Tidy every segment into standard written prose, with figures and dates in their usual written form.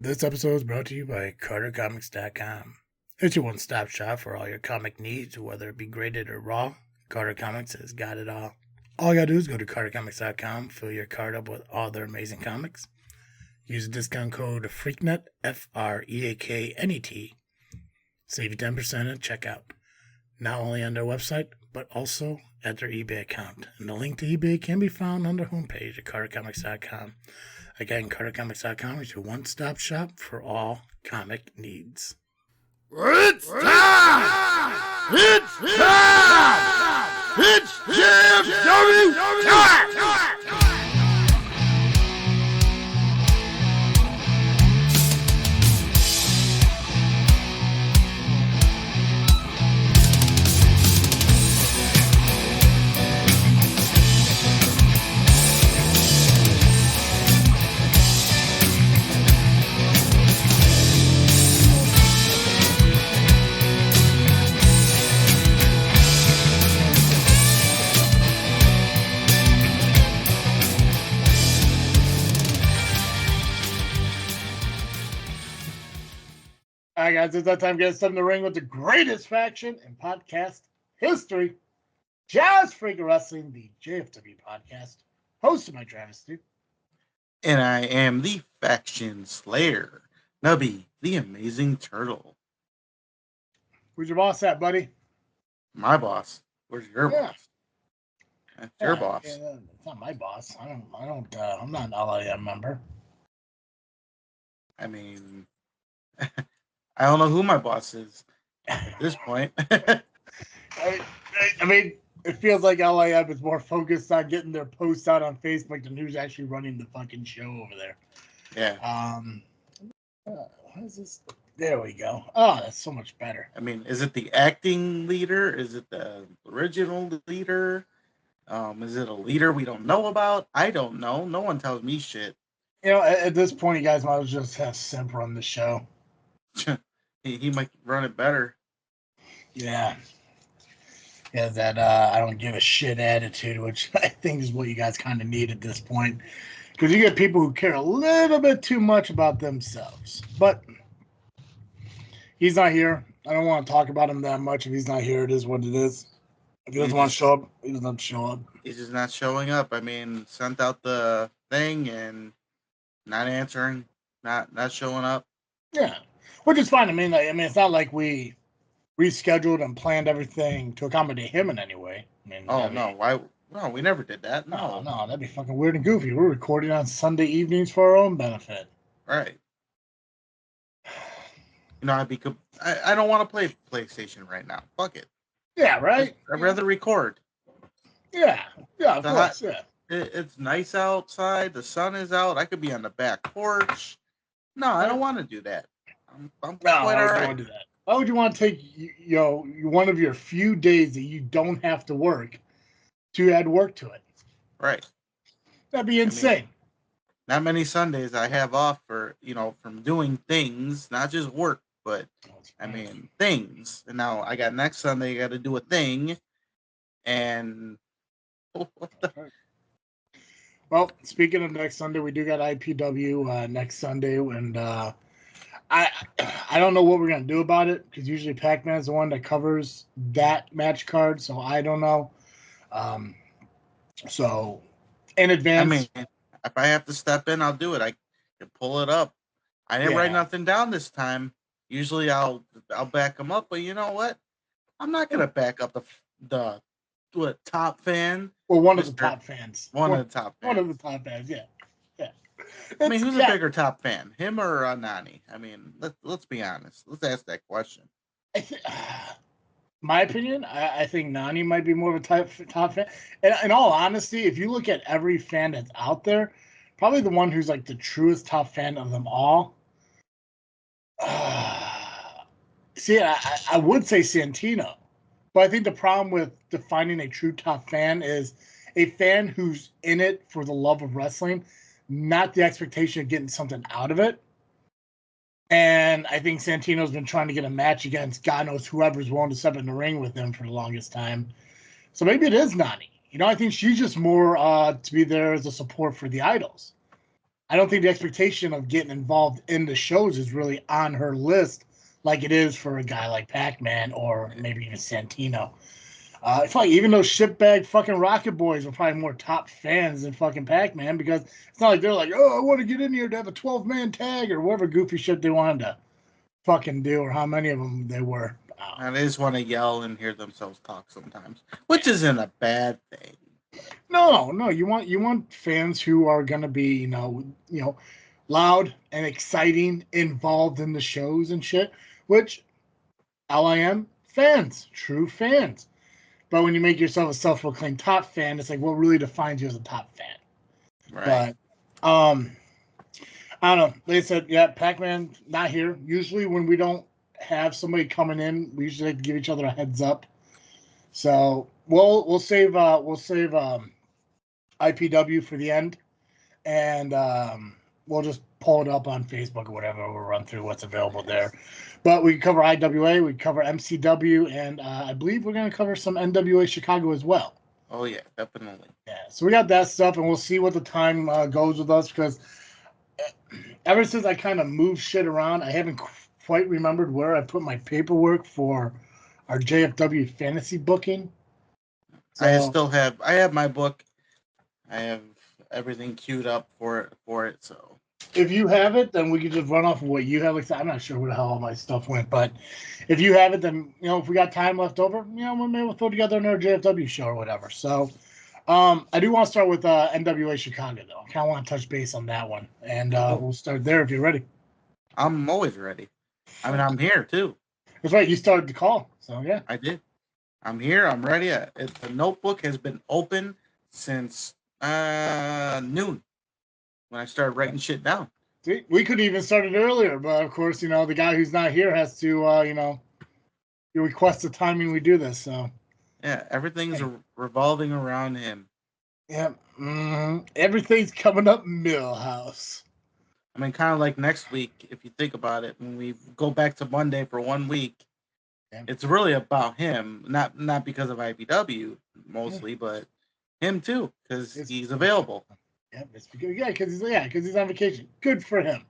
This episode is brought to you by CarterComics.com. It's your one-stop shop for all your comic needs, whether it be graded or raw. Carter Comics has got it all. All you gotta do is go to CarterComics.com, fill your card up with all their amazing comics. Use the discount code FREAKNET, FREAKNET. Save you 10% at checkout. Not only on their website, but also at their eBay account. And the link to eBay can be found on their homepage at CarterComics.com. Again, CarterComics.com is your one-stop shop for all comic needs. It's time! It's time! It's JFW time! All right, guys, it's that time to get us in the ring with the greatest faction in podcast history. Jazz Freak Wrestling, the JFW Podcast, hosted by Travesty. And I am the faction slayer, Nubby, the amazing turtle. Who's your boss at, buddy? My boss. Where's your boss? That's your boss. Yeah, it's not my boss. I'm not an LIM member. I don't know who my boss is at this point. I mean, it feels like LIM is more focused on getting their posts out on Facebook than who's actually running the fucking show over there. Yeah. What is this? There we go. Oh, that's so much better. Is it the acting leader? Is it the original leader? Is it a leader we don't know about? I don't know. No one tells me shit. You know, at this point, you guys might as well just have Simp run the show. He might run it better. Yeah. Yeah, that I don't give a shit attitude, which I think is what you guys kind of need at this point. Because you get people who care a little bit too much about themselves. But he's not here. I don't want to talk about him that much. If he's not here, it is what it is. If he doesn't want to show up, he doesn't show up. He's just not showing up. Sent out the thing and not answering, not showing up. Yeah. Which is fine. It's not like we rescheduled and planned everything to accommodate him in any way. Why? No, we never did that. No, that'd be fucking weird and goofy. We're recording on Sunday evenings for our own benefit. Right. I don't want to play PlayStation right now. Fuck it. Yeah, right? I'd rather record. Yeah, of course, yeah. It's nice outside. The sun is out. I could be on the back porch. No, I don't want to do that. I'm quite all right. Why would you want to take one of your few days that you don't have to work to add work to it? Right. That'd be insane. Not many Sundays I have off for, from doing things, not just work, but things. And now I got next Sunday, I got to do a thing. And well, speaking of next Sunday, we do got IPW next Sunday, and I don't know what we're gonna do about it because usually Pacman is the one that covers that match card, so I don't know. So in advance, if I have to step in, I'll do it. I can pull it up. I didn't write nothing down this time. Usually I'll back them up, but you know what? I'm not gonna back up the top fan. Well, one of the top fans. One of the top fans, yeah. Who's a bigger top fan, him or Nani? Let's be honest. Let's ask that question. My opinion, I think Nani might be more of a top fan. And in all honesty, if you look at every fan that's out there, probably the one who's like the truest top fan of them all. See, I would say Santino. But I think the problem with defining a true top fan is a fan who's in it for the love of wrestling, not the expectation of getting something out of it. And I think Santino's been trying to get a match against God knows whoever's willing to step in the ring with him for the longest time. So maybe it is Nani. I think she's just more to be there as a support for the idols. I don't think the expectation of getting involved in the shows is really on her list like it is for a guy like Pacman or maybe even Santino. It's like even those shitbag fucking Rocket Boys are probably more top fans than fucking Pacman because it's not like they're like, oh, I want to get in here to have a 12-man tag or whatever goofy shit they wanted to fucking do or how many of them they were. And they just want to yell and hear themselves talk sometimes, which isn't a bad thing. No, you want fans who are gonna be, loud and exciting, involved in the shows and shit, which LIM fans, true fans. But when you make yourself a self-proclaimed top fan, it's like what really defines you as a top fan. Right. But I don't know. They said, yeah, Pacman not here. Usually when we don't have somebody coming in, we usually like to give each other a heads up. So we'll save IPW for the end, and we'll just pull it up on Facebook or whatever. We'll run through what's available there. But we cover IWA, we cover MCW, and I believe we're going to cover some NWA Chicago as well. Oh, yeah, definitely. Yeah, so we got that stuff, and we'll see what the time goes with us, because ever since I kind of moved shit around, I haven't quite remembered where I put my paperwork for our JFW fantasy booking. So, I have my book. I have everything queued up for it. So if you have it, then we can just run off of what you have. Like, I'm not sure where the hell all my stuff went, but if you have it, then if we got time left over, maybe we'll throw together another JFW show or whatever. So, I do want to start with NWA Chicago though. I kind of want to touch base on that one, and we'll start there if you're ready. I'm always ready. I mean, I'm here too. That's right. You started the call, so yeah. I did. I'm here. I'm ready. The notebook has been open since noon when I started writing shit down. See, we could even started earlier, but of course, the guy who's not here has to, request the timing we do this. So yeah, everything's revolving around him. Yeah, everything's coming up Millhouse. I mean, kind of like next week, if you think about it, when we go back to Monday for 1 week, it's really about him, not because of IPW mostly, but him too, because he's available. Yeah, because he's on vacation. Good for him.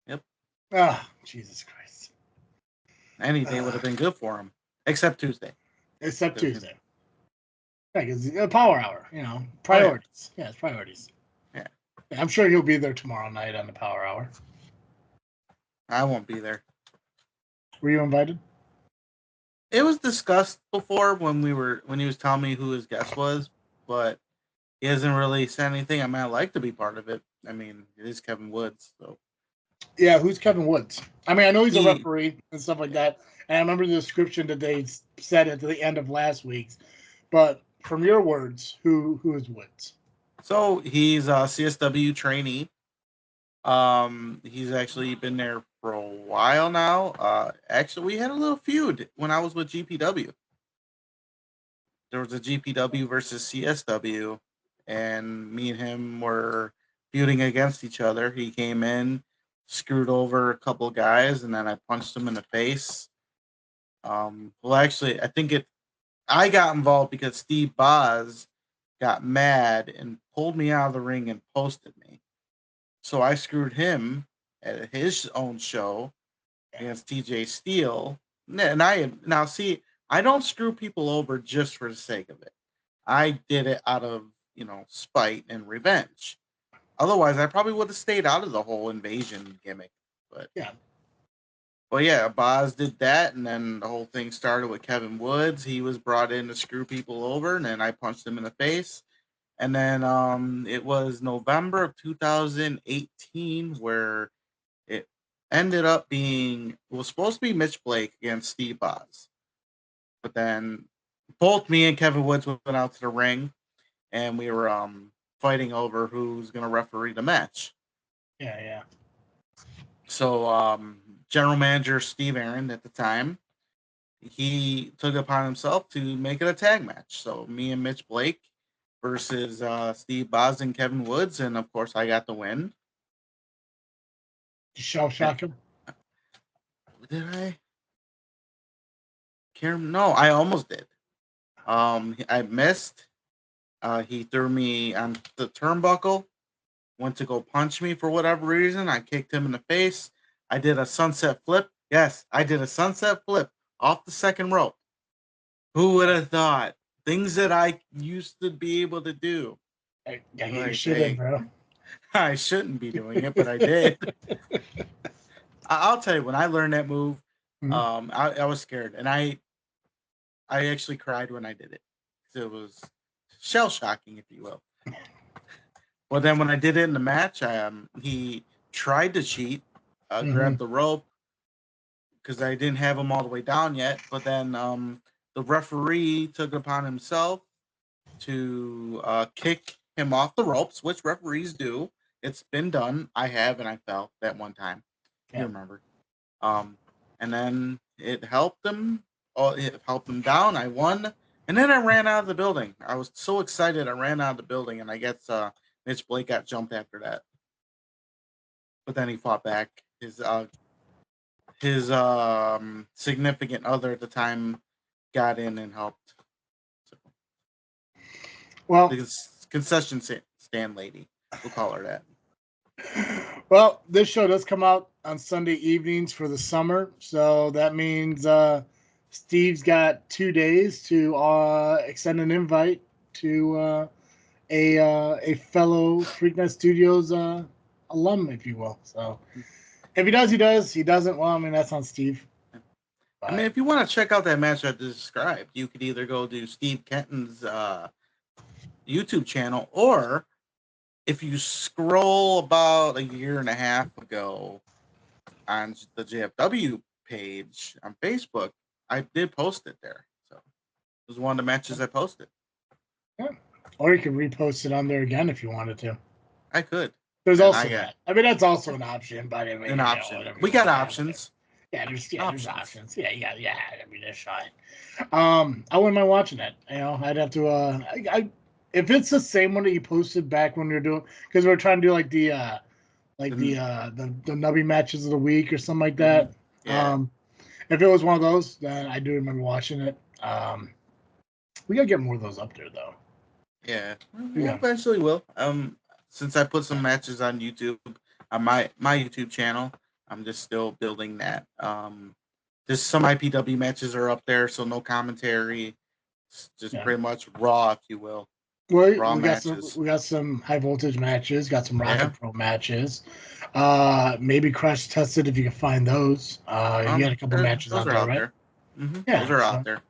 Yep. Ah, Jesus Christ. Anything would have been good for him, except Tuesday. Except Tuesday. Yeah, because Power Hour, priorities. Yeah, it's priorities. Yeah. I'm sure he'll be there tomorrow night on the Power Hour. I won't be there. Were you invited? It was discussed before when he was telling me who his guest was, but he hasn't really said anything. I mean, I'd like to be part of it. I mean, it is Kevin Woods, so. Yeah, who's Kevin Woods? I mean, I know he's a referee and stuff like that, and I remember the description that they said at the end of last week's. But from your words, who is Woods? So he's a CSW trainee. He's actually been there for a while now. Actually, we had a little feud when I was with GPW. There was a GPW versus CSW, and me and him were feuding against each other. He came in, screwed over a couple of guys, and then I punched him in the face. Well, actually, I got involved because Steve Boz got mad and pulled me out of the ring and posted me. So I screwed him at his own show against TJ Steele. And I don't screw people over just for the sake of it. I did it out of, spite and revenge. Otherwise, I probably would have stayed out of the whole invasion gimmick. But yeah, Boz did that, and then the whole thing started with Kevin Woods. He was brought in to screw people over, and then I punched him in the face. And then it was November of 2018 where it ended up it was supposed to be Mitch Blake against Steve Boz. But then both me and Kevin Woods went out to the ring, and we were fighting over who's going to referee the match. Yeah. So general manager Steve Aaron at the time, he took it upon himself to make it a tag match. So me and Mitch Blake versus Steve Boz and Kevin Woods, and of course I got the win. Shell shock him? Did I? No, I almost did. I missed. He threw me on the turnbuckle, went to go punch me for whatever reason. I kicked him in the face. I did a sunset flip. Yes, I did a sunset flip off the second rope. Who would have thought? Things that I used to be able to do. I get your shit in, bro. I shouldn't be doing it, but I did. I'll tell you, when I learned that move, I was scared, and I actually cried when I did it. It was shell shocking, if you will. Well, then when I did it in the match, he tried to cheat, grabbed the rope because I didn't have him all the way down yet. But then the referee took it upon himself to kick him off the ropes, which referees do. It's been done. I have, and I fell that one time. Yeah. You remember? And then it helped him. Oh, it helped him down. I won, and then I ran out of the building. I was so excited. I ran out of the building, and I guess Mitch Blake got jumped after that. But then he fought back. His significant other at the time got in and helped. So, well, the concession stand lady, we'll call her that. Well, this show does come out on Sunday evenings for the summer, so that means Steve's got 2 days to extend an invite to a fellow Freaknet Studios alum, if you will. So if he does, he does. He doesn't, well, I mean, that's on Steve. But, I mean, if you want to check out that match I described, you could either go to Steve Kenton's YouTube channel, or if you scroll about a year and a half ago on the JFW page on Facebook, I did post it there. So it was one of the matches I posted. Yeah. Or you could repost it on there again if you wanted to. I could. There's also that. I mean, that's also an option, but I mean, an option. We got options. Yeah, there's options. Yeah. I mean, that's fine. I wouldn't mind watching it. You know, I'd have to. If it's the same one that you posted back when we were doing, because we were trying to do like the Nubby matches of the week or something like that. Yeah. If it was one of those, then I do remember watching it. We gotta get more of those up there, though. Yeah, we eventually will. Since I put some matches on YouTube, on my YouTube channel, I'm just still building that. Just some IPW matches are up there, so no commentary. It's just pretty much raw, if you will. Well, we got some high voltage matches, got some Rocket Pro matches. Maybe Crash Tested if you can find those. You got a couple matches out there, right? Mm-hmm. Yeah, those are out there.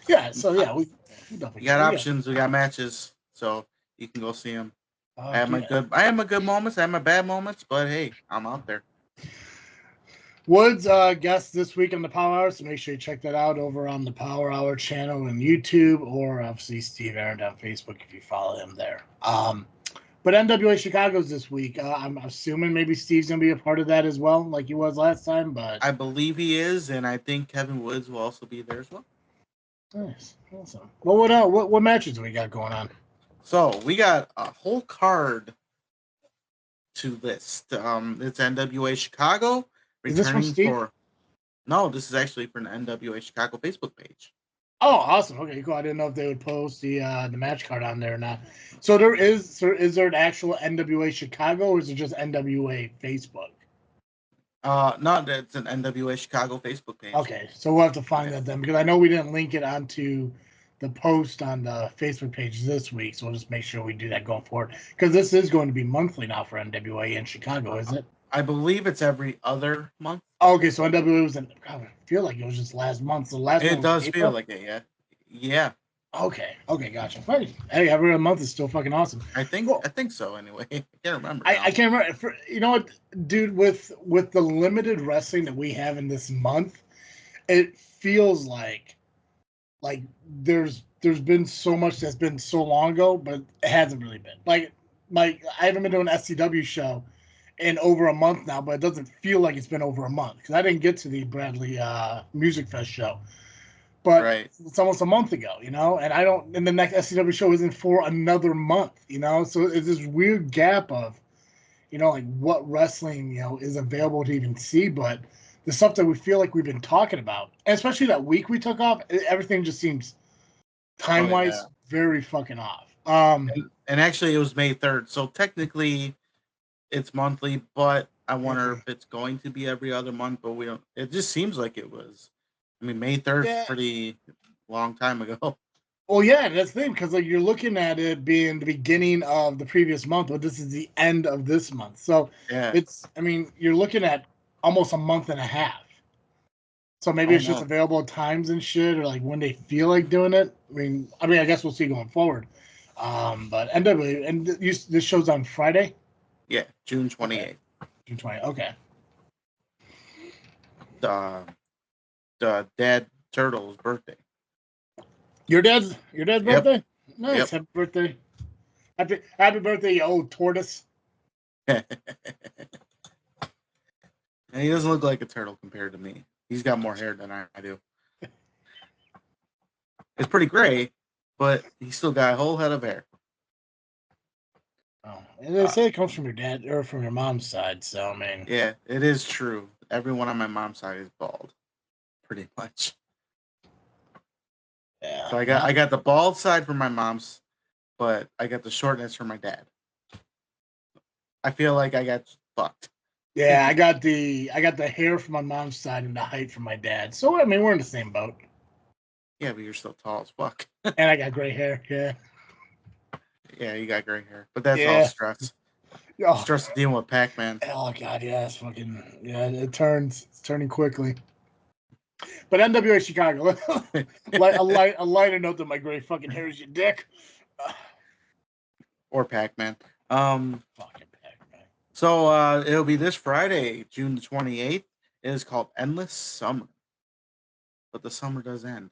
Yeah, so yeah, we got options. We got matches, so you can go see them. I have my good moments. I have my bad moments, but hey, I'm out there. Wood's guest this week on the Power Hour, so make sure you check that out over on the Power Hour channel on YouTube, or obviously Steve Aaron on Facebook if you follow him there. But NWA Chicago's this week. I'm assuming maybe Steve's gonna be a part of that as well, like he was last time. But I believe he is, and I think Kevin Woods will also be there as well. Nice, awesome. Well, what matches do we got going on? So we got a whole card to list. It's NWA Chicago. Is this from Steve? No, this is actually for an NWA Chicago Facebook page. Oh, awesome. Okay, cool. I didn't know if they would post the match card on there or not. So is there an actual NWA Chicago, or is it just NWA Facebook? No, it's an NWA Chicago Facebook page. Okay, so we'll have to find that then, because I know we didn't link it onto the post on the Facebook page this week, so we'll just make sure we do that going forward. Because this is going to be monthly now for NWA in Chicago, is it? I believe it's every other month. Okay, so NWA was I feel like it was just last month. So it does feel like it, yeah. Yeah. Okay, gotcha. Hey, every other month is still fucking awesome. I think so anyway. I can't remember. I can't remember. You know what, dude, with the limited wrestling that we have in this month, it feels like there's been so much that's been so long ago, but it hasn't really been. Like I haven't been to an SCW show in over a month now, but it doesn't feel like it's been over a month because I didn't get to the Bradley Music Fest show. But It's almost a month ago, you know, and the next SCW show isn't for another month, you know, so it's this weird gap of, you know, like what wrestling, you know, is available to even see, but the stuff that we feel like we've been talking about, and especially that week we took off, everything just seems time-wise very fucking off. And actually it was May 3rd, so technically it's monthly, but I wonder if it's going to be every other month. But we don't. It just seems like it was. I mean, May 3rd is pretty long time ago. Well, yeah, that's the thing, because like you're looking at it being the beginning of the previous month, but this is the end of this month. So I mean, you're looking at almost a month and a half. So maybe it's just available at times and shit, or like when they feel like doing it. I mean, I guess we'll see going forward. But NW, and this show's on Friday. Yeah, June 28th. Okay. June 20th. Okay. The Dad Turtle's birthday. Your dad's birthday? Nice. Yep. Happy birthday. Happy birthday, you old tortoise. And he doesn't look like a turtle compared to me. He's got more hair than I do. It's pretty gray, but he's still got a whole head of hair. Oh, and they say it comes from your dad or from your mom's side, so I mean. Yeah, it is true. Everyone on my mom's side is bald, pretty much. Yeah. So I got the bald side from my mom's, but I got the shortness from my dad. I feel like I got fucked. Yeah, I got the hair from my mom's side and the height from my dad. So I mean, we're in the same boat. Yeah, but you're still tall as fuck. And I got gray hair. Yeah. Yeah, you got gray hair, but that's all stress. Oh. Stress dealing with Pacman. Oh god, yeah, it's fucking it's turning quickly. But NWA Chicago, a lighter note than my gray fucking hair is your dick. Or Pacman. Fucking Pacman. So it'll be this Friday, June the 28th. It is called Endless Summer. But the summer does end.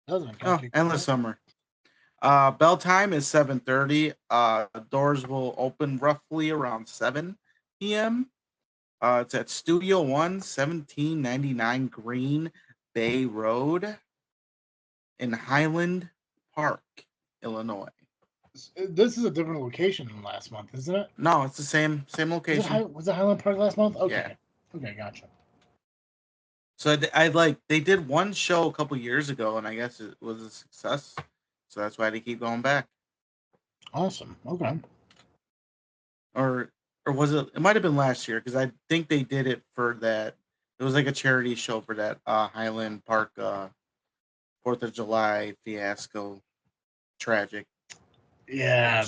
Endless Summer. Bell time is 7:30. Doors will open roughly around 7 p.m. It's at Studio 1, 1799 Green Bay Road in Highland Park, Illinois. This is a different location than last month, isn't it? No, it's the same location. Was it Highland Park last month? Okay. Yeah. Okay, gotcha. So they did one show a couple years ago, and I guess it was a success. So that's why they keep going back. Awesome. Okay. Or was it? It might have been last year, because I think they did it for that. It was like a charity show for that Highland Park 4th of July fiasco. Tragic. Yeah.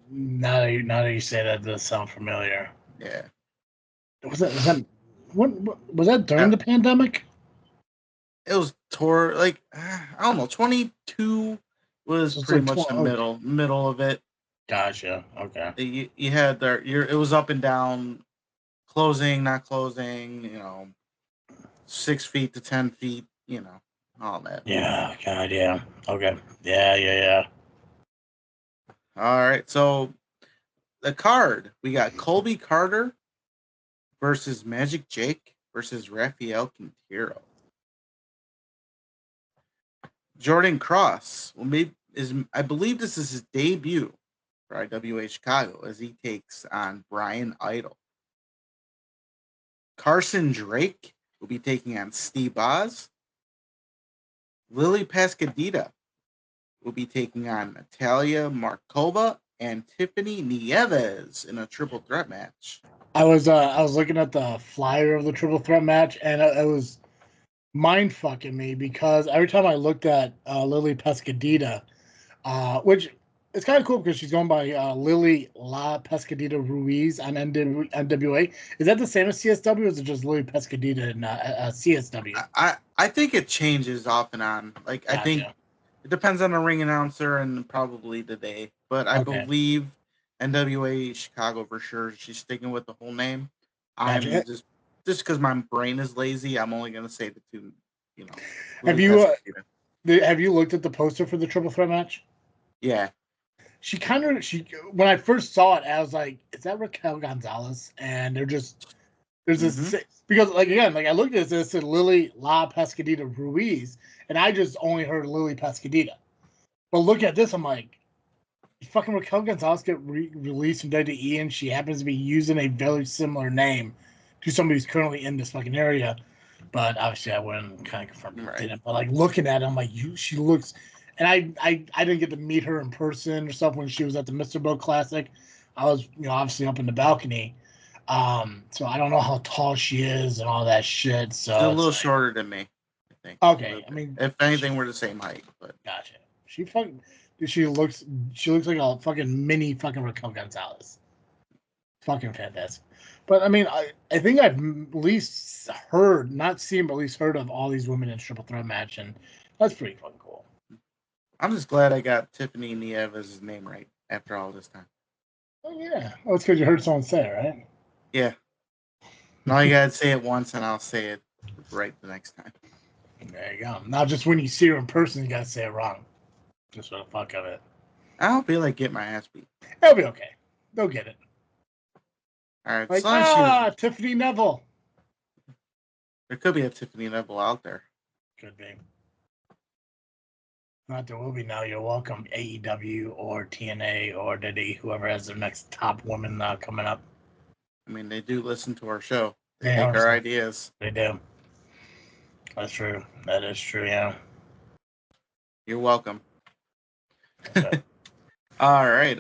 Now that you say that, does sound familiar. Yeah. Was that during the pandemic? It was I don't know. 22 was pretty much the middle of it. Gotcha. Okay. You had it was up and down, closing, not closing. 6 feet to 10 feet. All that. Yeah. God. Yeah. Okay. Yeah. All right. So the card, we got Colby Carter versus Magic Jake versus Rafael Quintero. Jordan Cross I believe this is his debut for IWA Chicago, as he takes on Brian Idol. Carson Drake will be taking on Steve Oz. Lily Pascadita will be taking on Natalia Markova and Tiffany Nieves in a triple threat match. I was looking at the flyer of the triple threat match, and it was mind fucking me, because every time I looked at Lily Pescadita, which is kind of cool because she's going by Lily La Pescadita Ruiz on NWA. Is that the same as CSW, or is it just Lily Pescadita and CSW? I think it changes off and on. Gotcha. I think it depends on the ring announcer and probably the day. But I believe NWA Chicago for sure. She's sticking with the whole name. Gotcha. I'm just because my brain is lazy, I'm only going to say the two. Have you looked at the poster for the triple threat match? Yeah. When I first saw it, I was like, is that Raquel Gonzalez? And there's this, because I looked at this, it said Lily La Pescadita Ruiz, and I just only heard Lily Pescadita. But look at this, I'm like, fucking Raquel Gonzalez get released from WWE, and she happens to be using a very similar name to somebody who's currently in this fucking area. But obviously I wouldn't kind of confirm it. Didn't. But looking at it, I'm like, she looks, and I didn't get to meet her in person or stuff when she was at the Mr. Bo Classic, I was, obviously up in the balcony. So I don't know how tall she is and all that shit. So she's a little shorter than me, I think. Okay, I mean, if anything, we're the same height. But gotcha. She looks like a fucking mini fucking Raquel Gonzalez. Fucking fantastic. But I mean, I think I've at least heard, not seen, but at least heard of all these women in triple threat match, and that's pretty fucking cool. I'm just glad I got Tiffany Nieves' name right after all this time. Oh yeah, well, it's because you heard someone say it, right? Yeah. Now you gotta say it once, and I'll say it right the next time. There you go. Not just when you see her in person, you gotta say it wrong. Just for the fuck of it. I don't feel like getting my ass beat. It'll be okay. They'll get it. All right, like, Tiffany Neville. There could be a Tiffany Neville out there. Could be. Not there will be now. You're welcome, AEW or TNA or Diddy, whoever has their next top woman coming up. I mean, they do listen to our show. They take our ideas. They do. That's true. That is true, yeah. You're welcome. All right.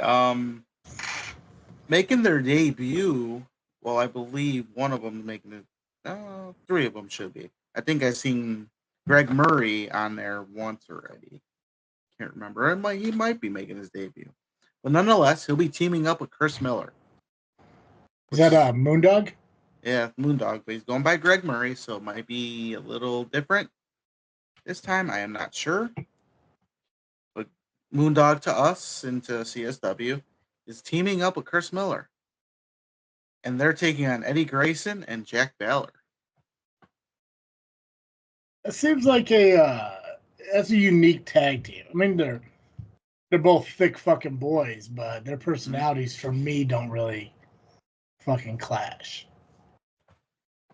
Making their debut. Well, I believe one of them making it. Three of them should be. I think I've seen Greg Murray on there once already. Can't remember. He might be making his debut, but nonetheless, he'll be teaming up with Chris Miller. Is that Moondog? Yeah, Moondog, but he's going by Greg Murray, so it might be a little different this time. I am not sure. But Moondog to us and to CSW is teaming up with Chris Miller. And they're taking on Eddie Grayson and Jack Ballard. It seems like that's a unique tag team. I mean, they're both thick fucking boys, but their personalities for me don't really fucking clash.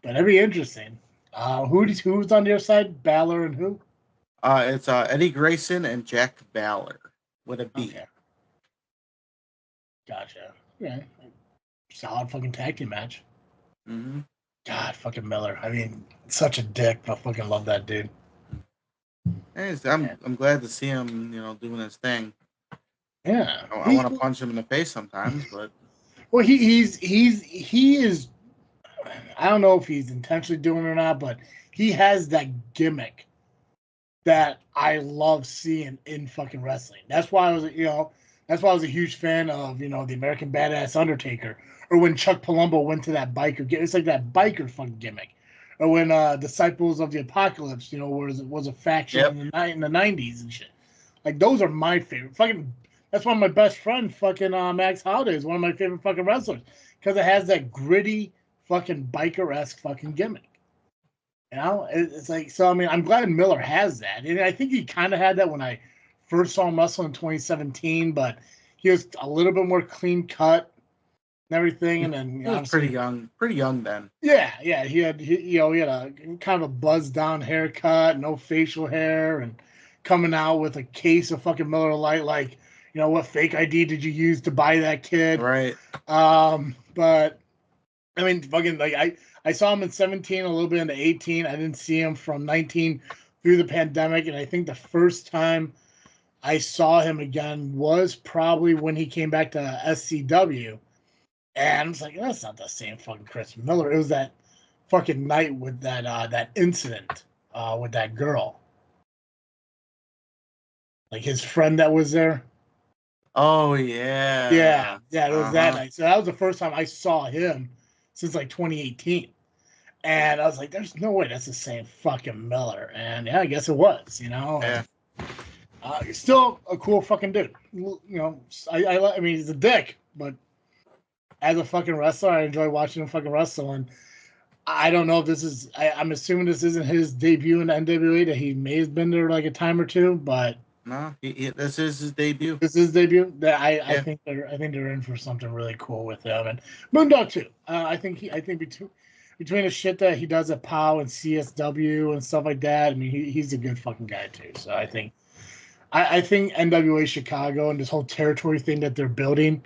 But it'd be interesting. Who's on their side? Balor and who? It's Eddie Grayson and Jack Ballard with a B. Okay. Gotcha. Yeah. Solid fucking tag team match. Mm-hmm. God, fucking Miller. I mean, such a dick, but fucking love that dude. I'm glad to see him, doing his thing. Yeah. I want to punch him in the face sometimes, but well, he is. I don't know if he's intentionally doing it or not, but he has that gimmick that I love seeing in fucking wrestling. That's why I was, a huge fan of, the American Badass Undertaker, or when Chuck Palumbo went to that biker. It's like that biker fucking gimmick, or when Disciples of the Apocalypse, was a faction in the 90s and shit. Like those are my favorite. Fucking, that's why my best friend, fucking Max Holiday, is one of my favorite fucking wrestlers because it has that gritty fucking biker-esque fucking gimmick. It's like, so I mean, I'm glad Miller has that. And I think he kind of had that when I first saw him wrestle in 2017, but he was a little bit more clean cut and everything. And then he was pretty young then. Yeah. He had a kind of a buzzed down haircut, no facial hair, and coming out with a case of fucking Miller Lite, like, what fake ID did you use to buy that kid? Right. But I mean, fucking, like, I saw him in 17, a little bit into 18. I didn't see him from 19 through the pandemic. And I think the first time I saw him again was probably when he came back to SCW. And I was like, that's not the same fucking Chris Miller. It was that fucking night with that incident with that girl. Like his friend that was there. Oh, yeah. Yeah, it was that night. So that was the first time I saw him since like 2018. And I was like, there's no way that's the same fucking Miller. And yeah, I guess it was, Yeah. He's still a cool fucking dude. I mean, he's a dick, but as a fucking wrestler, I enjoy watching him fucking wrestle. And I don't know if this is, I'm assuming this isn't his debut in the NWA, that he may have been there like a time or two, but. No, this is his debut. This is his debut. I think they're in for something really cool with him, and Moondog too. I think between the shit that he does at POW and CSW and stuff like that, I mean, he's a good fucking guy too. So I think NWA Chicago and this whole territory thing that they're building,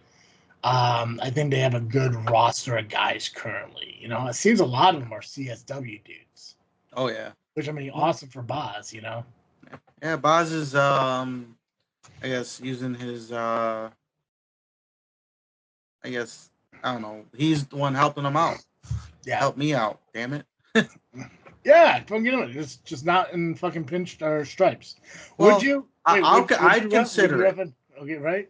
I think they have a good roster of guys currently. It seems a lot of them are CSW dudes. Oh yeah. Which, I mean, awesome for Boz. Yeah, Boz is I guess using his I guess, I don't know. He's the one helping them out. Yeah. Help me out, damn it. Yeah, fucking just not in fucking pinch or stripes. Well, Would you? I'd consider it. Okay, right.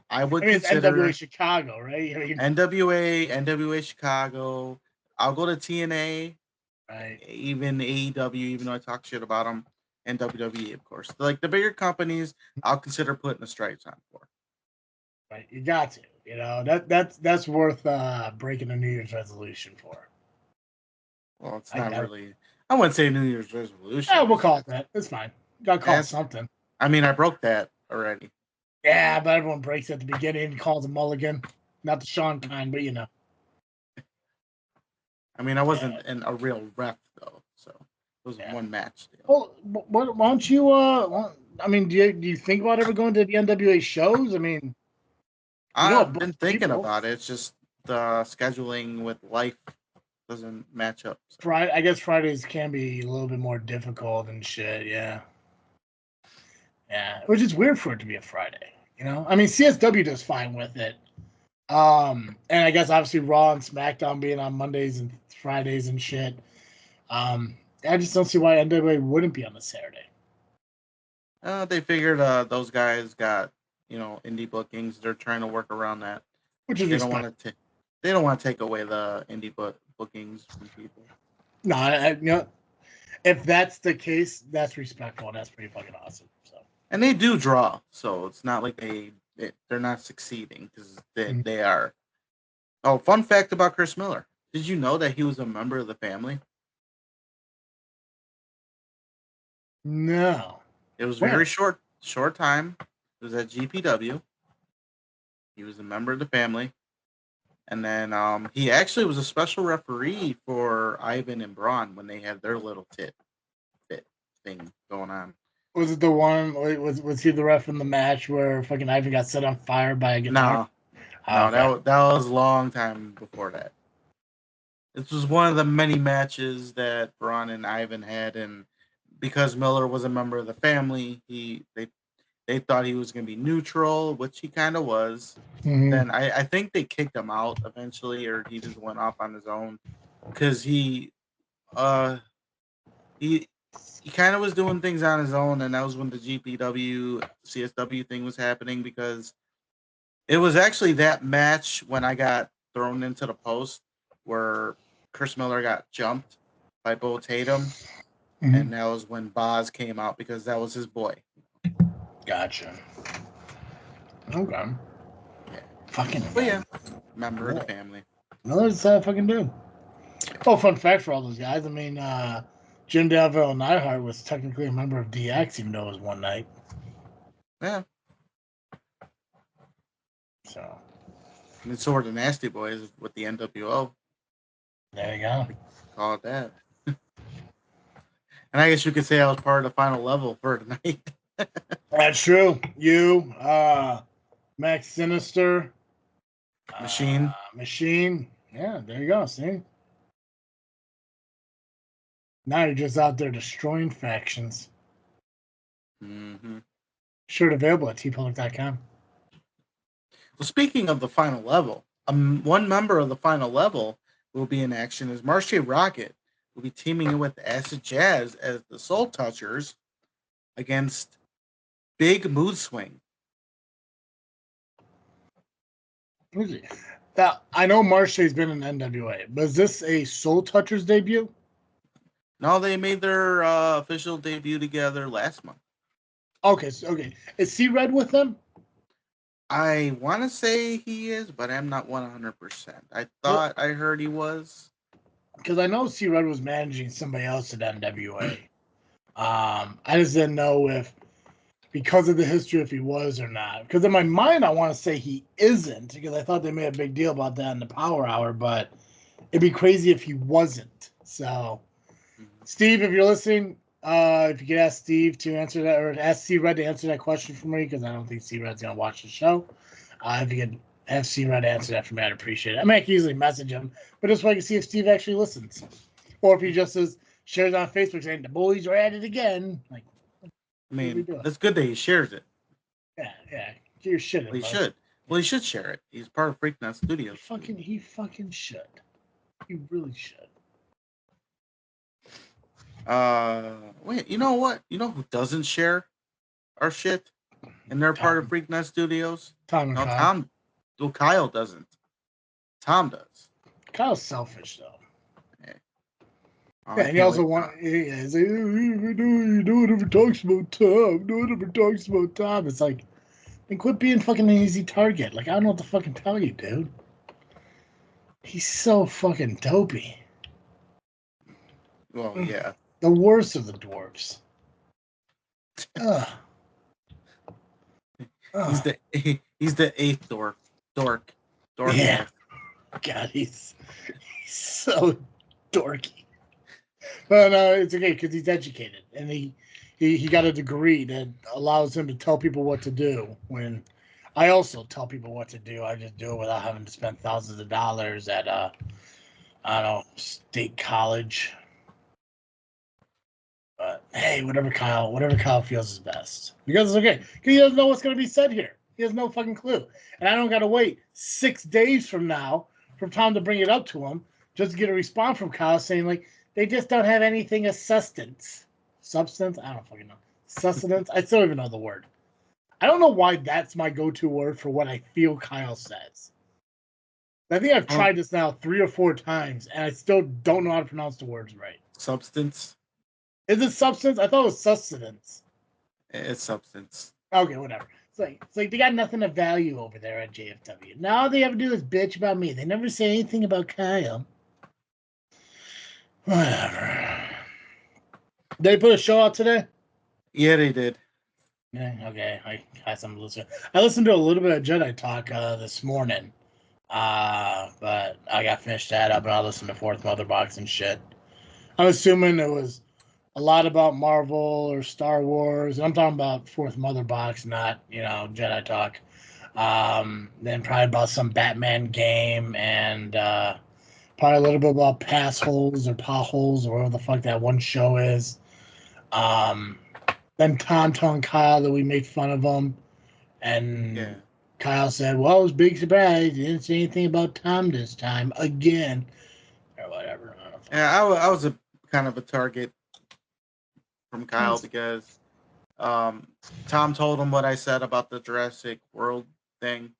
I would I mean, it's consider NWA Chicago, right? I mean, NWA Chicago. I'll go to TNA, right. even AEW, even though I talk shit about them, and WWE, of course. Like the bigger companies, I'll consider putting the stripes on for. Right, you got to. You know that's worth breaking a New Year's resolution for. Well, it's not really. I wouldn't say New Year's resolution. Yeah, we'll call it that. It's fine. Gotta call it something. I mean, I broke that already. Yeah, but everyone breaks at the beginning and calls a mulligan. Not the Sean kind, but you know. I mean, I wasn't in a real rep though, so it was one match. Well, why don't you? I mean, do you think about ever going to the NWA shows? I mean, I've been thinking about it. It's just the scheduling with life doesn't match up. So. I guess Fridays can be a little bit more difficult and shit. Yeah, which is weird for it to be a Friday. You know, I mean, CSW does fine with it. And I guess obviously Raw and SmackDown being on Mondays and Fridays and shit. I just don't see why NWA wouldn't be on the Saturday. They figured those guys got indie bookings. They're trying to work around that. Which is they don't want to take away the indie bookings from people. No, if that's the case, that's respectful. That's pretty fucking awesome. So. And they do draw, so it's not like they're not succeeding because they are. Oh, fun fact about Chris Miller. Did you know that he was a member of the family? No. It was very short time. It was at GPW. He was a member of the family. And then he actually was a special referee for Ivan and Braun when they had their little tit thing going on. Was it the one? Was he the ref in the match where fucking Ivan got set on fire by a guitar? No, that was a long time before that. This was one of the many matches that Braun and Ivan had, and because Miller was a member of the family, they thought he was going to be neutral, which he kind of was. Mm-hmm. Then I think they kicked him out eventually, or he just went off on his own because he kind of was doing things on his own, and that was when the GPW CSW thing was happening, because it was actually that match when I got thrown into the post where Chris Miller got jumped by Bo Tatum, and that was when Boz came out because that was his boy. Gotcha. Okay. Yeah. Fucking. But yeah, member of the family. Miller's fucking dude. Oh, fun fact for all those guys. I mean, Jim Dalville and Neidhart was technically a member of DX, even though it was one night. Yeah. So. And so were the Nasty Boys with the NWO. There you go. Call it that. And I guess you could say I was part of the final level for tonight. That's true. You, Max Sinister, Machine. Yeah, there you go. See? Now you're just out there destroying factions. Mm-hmm. Shirt available at tpublic.com. Well, speaking of the final level, one member of the final level will be in action as Marche Rocket will be teaming with Acid Jazz as the Soul Touchers against Big Mood Swing. Now, I know Marche's been in NWA, but is this a Soul Touchers debut? No, they made their official debut together last month. Okay. Is C-Red with them? I want to say he is, but I'm not 100%. I thought I heard he was. Because I know C-Red was managing somebody else at NWA. I just didn't know if, because of the history, if he was or not. Because in my mind, I want to say he isn't, because I thought they made a big deal about that in the Power Hour, but it'd be crazy if he wasn't. So, Steve, if you're listening, if you could ask Steve to answer that, or ask C-Red to answer that question for me, because I don't think C-Red's going to watch the show. If you could have C-Red answer that for me, I'd appreciate it. I mean, I can easily message him, but just so I can see if Steve actually listens. Or if he just shares on Facebook saying, the bullies are at it again. Like, I mean, that's good that he shares it. Yeah. Get your shit in, he should. Well, he should share it. He's part of Freaknet Studios. He fucking should. He really should. Wait, you know what? You know who doesn't share our shit? And they're part of Freaknet Studios? Tom and No, Kyle. Tom. Well, Kyle doesn't. Tom does. Kyle's selfish, though. Oh, Yeah, and he also he's like, no one ever talks about Tom. No one ever talks about Tom. It's like, then quit being fucking an easy target. Like, I don't know what to fucking tell you, dude. He's so fucking dopey. Well, yeah. The worst of the dwarves. Ugh. He's the eighth dork. Yeah. God, he's so dorky. But it's okay because he's educated and he got a degree that allows him to tell people what to do. When I also tell people what to do, I just do it without having to spend thousands of dollars at I don't know, state college. But hey, whatever Kyle feels is best. Because it's okay. Because he doesn't know what's gonna be said here. He has no fucking clue. And I don't gotta wait 6 days from now for Tom to bring it up to him just to get a response from Kyle saying, like, they just don't have anything as substance. Substance? I don't fucking know. Sustenance? I still don't even know the word. I don't know why that's my go-to word for what I feel Kyle says. I think I've tried this now 3 or 4 times, and I still don't know how to pronounce the words right. Substance? Is it substance? I thought it was sustenance. It's substance. Okay, whatever. It's like they got nothing of value over there at JFW. Now all they ever do is bitch about me. They never say anything about Kyle. Whatever. Did they put a show out today? Yeah, they did. Yeah, okay. I had some listen. I listened to a little bit of Jedi Talk this morning. But I got finished that up and I listened to Fourth Mother Box and shit. I'm assuming it was a lot about Marvel or Star Wars. And I'm talking about Fourth Mother Box, not, Jedi Talk. Then probably about some Batman game and probably a little bit about pass holes or potholes or whatever the fuck that one show is. Then Tom telling Kyle that we made fun of him. And Kyle said, well, it was a big surprise. He didn't say anything about Tom this time again. Or whatever. Yeah, I was a kind of a target from Kyle because Tom told him what I said about the Jurassic World thing,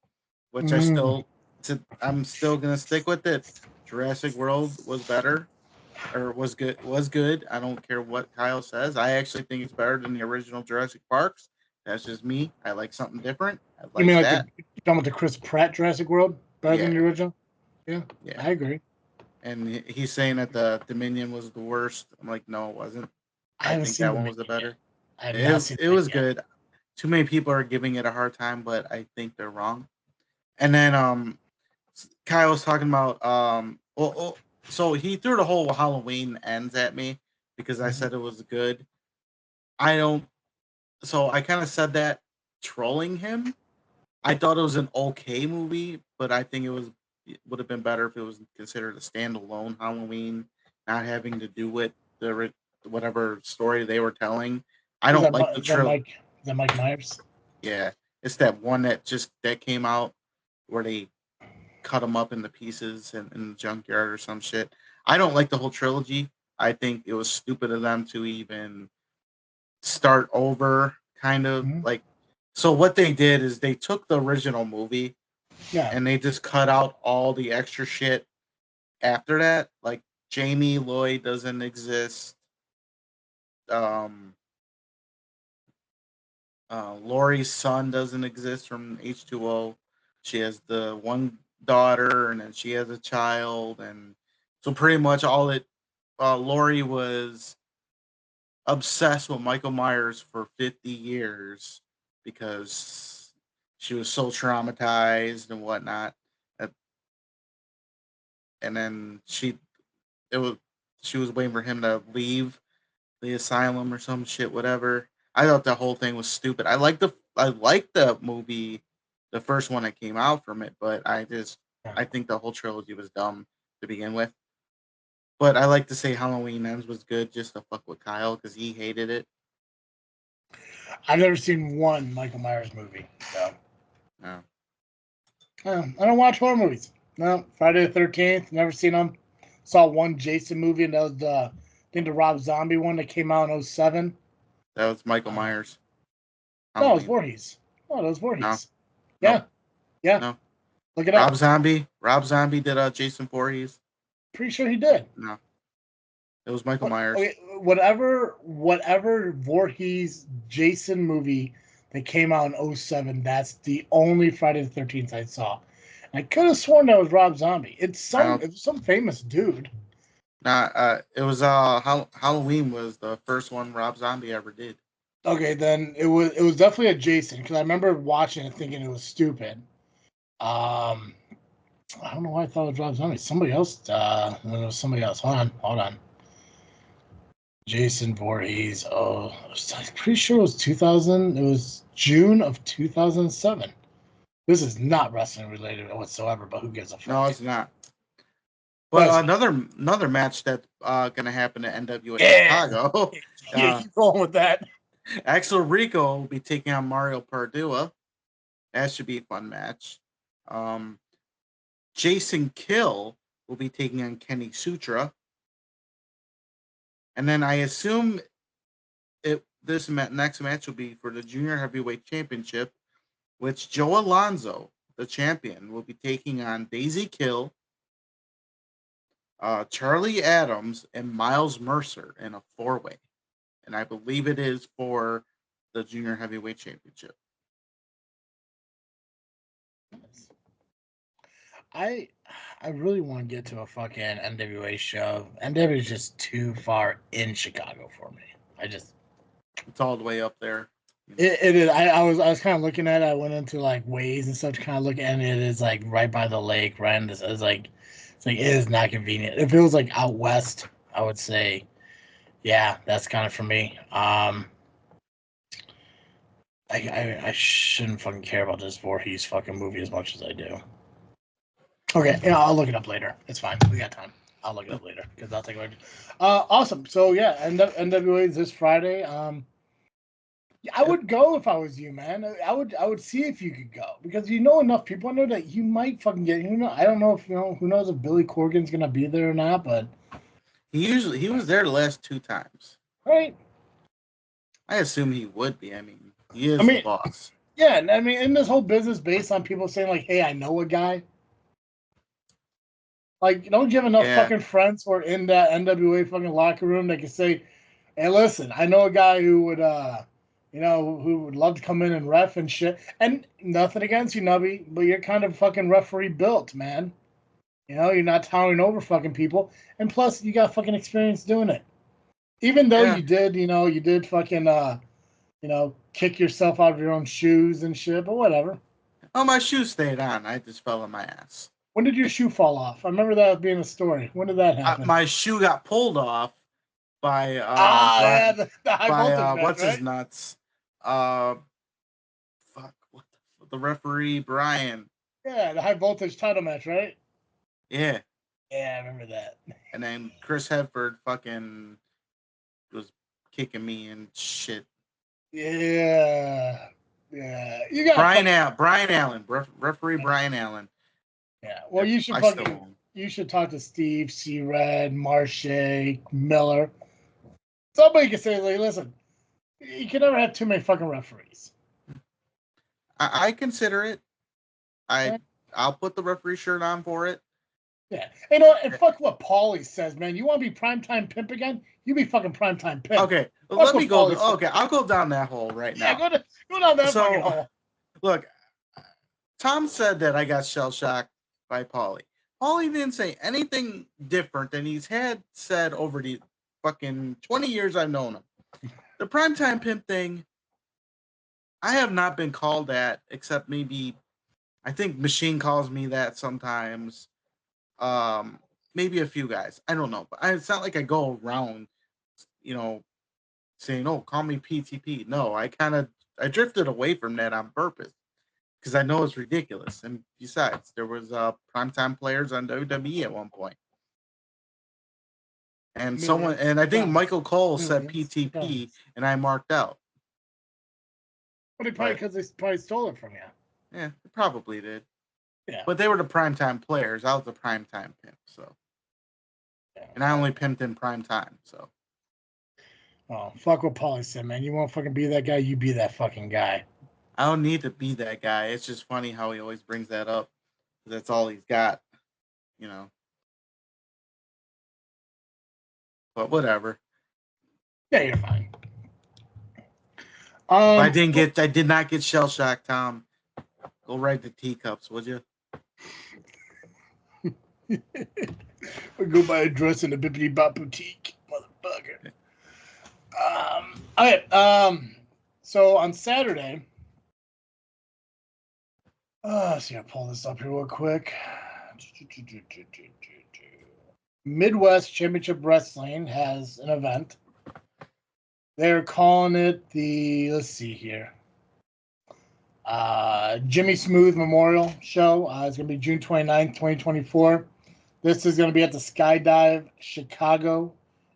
which I'm still gonna stick with it. Jurassic World was better, or was good. I don't care what Kyle says. I actually think it's better than the original Jurassic Parks. That's just me. I like something different. I like you mean like that. you're talking about the Chris Pratt Jurassic World better than the original? Yeah, I agree. And he's saying that the Dominion was the worst. I'm like, no, it wasn't. I think that one was the better. It was good. Too many people are giving it a hard time, but I think they're wrong. And then Kyle was talking about so he threw the whole Halloween ends at me because I said it was good. So I kind of said that trolling him. I thought it was an okay movie, but I think it would have been better if it was considered a standalone Halloween, not having to do with the whatever story they were telling. I don't like the trilogy. Is that Mike Myers? Yeah, it's that one that came out where they cut him up into pieces in the junkyard or some shit. I don't like the whole trilogy. I think it was stupid of them to even start over, kind of like. So what they did is they took the original movie, and they just cut out all the extra shit after that. Like Jamie Lloyd doesn't exist. Laurie's son doesn't exist from H2O. She has the one daughter, and then she has a child, and so pretty much all it. Laurie was obsessed with Michael Myers for 50 years because she was so traumatized and whatnot. And then she was waiting for him to leave the asylum or some shit, whatever. I thought the whole thing was stupid. I liked the movie, the first one that came out from it, but I think the whole trilogy was dumb to begin with. But I like to say Halloween Ends was good just to fuck with Kyle because he hated it. I've never seen one Michael Myers movie. So. No. I don't watch horror movies. No, Friday the 13th, never seen them. Saw one Jason movie, and that was I think the Rob Zombie one that came out in 2007. That was Michael Myers. No, it was Voorhees. No, that was Voorhees. No. Yeah. No. Yeah. No. Look it up. Rob Zombie did Jason Voorhees. Pretty sure he did. No. It was Michael Myers. Okay, whatever Voorhees Jason movie that came out in 2007, that's the only Friday the 13th I saw. I could have sworn that was Rob Zombie. It was some famous dude. Nah, it was Halloween was the first one Rob Zombie ever did. Okay, then it was definitely a Jason, because I remember watching it thinking it was stupid. I don't know why I thought it was Rob Zombie. Somebody else. It was somebody else. Hold on. Jason Voorhees. Oh, I'm pretty sure it was 2000. It was June of 2007. This is not wrestling related whatsoever, but who gives a fuck? No, it's not. But another match that's gonna happen at NWA Chicago. Yeah, keep going with that. Axel Rico will be taking on Mario Pardua. That should be a fun match. Jason Kill will be taking on Kenny Sutra. And then I assume this next match will be for the Junior Heavyweight Championship, which Joe Alonzo, the champion, will be taking on Daisy Kill, Charlie Adams, and Miles Mercer in a 4-way. And I believe it is for the Junior Heavyweight Championship. I really want to get to a fucking NWA show. NWA is just too far in Chicago for me. It's all the way up there. It is. I was kind of looking at it. I went into like Waze and stuff to kind of look at it. It is like right by the lake, right? And it's like it is not convenient. If it was like out west, I would say, yeah, that's kind of for me. I shouldn't fucking care about this Voorhees fucking movie as much as I do. Okay, yeah, I'll look it up later. It's fine. We got time. I'll look it up later because I'll take it. Awesome. So yeah, NWA is this Friday. I would go if I was you, man. I would see if you could go because you know enough people. I know that you might fucking get. I don't know if who knows if Billy Corgan's gonna be there or not, but he was there the last 2 times. Right. I assume he would be. I mean, he is the boss. Yeah, I mean, in this whole business based on people saying like, "Hey, I know a guy." Like, don't you have enough fucking friends who are in that NWA fucking locker room that can say, "Hey, listen, I know a guy who would, who would love to come in and ref and shit." And nothing against you, Nubby, but you're kind of fucking referee built, man. You're not towering over fucking people, and plus, you got fucking experience doing it. Even though you did fucking, kick yourself out of your own shoes and shit, but whatever. Oh, my shoes stayed on. I just fell on my ass. When did your shoe fall off? I remember that being a story. When did that happen? My shoe got pulled off by the high voltage match, what's right? his nuts? The referee Brian. Yeah, the high voltage title match, right? Yeah. Yeah, I remember that. And then Chris Hedford fucking was kicking me and shit. Yeah. You got Brian Allen, referee Brian Allen. Yeah. Well, you should talk to Steve, C-Red, Marche, Miller. Somebody can say, like, listen, you can never have too many fucking referees. I consider it. I'll put the referee shirt on for it. Yeah. And fuck what Paulie says, man. You want to be primetime pimp again? You be fucking primetime pimp. Okay. Well, let me go. Okay, I'll go down that hole right now. Yeah, go down that fucking hole. Look, Tom said that I got shell-shocked by Paulie. Paulie didn't say anything different than he's had said over the fucking 20 years I've known him. The primetime pimp thing, I have not been called that, except maybe, I think Machine calls me that sometimes. Maybe a few guys. I don't know. But it's not like I go around, saying, "Oh, call me PTP." No, I drifted away from that on purpose because I know it's ridiculous. And besides, there was primetime players on WWE at one point. And I think Michael Cole said PTP, and I marked out. But because they probably stole it from you. Yeah, they probably did. Yeah. But they were the primetime players. I was the primetime pimp, so. Yeah. And I only pimped in prime time, so. Oh, fuck what Paulie said, man. You want to fucking be that guy, you be that fucking guy. I don't need to be that guy. It's just funny how he always brings that up. That's all he's got, you know. But whatever. Yeah, you're fine. I did not get shell shocked, Tom. Go ride the teacups, would you? Go buy a dress in the Bippity Bop boutique, motherfucker. Okay. So on Saturday, see, I'll pull this up here real quick. Midwest Championship Wrestling has an event. They're calling it let's see here. Jimmy Smooth Memorial Show. It's going to be June 29th, 2024. This is going to be at the Skydive Chicago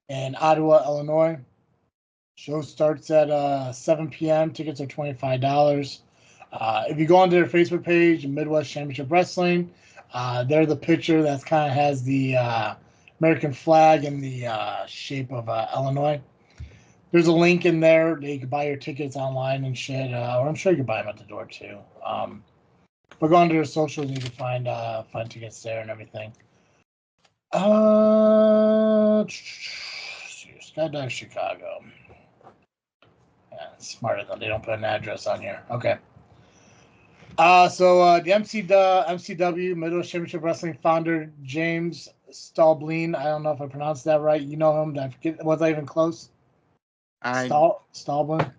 in Ottawa, Illinois. Show starts at 7 p.m. Tickets are $25. If you go onto their Facebook page, Midwest Championship Wrestling, they're the picture that kind of has the American flag in the shape of Illinois. There's a link in there that you can buy your tickets online and shit, or I'm sure you can buy them at the door too. But go onto their socials and you can find tickets there and everything. Skydive Chicago. Yeah, it's smarter though. They don't put an address on here. Okay. So the MCW Midwest Championship Wrestling founder James Stallblin. I don't know if I pronounced that right. You know him? Was I even close? Stallblin.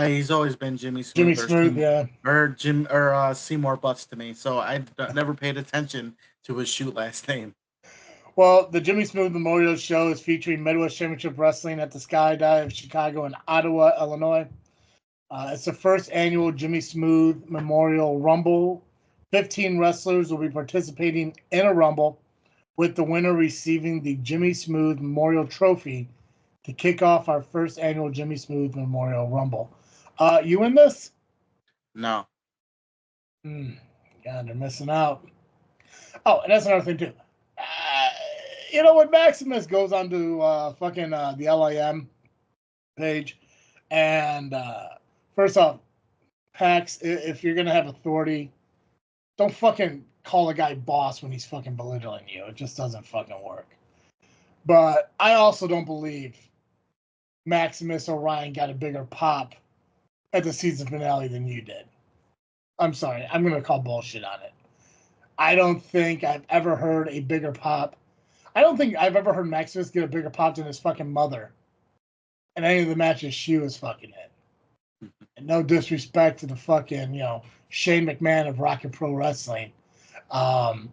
He's always been Jimmy Smooth. Or Seymour Butts to me. So I never paid attention to his shoot last name. Well, the Jimmy Smooth Memorial Show is featuring Midwest Championship Wrestling at the Skydive Chicago in Ottawa, Illinois. It's the first annual Jimmy Smooth Memorial Rumble. 15 wrestlers will be participating in a Rumble, with the winner receiving the Jimmy Smooth Memorial Trophy to kick off our first annual Jimmy Smooth Memorial Rumble. You in this? No. God, they're missing out. Oh, and that's another thing, too. You know, when Maximus goes onto the LIM page, and first off, Pax, if you're going to have authority, don't fucking call a guy boss when he's fucking belittling you. It just doesn't fucking work. But I also don't believe Maximus or Ryan got a bigger pop at the season finale than you did. I'm sorry. I'm going to call bullshit on it. I don't think I've ever heard a bigger pop. I don't think I've ever heard Maximus get a bigger pop than his fucking mother in any of the matches she was fucking in. And no disrespect to the fucking, Shane McMahon of Rocket Pro Wrestling. I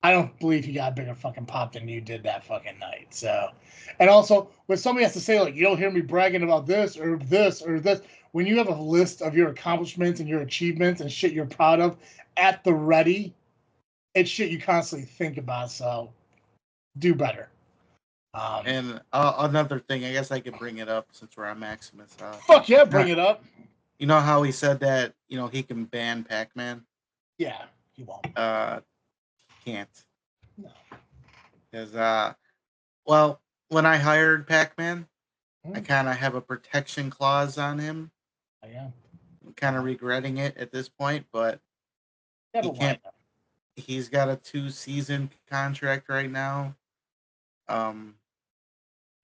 don't believe he got a bigger fucking pop than you did that fucking night. So, and also, when somebody has to say, like, you don't hear me bragging about this or this or this, when you have a list of your accomplishments and your achievements and shit you're proud of at the ready, it's shit you constantly think about. So, do better. And another thing, I guess I could bring it up since we're on Maximus. Fuck yeah, bring it up. You know how he said that, he can ban Pacman? Yeah, he won't. Can't. No. Because, when I hired Pacman, I kind of have a protection clause on him. Oh, yeah. I'm kind of regretting it at this point, but he can't. He's got a 2-season contract right now.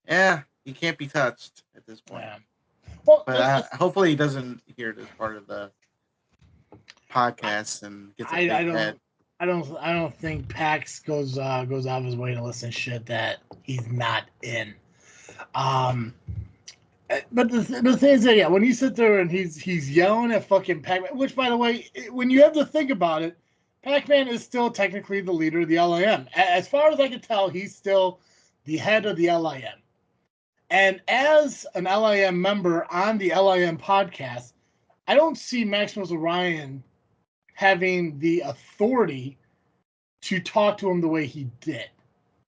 Yeah, he can't be touched at this point. Yeah. Well, but hopefully he doesn't hear it as part of the podcast and gets a big head. I don't think Pax goes out of his way to listen to shit that he's not in. But the thing is that, when you sit there and he's yelling at fucking Pacman, which, by the way, when you have to think about it, Pacman is still technically the leader of the LIM. As far as I can tell, he's still the head of the LIM. And as an LIM member on the LIM podcast, I don't see Maximus Orion having the authority to talk to him the way he did.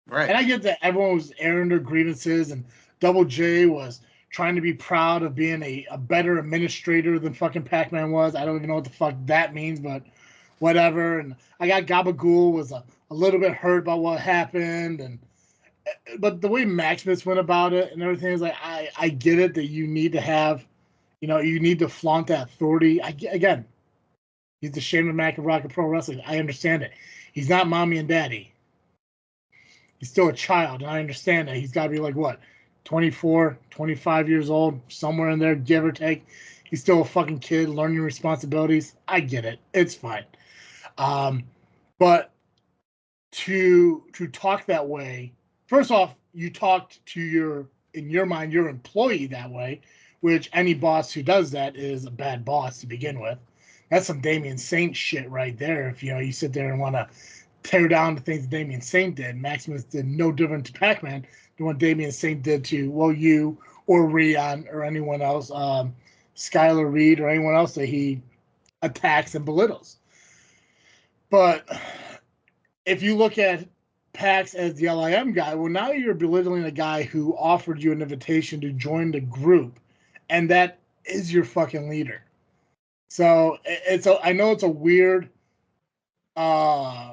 Right. And I get that everyone was airing their grievances, and Double J was trying to be proud of being a better administrator than fucking Pacman was. I don't even know what the fuck that means, but whatever. And I got Gabagool was a little bit hurt about what happened, but the way Maximus went about it and everything is like, I get it that you need to have, you need to flaunt that authority. Again, he's the Shane McMahon of Rocket Pro Wrestling. I understand it. He's not mommy and daddy. He's still a child, and I understand that. He's got to be like, what, 24, 25 years old, somewhere in there, give or take. He's still a fucking kid learning responsibilities. I get it. It's fine. But to talk that way, first off, you talked to in your mind, your employee that way, which any boss who does that is a bad boss to begin with. That's some Damian Saint shit right there. If you sit there and want to tear down the things that Damian Saint did, Maximus did no different to Pacman than what Damian Saint did to, you or Rion or anyone else, Skylar Reed or anyone else that he attacks and belittles. But if you look at Pax as the LIM guy, well, now you're belittling a guy who offered you an invitation to join the group, and that is your fucking leader. So I know it's a weird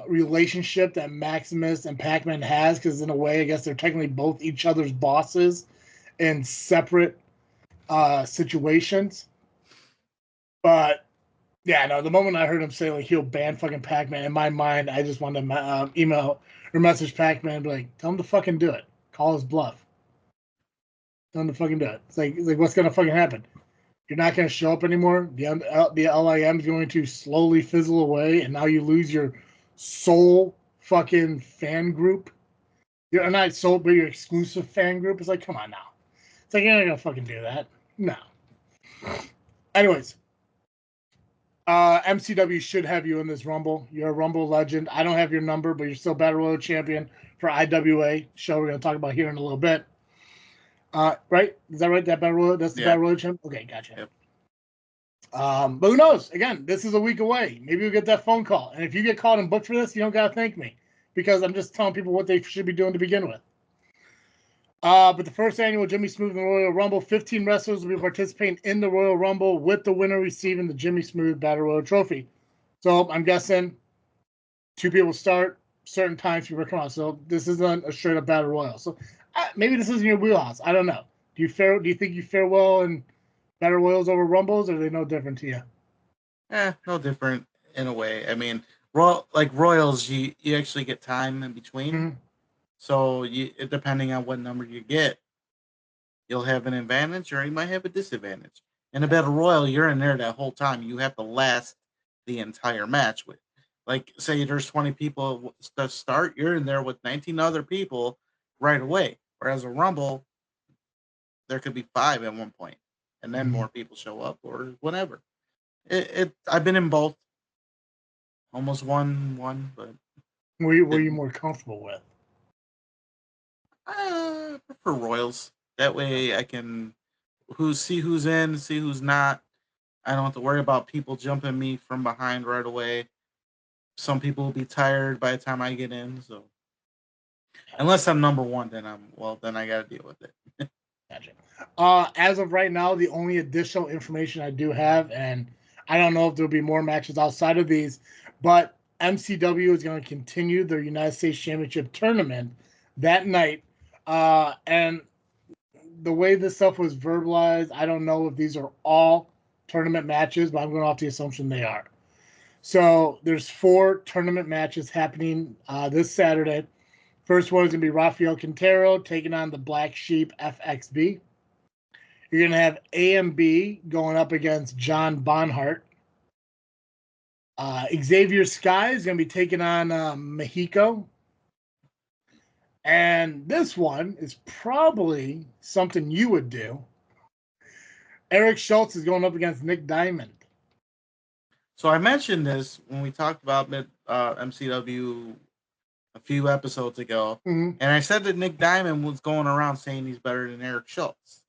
relationship that Maximus and Pacman has, because in a way, I guess they're technically both each other's bosses in separate situations. But yeah, no, the moment I heard him say like he'll ban fucking Pacman, in my mind, I just wanted to email or message Pacman and be like, tell him to fucking do it. Call his bluff. Tell him to fucking do it. It's like what's gonna fucking happen? You're not gonna show up anymore. The LIM is going to slowly fizzle away, and now you lose your sole fucking fan group. You're not sole, but your exclusive fan group. It's like, come on now. It's like, you're not gonna fucking do that. No. Anyways. MCW should have you in this Rumble. You're a Rumble legend. I don't have your number, but you're still Battle Royal champion for IWA show we're going to talk about here in a little bit. Right? Is that right? That Battle Royal? That's the Battle Royal champion? Okay, gotcha. Yep. But who knows? Again, this is a week away. Maybe we'll get that phone call. And if you get called and booked for this, you don't got to thank me, because I'm just telling people what they should be doing to begin with. But the first annual Jimmy Smooth and Royal Rumble, 15 wrestlers will be participating in the Royal Rumble, with the winner receiving the Jimmy Smooth Battle Royal Trophy. So I'm guessing 2 people start, certain times people come out. So this isn't a straight up Battle Royal. So maybe this isn't your wheelhouse. I don't know. Do you think you fare well in Battle Royals over Rumbles, or are they no different to you? No different in a way. I mean, Royals, you actually get time in between. Mm-hmm. So depending on what number you get, you'll have an advantage or you might have a disadvantage. In a Battle Royal, you're in there that whole time. You have to last the entire match with. Like, say there's 20 people to start, you're in there with 19 other people right away. Whereas a Rumble, there could be 5 at one point, and then more people show up or whatever. I've been in both. Almost won, but were you more comfortable with? I prefer Royals. That way I can see who's in, see who's not. I don't have to worry about people jumping me from behind right away. Some people will be tired by the time I get in. So unless I'm number 1, then I got to deal with it. Gotcha. As of right now, the only additional information I do have, and I don't know if there'll be more matches outside of these, but MCW is going to continue their United States Championship tournament that night. And the way this stuff was verbalized, I don't know if these are all tournament matches, but I'm going off the assumption they are. So there's 4 tournament matches happening this Saturday. First one is going to be Rafael Quintero taking on the Black Sheep FXB. You're going to have AMB going up against John Bonhart. Xavier Sky is going to be taking on Mexico. And this one is probably something you would do. Eric Schultz is going up against Nick Diamond. So I mentioned this when we talked about MCW a few episodes ago. Mm-hmm. And I said that Nick Diamond was going around saying he's better than Eric Schultz.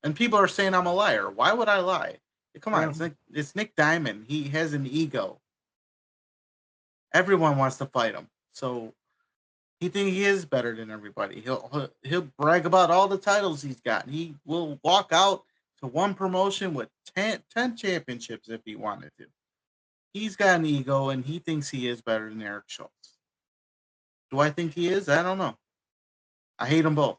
And people are saying I'm a liar. Why would I lie? Come on, it's Nick Diamond. He has an ego. Everyone wants to fight him. So he thinks he is better than everybody. He'll brag about all the titles he's got. He will walk out to one promotion with 10 championships if he wanted to. he's got an ego and he thinks he is better than Eric Schultz. Do I think he is? I don't know. I hate them both.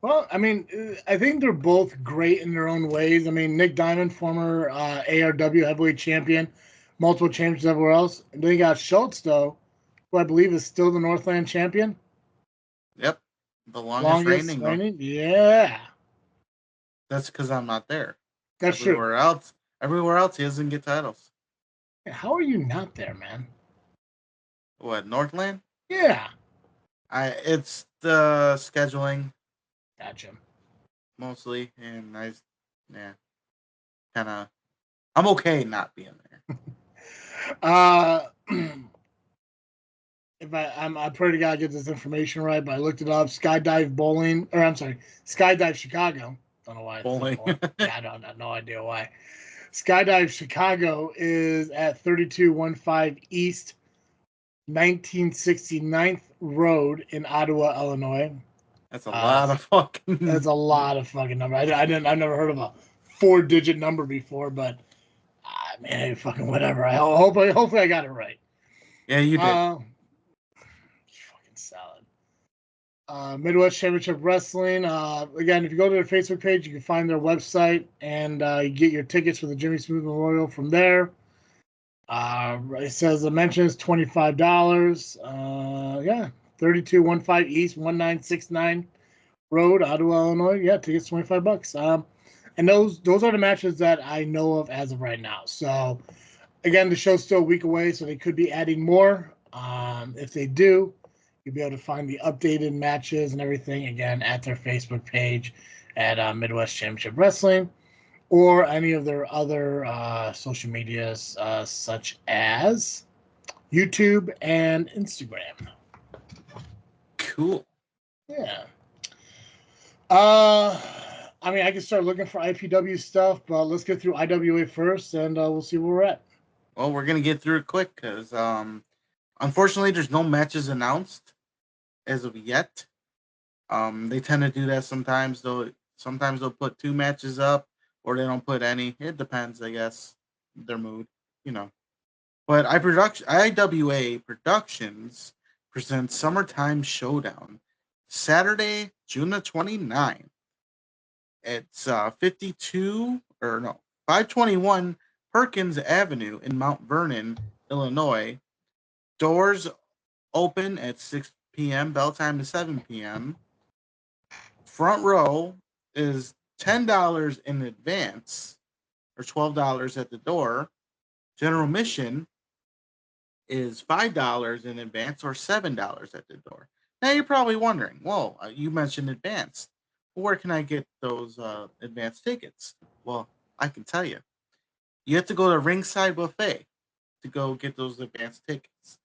Well, I mean, I think they're both great in their own ways. I mean, Nick Diamond, former ARW heavyweight champion, multiple champions everywhere else. And then you got Schultz, though, who I believe is still the Northland champion. Yep. The longest reigning. Yeah. That's because I'm not there. That's everywhere true. Everywhere else, he doesn't get titles. How are you not there, man? What, Northland? Yeah. It's the scheduling. Gotcha. Mostly, and I'm okay not being there. If I pray to God I get this information right, but I looked it up. Skydive Chicago. Don't know why. Bowling. Yeah, I don't have no idea why. Skydive Chicago is at 3215 East 1969th Road in Ottawa, Illinois. That's a lot of fucking. That's a lot of fucking number. I've never heard of a 4-digit number before, but man, fucking whatever. Hopefully I got it right. Yeah, you did. Fucking salad. Midwest Championship Wrestling. Again, if you go to their Facebook page, you can find their website and you get your tickets for the Jimmy Smooth Memorial from there. It says the mention is $25. 3215 East 1969 Road, Ottawa, Illinois. Yeah, tickets $25. And those are the matches that I know of as of right now. So again, the show's still a week away, so they could be adding more. If they do, you'll be able to find the updated matches and everything again at their Facebook page at Midwest Championship Wrestling, or any of their other social medias, such as YouTube and Instagram. Cool. Yeah. I mean, I can start looking for IPW stuff, but let's get through IWA first, and we'll see where we're at. Well, we're gonna get through it quick because, unfortunately, there's no matches announced as of yet. They tend to do that sometimes, though. Sometimes they'll put 2 matches up, or they don't put any. It depends, I guess, their mood, But IWA Productions presents Summertime Showdown, Saturday, June the 29th. It's 521 Perkins Avenue in Mount Vernon, Illinois. Doors open at 6 p.m., bell time to 7 p.m. Front row is $10 in advance, or $12 at the door. General admission is $5 in advance, or $7 at the door. Now you're probably wondering, well, you mentioned advance. Where can I get those advanced tickets? Well, I can tell you. You have to go to Ringside Buffet to go get those advanced tickets.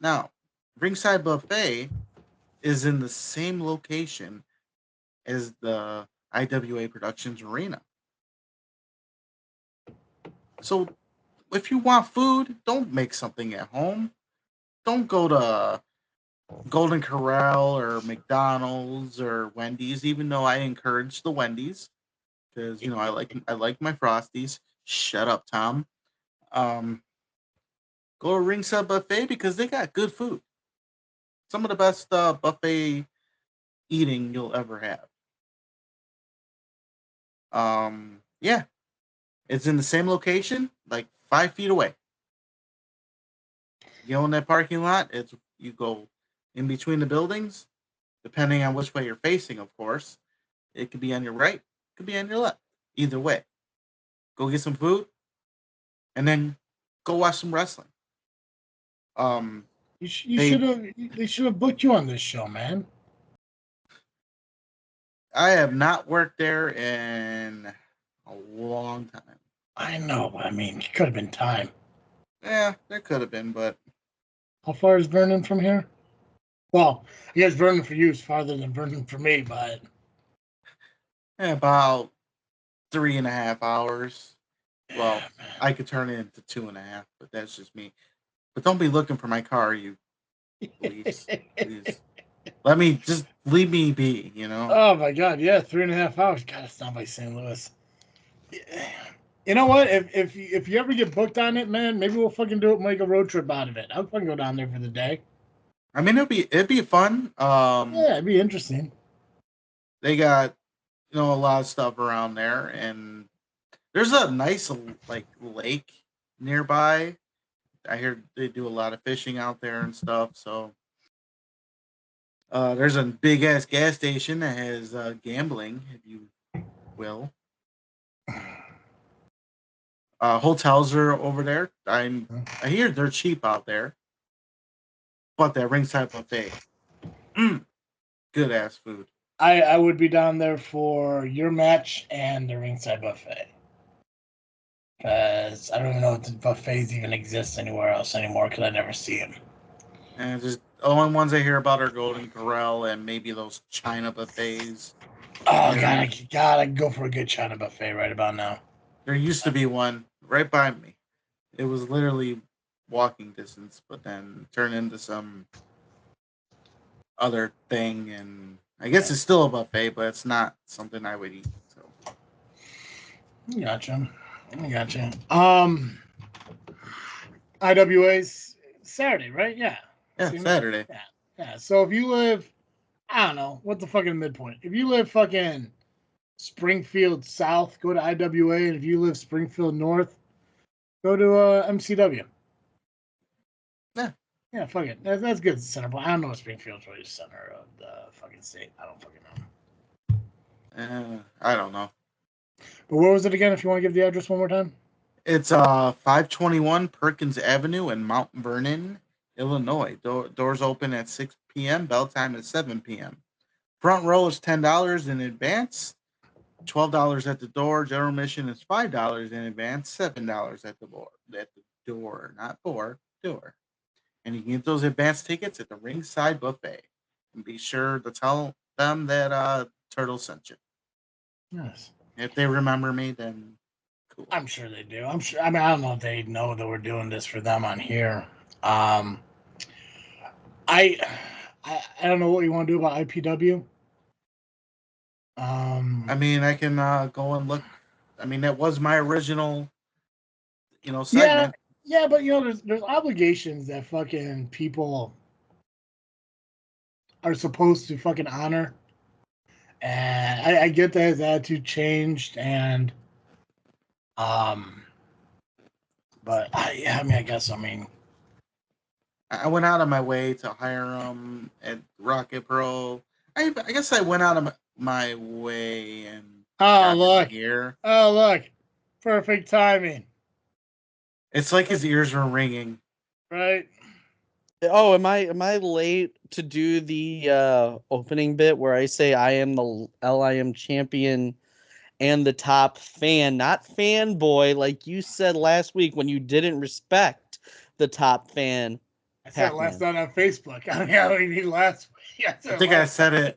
Now, Ringside Buffet is in the same location as the IWA Productions Arena. So, if you want food, don't make something at home. Don't go to Golden Corral or McDonald's or Wendy's, even though I encourage the Wendy's because I like my Frosties. Shut up, Tom. Go to Ringside Buffet because they got good food. Some of the best buffet eating you'll ever have. Yeah, it's in the same location, like 5 feet away. You go in that parking lot. You go in between the buildings, depending on which way you're facing, of course. It could be on your right, it could be on your left. Either way. Go get some food, and then go watch some wrestling. They should have booked you on this show, man. I have not worked there in a long time. I know, but I mean, it could have been time. Yeah, there could have been, but how far is Vernon from here? Well, I guess Vernon for you is farther than Vernon for me, but about 3.5 hours. Well, I could turn it into 2.5, but that's just me. But don't be looking for my car, you please. Just leave me be, Oh my God, yeah, 3.5 hours. God, it's not by St. Louis. You know what? If you ever get booked on it, man, maybe we'll fucking do it. Make a road trip out of it. I'll fucking go down there for the day. I mean, it'd be fun. Yeah, it'd be interesting. They got a lot of stuff around there, and there's a nice like lake nearby. I hear they do a lot of fishing out there and stuff. So there's a big ass gas station that has gambling, if you will. Hotels are over there. I hear they're cheap out there, but that ringside buffet, good ass food. I would be down there for your match and the ringside buffet. Because I don't even know if the buffets even exist anywhere else anymore because I never see them. And just the only ones I hear about are Golden Corral and maybe those China buffets. Oh, God, I gotta go for a good China buffet right about now. There used to be one right by me. It was literally walking distance, but then turned into some other thing. And I guess it's still a buffet, but it's not something I would eat. So, Gotcha. IWA's Saturday, right? Yeah. yeah, Saturday. Yeah. So if you live, I don't know, what the fucking midpoint? If you live fucking Springfield South, go to IWA, and if you live Springfield North, go to MCW. Yeah, fuck it. That's good center point. I don't know what Springfield's really center of the fucking state. I don't fucking know. I don't know. But where was it again, if you want to give the address one more time? It's 521 Perkins Avenue in Mount Vernon, Illinois. Doors open at 6 p.m. Bell time is 7 p.m. Front row is $10 in advance, $12 at the door. General admission is $5 in advance, $7 at the door, not door. And you can get those advance tickets at the ringside buffet. And be sure to tell them that Turtle sent you. Yes. If they remember me, then cool. I'm sure they do. I'm sure. I mean, I don't know if they know that we're doing this for them on here. I don't know what you want to do about IPW. I mean, I can go and look. I mean, that was my original, segment. Yeah, but there's obligations that fucking people are supposed to fucking honor, and I get that his attitude changed, and but I went out of my way to hire him at Rocket Pro. I guess I went out of my way and look, perfect timing. It's like his ears were ringing. Right. Oh, am I late to do the opening bit where I say I am the LIM champion and the top fan, not fanboy, like you said last week when you didn't respect the top fan? I said last night on Facebook. I don't need last week. I think I said it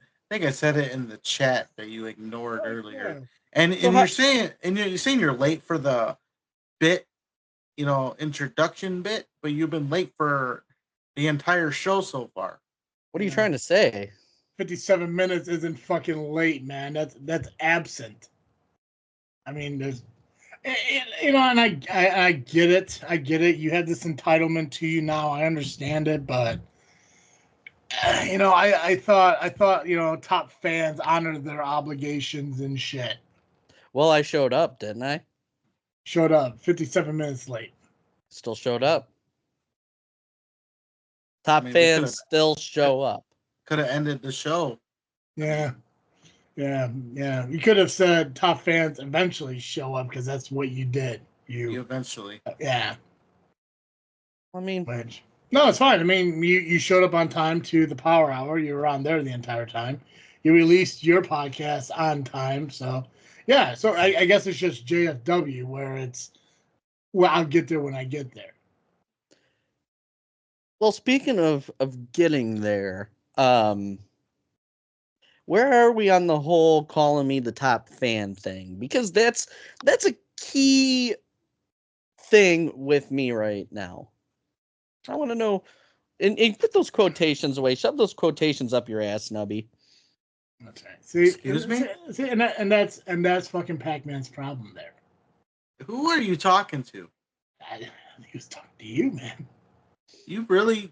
in the chat that you ignored earlier. Yeah. And you're saying you're late for the bit, introduction bit, but you've been late for the entire show so far. What are you trying to say? 57 minutes isn't fucking late, man. That's absent. I mean, there's, and I get it. I get it. You had this entitlement to you now. I understand it, but I thought top fans honored their obligations and shit. Well, I showed up, didn't I? Showed up 57 minutes late. Still showed up. Top fans still show up. Could have ended the show. Yeah. You could have said top fans eventually show up because that's what you did. You eventually. Yeah. I mean, no, it's fine. I mean, you showed up on time to the Power Hour. You were on there the entire time. You released your podcast on time. So, yeah. So I guess it's just JFW where it's, well, I'll get there when I get there. Well, speaking of getting there, where are we on the whole calling me the top fan thing? Because that's a key thing with me right now. I want to know, and put those quotations away. Shove those quotations up your ass, Nubby. That's right. See, excuse me. See, and that's fucking Pacman's problem there. Who are you talking to? I think he was talking to you, man. You really,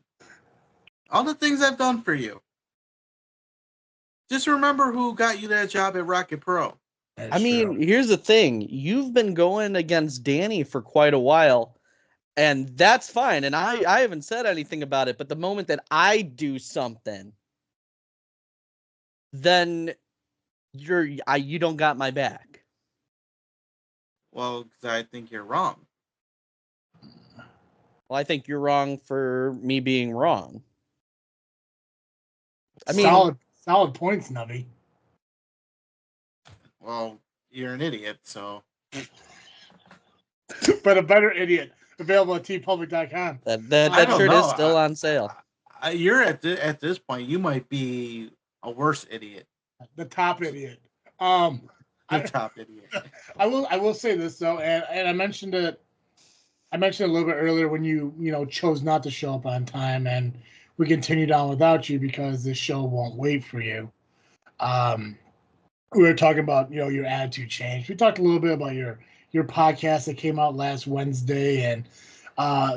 all the things I've done for you. Just remember who got you that job at Rocket Pro. I mean, here's the thing. You've been going against Danny for quite a while, and that's fine. And I haven't said anything about it. But the moment that I do something, then you don't got my back. Well, because I think you're wrong. Well, I think you're wrong for me being wrong. I mean, solid points, Nubby. Well, you're an idiot, so. But a better idiot. Available at tpublic.com. That shirt is still on sale. You're at this point, you might be a worse idiot. The top idiot. Top idiot. I will say this though, and I mentioned it. I mentioned it a little bit earlier when you chose not to show up on time, and we continued on without you because this show won't wait for you. We were talking about your attitude change. We talked a little bit about your podcast that came out last Wednesday, and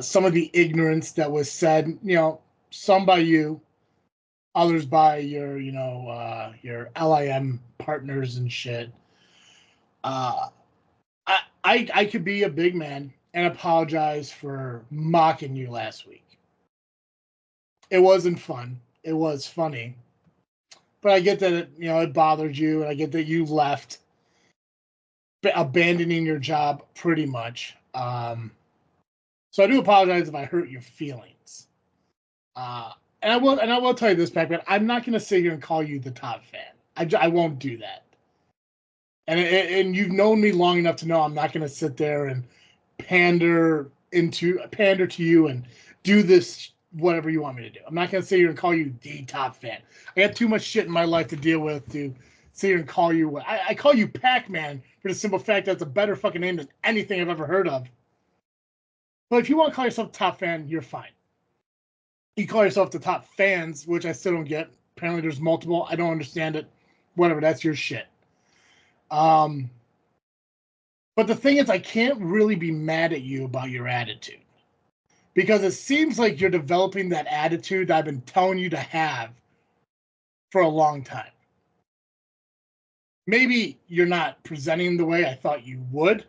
some of the ignorance that was said. Some by you, others by your LIM partners and shit. I could be a big man and apologize for mocking you last week. It wasn't fun. It was funny. But I get that it bothered you, and I get that you left, abandoning your job pretty much. So I do apologize if I hurt your feelings. And I will tell you this, Pacman. I'm not going to sit here and call you the top fan. I won't do that. And you've known me long enough to know I'm not going to sit there and pander to you and do this whatever you want me to do. I'm not going to sit here and call you the top fan. I got too much shit in my life to deal with to sit here and call you what I call you Pacman for the simple fact that it's a better fucking name than anything I've ever heard of. But if you want to call yourself top fan, you're fine. You call yourself the top fans, which I still don't get. Apparently there's multiple. I don't understand it. Whatever, that's your shit. But the thing is, I can't really be mad at you about your attitude. Because it seems like you're developing that attitude that I've been telling you to have for a long time. Maybe you're not presenting the way I thought you would,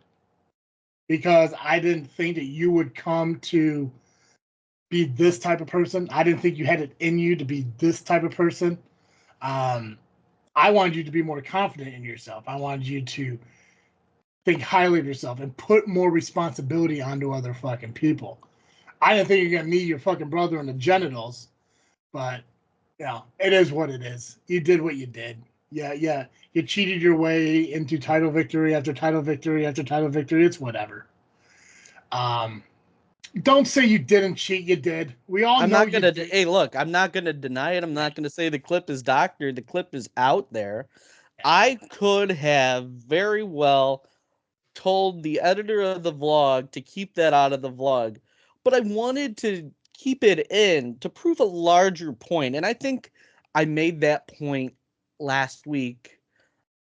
because I didn't think that you would come to be this type of person. I didn't think you had it in you to be this type of person. I wanted you to be more confident in yourself. I wanted you to think highly of yourself and put more responsibility onto other fucking people. I didn't think you're gonna knee your fucking brother in the genitals, but it is what it is. You did what you did. Yeah. You cheated your way into title victory after title victory after title victory. It's whatever. Don't say you didn't cheat. You did. We all know. Hey, look, I'm not gonna deny it. I'm not gonna say the clip is doctored. The clip is out there. I could have very well told the editor of the vlog to keep that out of the vlog, but I wanted to keep it in to prove a larger point. And I think I made that point last week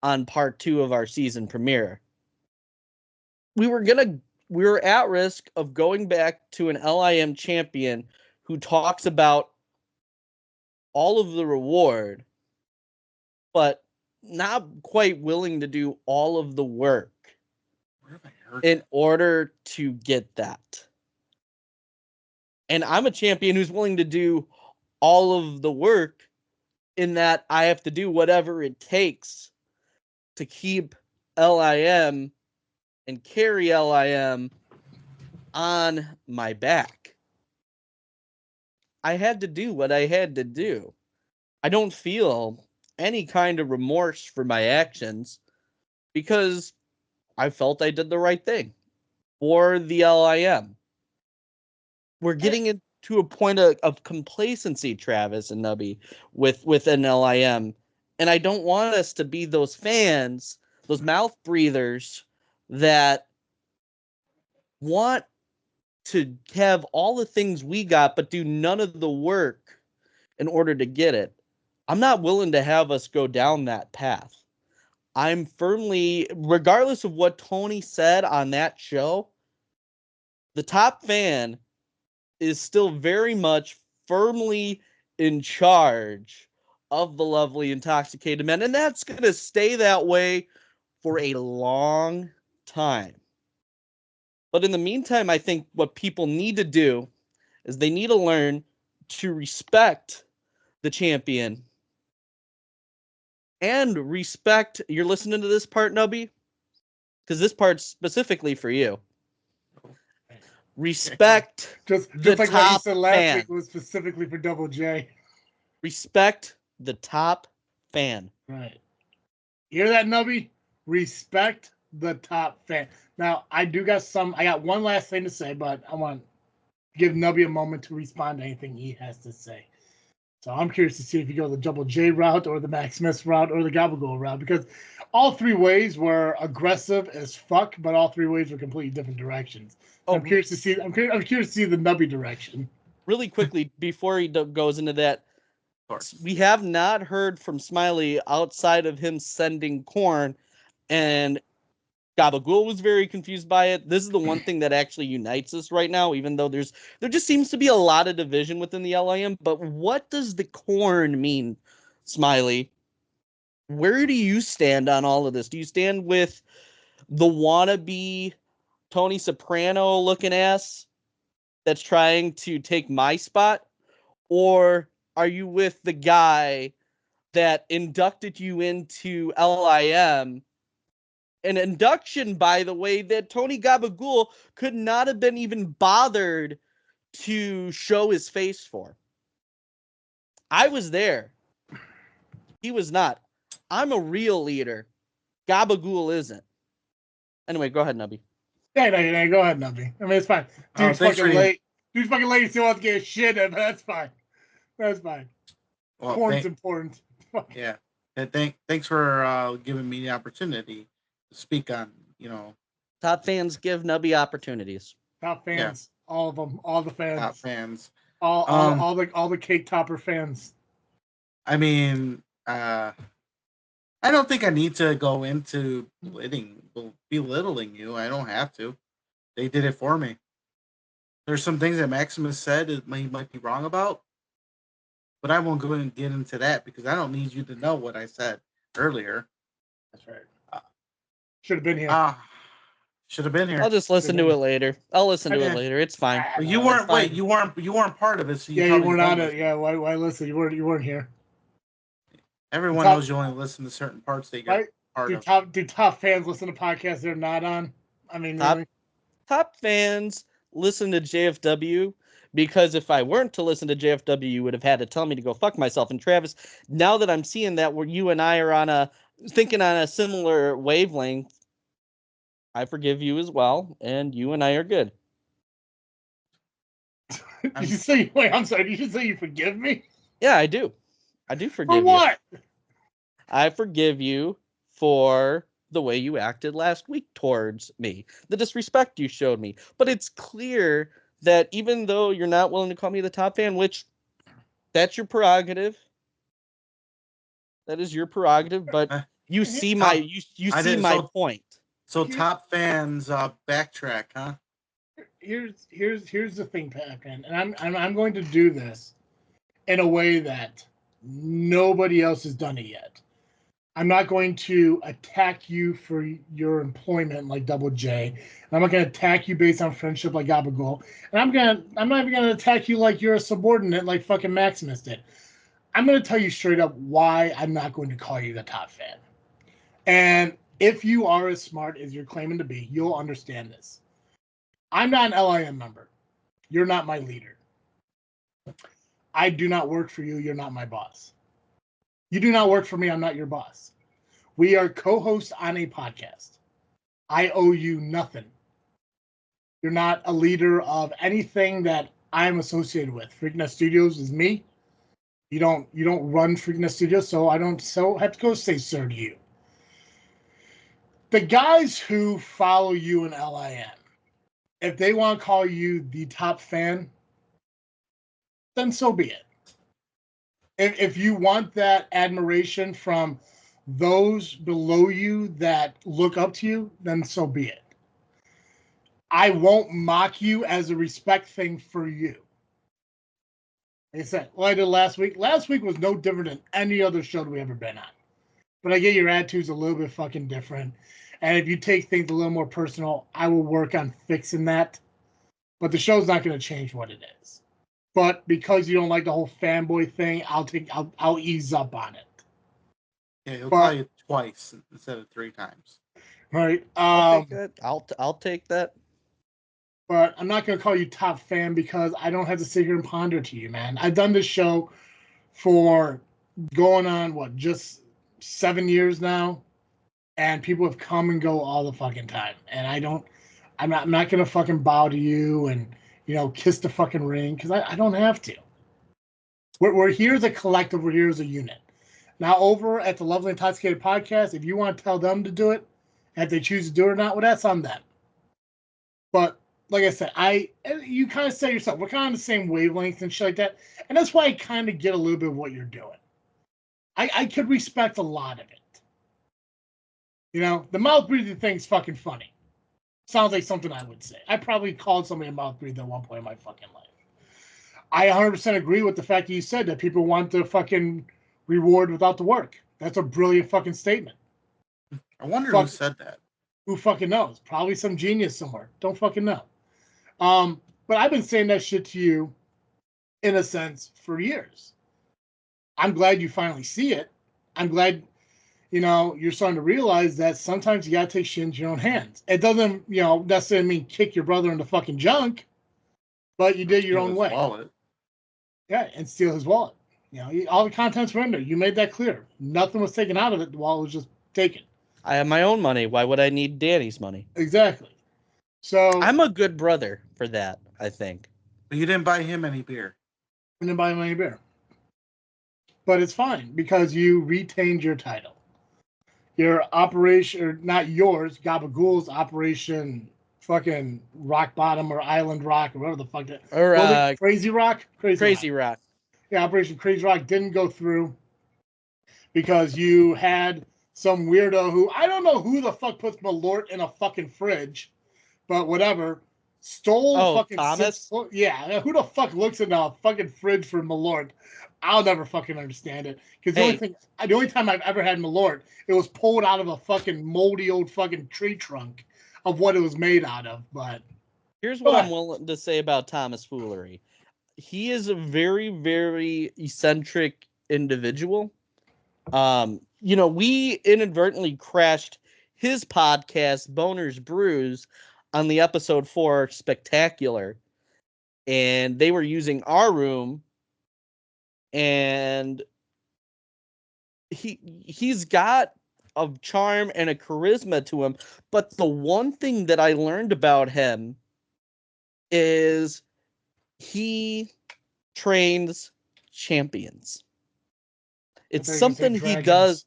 on part 2 of our season premiere. We were at risk of going back to an LIM champion who talks about all of the reward, but not quite willing to do all of the work in order to get that. And I'm a champion who's willing to do all of the work, in that I have to do whatever it takes to keep LIM and carry LIM on my back. I had to do what I had to do. I don't feel any kind of remorse for my actions, because I felt I did the right thing for the LIM. We're getting into a point of complacency, Travis and Nubby, within LIM. And I don't want us to be those fans, those mouth breathers that want to have all the things we got, but do none of the work in order to get it. I'm not willing to have us go down that path. I'm firmly, regardless of what Tony said on that show, the top fan is still very much firmly in charge of the lovely intoxicated men. And that's going to stay that way for a long time. But in the meantime, I think what people need to do is they need to learn to respect the champion and respect. You're listening to this part, Nubby? Because this part's specifically for you. Respect just the like what you top said last fan. week was specifically for Double J. Respect the top fan. Right. You hear that, Nubby? Respect the top fan. Now, I got one last thing to say, but I want to give Nubby a moment to respond to anything he has to say. So I'm curious to see if you go the Double J route or the Max Smith route or the Gabagool route, because all three ways were aggressive as fuck, but all three ways were completely different directions. So I'm curious to see. I'm curious to see the Nubby direction. Really quickly before he goes into that, we have not heard from Smiley outside of him sending corn, and Gabagool was very confused by it. This is the one thing that actually unites us right now, even though there just seems to be a lot of division within the LIM. But what does the corn mean, Smiley? Where do you stand on all of this? Do you stand with the wannabe Tony Soprano looking ass that's trying to take my spot? Or are you with the guy that inducted you into LIM? An induction, by the way, that Tony Gabagool could not have been even bothered to show his face for. I was there. He was not. I'm a real leader. Gabagool isn't. Anyway, go ahead, Nubby. Yeah, go ahead, Nubby. I mean, it's fine. Dude's fucking late. Dude's fucking late. He still wants to get his shit in, but that's fine. That's fine. Well, corn's important. Yeah. Thanks for giving me the opportunity to speak on, Top fans give Nubby opportunities. Top fans, yeah. All of them, all the fans. Top fans. All the cake topper fans. I mean, I don't think I need to go into belittling you. I don't have to. They did it for me. There's some things that Maximus said he might be wrong about, but I won't go and get into that because I don't need you to know what I said earlier. That's right. Should have been here. Should have been here. I'll just listen to it later. I'll listen to it later. It's fine. But you weren't. Wait, you weren't part of it. So you weren't on it. Yeah. Why listen? You weren't here. Everyone knows you only listen to certain parts that you're part of. Do top fans listen to podcasts they're not on? I mean, really? Top fans listen to JFW because if I weren't to listen to JFW, you would have had to tell me to go fuck myself. And Travis, now that I'm seeing that where you and I are thinking on a similar wavelength, I forgive you as well, and you and I are good. Did you say? Wait, I'm sorry. Did you say you forgive me? Yeah, I do. I do forgive you. For what? I forgive you for the way you acted last week towards me, the disrespect you showed me. But it's clear that even though you're not willing to call me the top fan, which that's your prerogative, that is your prerogative, but you see my point. So top fans backtrack, huh? Here's the thing, Pacman, and I'm going to do this in a way that nobody else has done it yet. I'm not going to attack you for your employment like Double J. And I'm not going to attack you based on friendship like Gabagool. And I'm not even going to attack you like you're a subordinate like fucking Maximus did. I'm going to tell you straight up why I'm not going to call you the top fan. And if you are as smart as you're claiming to be, you'll understand this. I'm not an LIM member. You're not my leader. I do not work for you. You're not my boss. You do not work for me. I'm not your boss. We are co-hosts on a podcast. I owe you nothing. You're not a leader of anything that I'm associated with. Freaknet Studios is me. You don't run Freaknet Studios, so I don't have to go say sir to you. The guys who follow you in LIM, if they want to call you the top fan, then so be it. If you want that admiration from those below you that look up to you, then so be it. I won't mock you as a respect thing for you. Like I said, what I did last week. Last week was no different than any other show that we ever been on. But I get your attitude's a little bit fucking different. And if you take things a little more personal, I will work on fixing that. But the show's not going to change what it is. But because you don't like the whole fanboy thing, I'll ease up on it. Yeah, he'll tell you twice instead of 3 times. Right. I'll take that. I'll take that. But I'm not going to call you top fan because I don't have to sit here and ponder to you, man. I've done this show for going on, just 7 years now. And people have come and go all the fucking time. And I'm not going to fucking bow to you and, kiss the fucking ring because I don't have to. We're here as a collective. We're here as a unit. Now, over at the Lovely Intoxicated Podcast, if you want to tell them to do it, and if they choose to do it or not, well, that's on them. But like I said, you kind of say yourself, we're kind of on the same wavelength and shit like that. And that's why I kind of get a little bit of what you're doing. I could respect a lot of it. The mouth breathing thing's fucking funny. Sounds like something I would say. I probably called somebody a mouth breather at one point in my fucking life. I 100% agree with the fact that you said that people want the fucking reward without the work. That's a brilliant fucking statement. I wonder who said that. Who fucking knows? Probably some genius somewhere. Don't fucking know. But I've been saying that shit to you, in a sense, for years. I'm glad you finally see it. I'm glad, you're starting to realize that sometimes you gotta take shit into your own hands. It doesn't, necessarily mean kick your brother in the fucking junk, but you did your own way. Wallet. Yeah, and steal his wallet. All the content's rendered. You made that clear. Nothing was taken out of it. The wallet was just taken. I have my own money. Why would I need Danny's money? Exactly. So I'm a good brother for that, I think. But you didn't buy him any beer. I didn't buy him any beer. But it's fine because you retained your title. Your operation, or not yours, Gabagool's operation fucking Rock Bottom or Island Rock or whatever the fuck that. Or Crazy Rock? Crazy Rock. Yeah, Operation Crazy Rock didn't go through because you had some weirdo who, I don't know who the fuck puts Malort in a fucking fridge, but whatever, stole fucking Thomas? Yeah, who the fuck looks in a fucking fridge for Malort? I'll never fucking understand it. Because the only time I've ever had Malort, it was pulled out of a fucking moldy old fucking tree trunk of what it was made out of. But here's what I'm willing to say about Thomas Foolery. He is a very, very eccentric individual. We inadvertently crashed his podcast, Boners Brews, on the episode 4 Spectacular. And they were using our room. And he's got a charm and a charisma to him. But the one thing that I learned about him is he trains champions. It's something he does.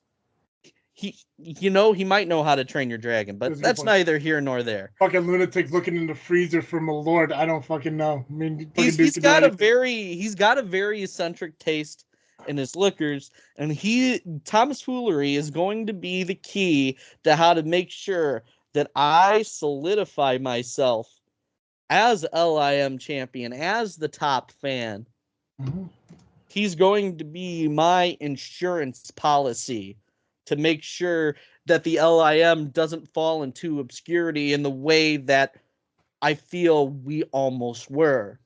He might know how to train your dragon, but that's neither here nor there. Fucking lunatic looking in the freezer for Malort. I don't fucking know. I mean, he's got a very eccentric taste in his liquors, and Thomas Foolery is going to be the key to how to make sure that I solidify myself as LIM champion, as the top fan. Mm-hmm. He's going to be my insurance policy to make sure that the LIM doesn't fall into obscurity in the way that I feel we almost were.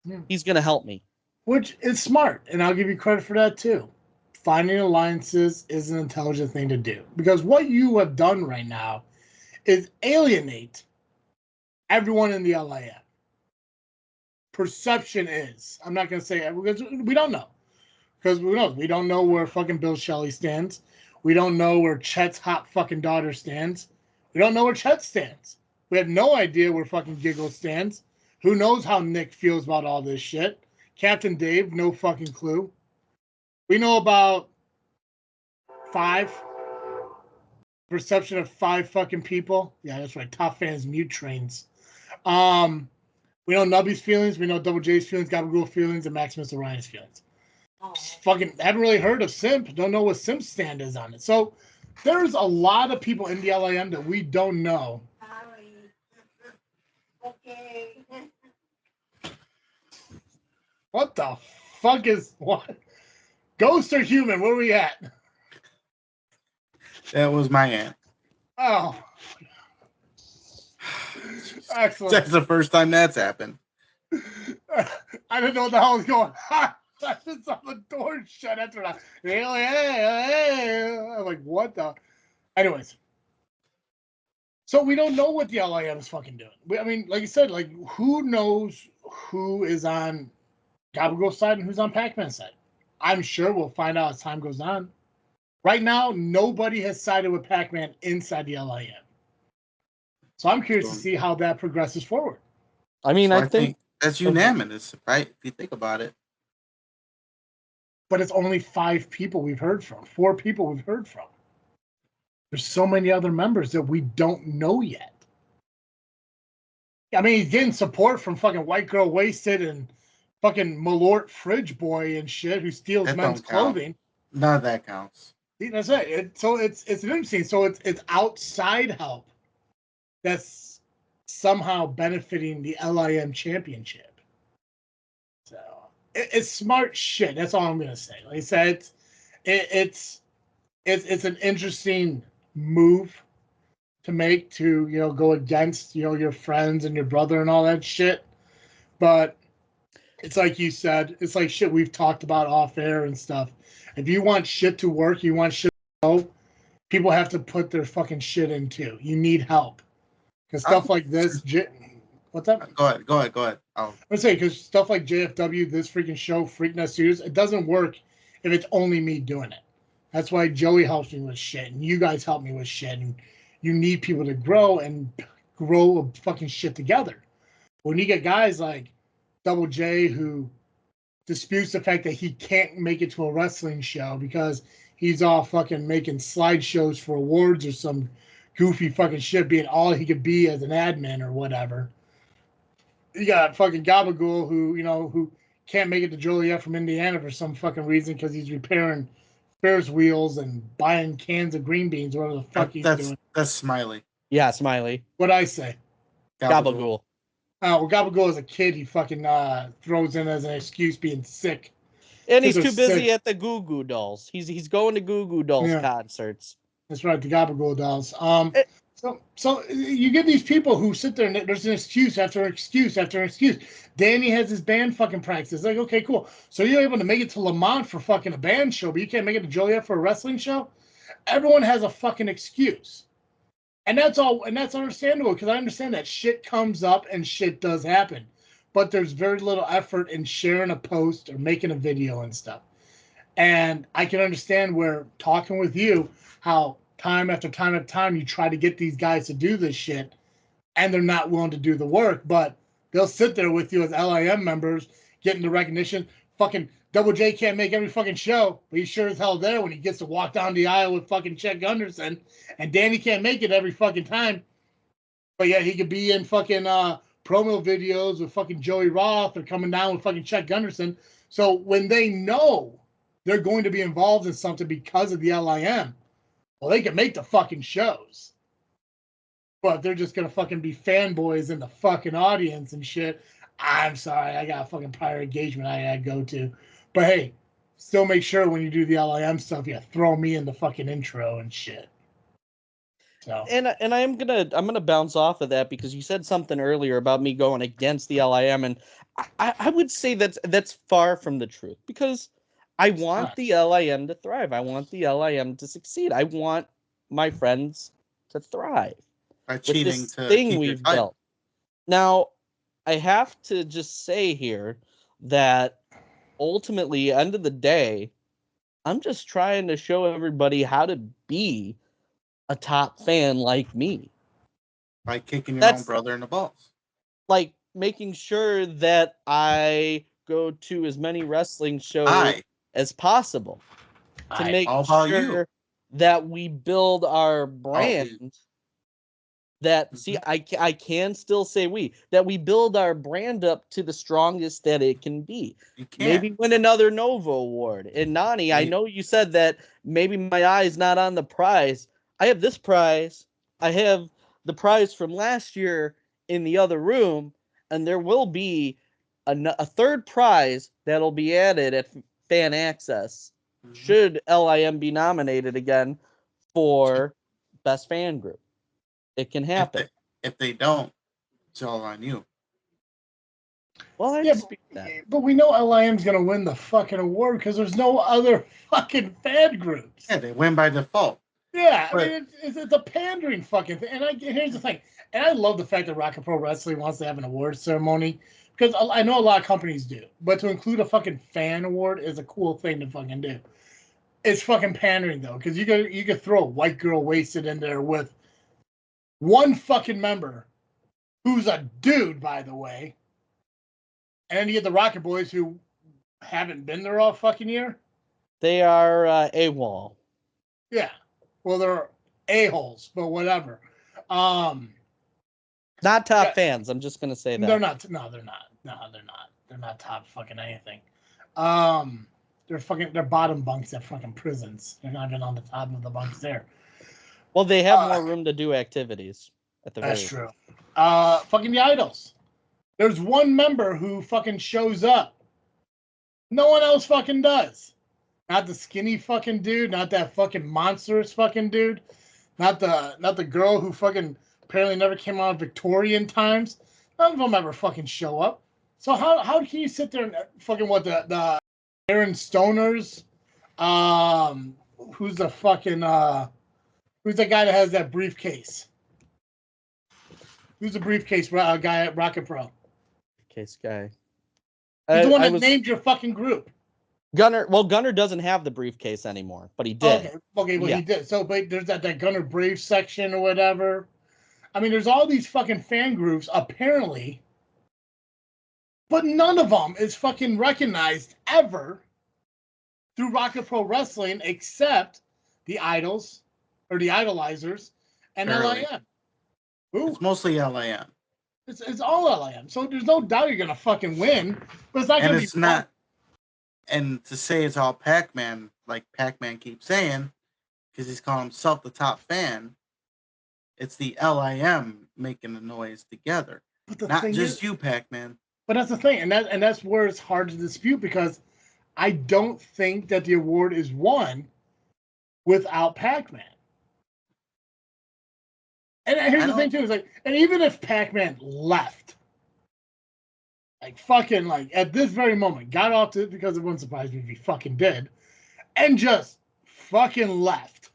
Yeah. He's going to help me. Which is smart, and I'll give you credit for that too. Finding alliances is an intelligent thing to do. Because what you have done right now is alienate everyone in the LIM. Perception is. I'm not going to say it because we don't know. Because we don't know where fucking Bill Shelley stands. We don't know where Chet's hot fucking daughter stands. We don't know where Chet stands. We have no idea where fucking Giggle stands. Who knows how Nick feels about all this shit? Captain Dave, no fucking clue. We know about 5. Perception of 5 fucking people. Yeah, that's right. Top fans mute trains. We know Nubby's feelings. We know Double J's feelings, Gabagool feelings, and Maximus Orion's feelings. fucking haven't really heard of Simp. Don't know what Simp stand is on it. So there's a lot of people in the LIM that we don't know. Okay. What the fuck is what? Ghost or human? Where are we at? That was my aunt. Oh. Excellent. That's the first time that's happened. I didn't know what the hell was going on. I just saw the door shut after that. I'm like, what the? Anyways. So we don't know what the LIM is fucking doing. I mean, like you said, like, who knows who is on Gabagool's side and who's on Pacman's side? I'm sure we'll find out as time goes on. Right now, nobody has sided with Pacman inside the LIM. So I'm curious to see how that progresses forward. I mean, So I think that's unanimous, right? If you think about it. But it's only 5 people we've heard from. 4 people we've heard from. There's so many other members that we don't know yet. I mean, he's getting support from fucking White Girl Wasted and fucking Malort Fridge Boy and shit who steals That men's don't count. clothing. None of that counts. See, that's it. So it's interesting. So it's outside help that's somehow benefiting the LIM championship. So it's smart shit. That's all I'm gonna say. Like I said, it's an interesting move to make to, you know, go against, you know, your friends and your brother and all that shit. But it's like you said, it's like shit we've talked about off air and stuff. If you want shit to work, you want shit to go, people have to put their fucking shit in too. You need help. Because stuff like this, what's up? Go ahead. I'm saying, because stuff like JFW, this freaking show, Freaking Us Serious, it doesn't work if it's only me doing it. That's why Joey helps me with shit, and you guys help me with shit, and you need people to grow a fucking shit together. When you get guys like Dizzle J who disputes the fact that he can't make it to a wrestling show because he's all fucking making slideshows for awards or some goofy fucking shit, being all he could be as an admin or whatever. You got fucking Gabagool who can't make it to Joliet from Indiana for some fucking reason because he's repairing Ferris wheels and buying cans of green beans, whatever the fuck he's doing. That's Smiley. Yeah, Smiley. What'd I say? Gabagool. Well, Gabagool as a kid, he fucking throws in as an excuse being sick. And he's too busy at the Goo Goo Dolls. He's going to Goo Goo Dolls concerts. That's right, the Gabagool Dolls. So you get these people who sit there and there's an excuse after excuse after excuse. Danny has his band fucking practice. Like, okay, cool. So you're able to make it to Lamont for fucking a band show, but you can't make it to Joliet for a wrestling show? Everyone has a fucking excuse. And that's all, and that's understandable because I understand that shit comes up and shit does happen. But there's very little effort in sharing a post or making a video and stuff. And I can understand where talking with you, how time after time after time you try to get these guys to do this shit and they're not willing to do the work, but they'll sit there with you as LIM members getting the recognition. Fucking Dizzle J can't make every fucking show, but he's sure as hell there when he gets to walk down the aisle with fucking Chet Gunderson. And Danny can't make it every fucking time, but yeah, he could be in fucking promo videos with fucking Joey Roth or coming down with fucking Chet Gunderson. So when they know they're going to be involved in something because of the LIM, well, they can make the fucking shows. But they're just going to fucking be fanboys in the fucking audience and shit. I'm sorry, I got a fucking prior engagement I got to go to. But hey, still make sure when you do the LIM stuff, you throw me in the fucking intro and shit. So. And I'm gonna bounce off of that because you said something earlier about me going against the LIM, and I would say that's far from the truth because I want the LIM to thrive. I want the LIM to succeed. I want my friends to thrive. By cheating this to thing keep we've your built. Now, I have to just say here that ultimately, end of the day, I'm just trying to show everybody how to be a top fan like me. By kicking your own brother in the balls. Like making sure that I go to as many wrestling shows as possible to make sure that we build our brand that see I can still say that we build our brand up to the strongest that it can be. You can't. Maybe win another Nova award. And Nani, I know you said that maybe my eye's not on the prize. I have this prize. I have the prize from last year in the other room, and there will be a third prize that'll be added at Fan Access should LIM be nominated again for Best Fan Group. It can happen. If they don't, it's all on you. Well, I dispute that. But we know LIM's going to win the fucking award because there's no other fucking fan groups. Yeah, they win by default. Yeah, I mean, it's a pandering fucking thing. And here's the thing. And I love the fact that Rocket Pro Wrestling wants to have an award ceremony because I know a lot of companies do. But to include a fucking fan award is a cool thing to fucking do. It's fucking pandering, though, because you could throw a white girl wasted in there with one fucking member who's a dude, by the way. And then you get the Rocket Boys who haven't been there all fucking year. They are AWOL. Yeah. Well, they're a-holes, but whatever. Not top fans. I'm just going to say that. They're not. No, they're not. No, they're not. They're not top fucking anything. They're bottom bunks at fucking prisons. They're not even on the top of the bunks there. Well, they have more room to do activities at the very That's true. Fucking the Idols. There's one member who fucking shows up. No one else fucking does. Not the skinny fucking dude. Not that fucking monstrous fucking dude. Not the girl who fucking apparently never came out of Victorian times. None of them ever fucking show up. So how can you sit there and fucking what the Aaron Stoners? Who's the fucking who's the guy that has that briefcase? Who's the briefcase guy at Rocket Pro? Case guy. He's the one that named your fucking group. Gunner. Well, Gunner doesn't have the briefcase anymore, but he did. Okay, well, he did. So, but there's that Gunner Brave section or whatever. I mean, there's all these fucking fan groups, apparently, but none of them is fucking recognized ever through Rocket Pro Wrestling except the Idols or the Idolizers and LIM. Who? It's mostly LIM. It's all LIM. So there's no doubt you're gonna fucking win, but it's not gonna be. It's not. And to say it's all Pacman, like Pacman keeps saying, because he's calling himself the top fan, it's the LIM making the noise together, not just you, Pacman. But that's the thing, and that's where it's hard to dispute because I don't think that the award is won without Pacman. And here's the thing too, is like, and even if Pacman left, like fucking like at this very moment, got off to because it wouldn't surprise me if he fucking did, and just fucking left,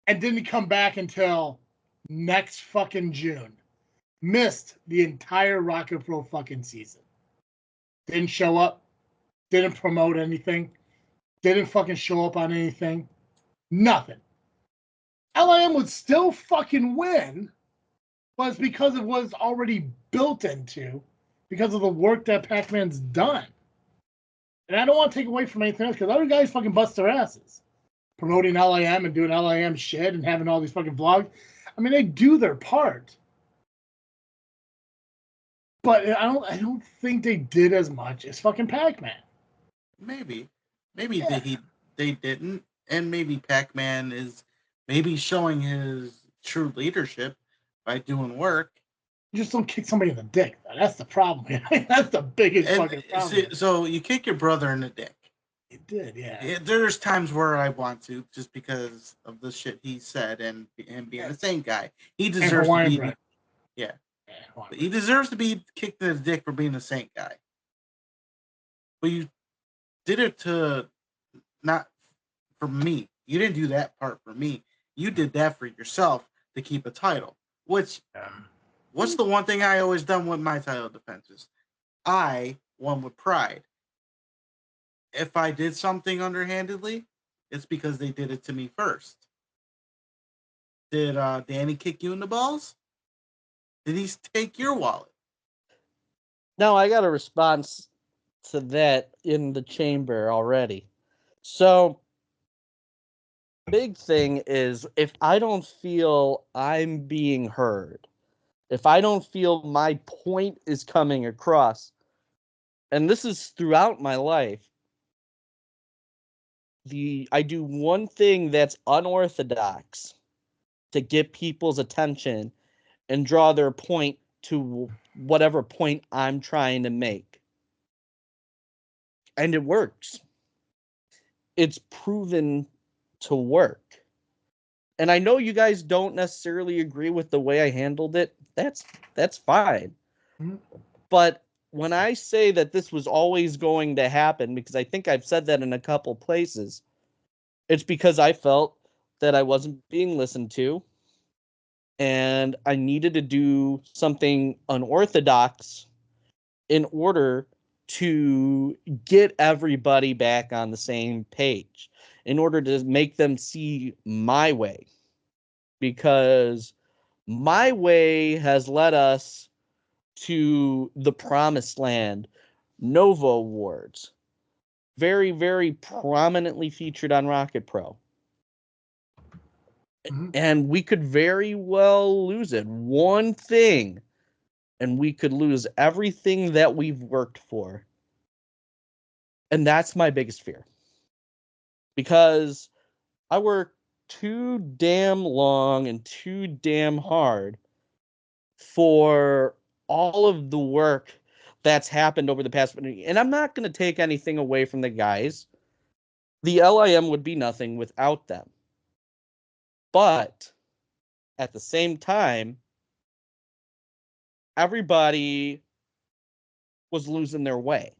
and didn't come back until next fucking June, missed the entire Rocket Pro fucking season, didn't show up, didn't promote anything, didn't fucking show up on anything, nothing. LIM would still fucking win, but it's because it was already built into, because of the work that Pacman's done. And I don't want to take away from anything else, because other guys fucking bust their asses. Promoting LIM and doing LIM shit and having all these fucking vlogs. I mean, they do their part. But I don't think they did as much as fucking Pacman. Maybe they didn't, and maybe Pacman is maybe showing his true leadership by doing work. You just don't kick somebody in the dick. That's the problem. That's the biggest fucking problem. So you kick your brother in the dick. It did, yeah. There's times where I want to, just because of the shit he said and being the same guy. He deserves to be. Yeah. He deserves to be kicked in the dick for being the Saint guy. But you did it not for me. You didn't do that part for me. You did that for yourself to keep a title. What's the one thing I always done with my title defenses? I won with pride. If I did something underhandedly, it's because they did it to me first. Did Danny kick you in the balls? Did he take your wallet? No, I got a response to that in the chamber already. So big thing is if I don't feel I'm being heard, if I don't feel my point is coming across, and this is throughout my life, I do one thing that's unorthodox to get people's attention and draw their point to whatever point I'm trying to make. And it works. It's proven to work. And I know you guys don't necessarily agree with the way I handled it. That's fine. Mhm. But when I say that this was always going to happen, because I think I've said that in a couple places, it's because I felt that I wasn't being listened to and I needed to do something unorthodox in order to get everybody back on the same page, in order to make them see my way. Because my way has led us to the promised land, Nova Awards, very, very prominently featured on Rocket Pro. Mhm. And we could very well lose it. One thing, and we could lose everything that we've worked for. And that's my biggest fear. Because I worked too damn long and too damn hard for all of the work that's happened over the past. And I'm not going to take anything away from the guys. The LIM would be nothing without them. But at the same time, everybody was losing their way.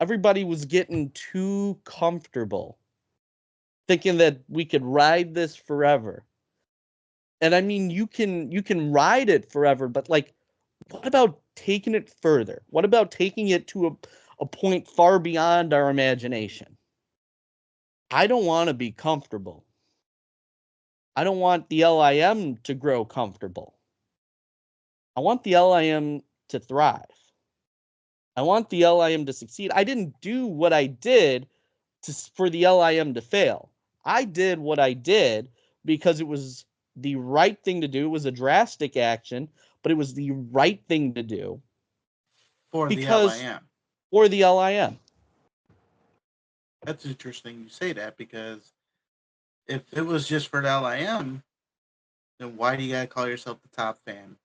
Everybody was getting too comfortable, thinking that we could ride this forever. And I mean, you can ride it forever, but like, what about taking it further? What about taking it to a point far beyond our imagination? I don't want to be comfortable. I don't want the LIM to grow comfortable. I want the LIM to thrive. I want the LIM to succeed. I didn't do what I did for the LIM to fail. I did what I did because it was the right thing to do. It was a drastic action, but it was the right thing to do For the because LIM. for the LIM. That's interesting you say that, because if it was just for the LIM, then why do you gotta call yourself the top fan?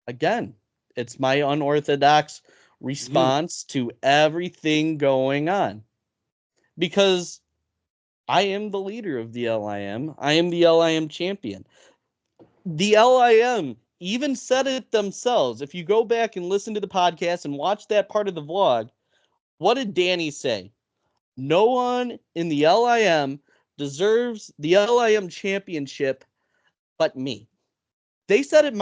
Again, it's my unorthodox response to everything going on. Because I am the leader of the LIM. I am the LIM champion. The LIM even said it themselves. If you go back and listen to the podcast and watch that part of the vlog, what did Danny say? No one in the LIM deserves the LIM championship but me. They said it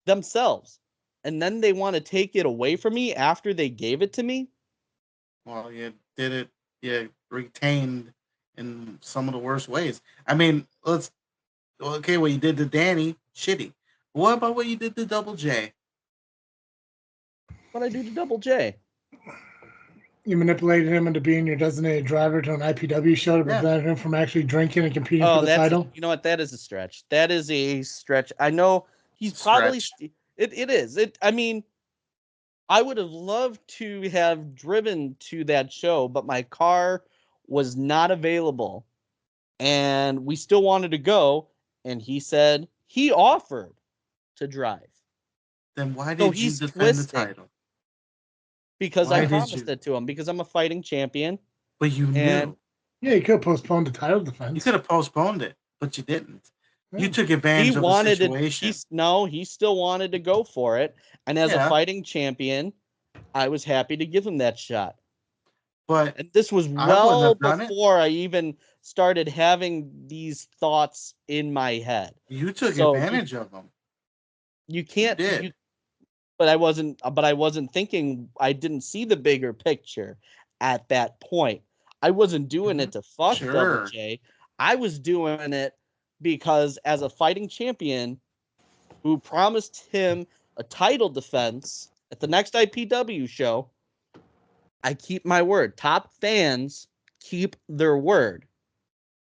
themselves. And then they want to take it away from me after they gave it to me? Well, you did it. You retained in some of the worst ways. I mean, what you did to Danny, shitty. What about what you did to Double J? What I do to Double J? You manipulated him into being your designated driver to an IPW show to prevent him from actually drinking and competing for the title. You know what? That is a stretch. That is a stretch. I know he's probably. It is. I mean, I would have loved to have driven to that show, but my car was not available, and we still wanted to go. And he offered to drive. Then why did you defend the title? Because I promised it to him. Because I'm a fighting champion. But you knew. Yeah, you could have postponed the title defense. You could have postponed it, but you didn't. You took advantage of the situation. He still wanted to go for it. And as a fighting champion, I was happy to give him that shot. But this was well before I even started having these thoughts in my head. You took advantage of them. You can't. But I wasn't thinking. I didn't see the bigger picture at that point. I wasn't doing it to fuck Double J. I was doing it because as a fighting champion who promised him a title defense at the next IPW show, I keep my word. Top fans keep their word.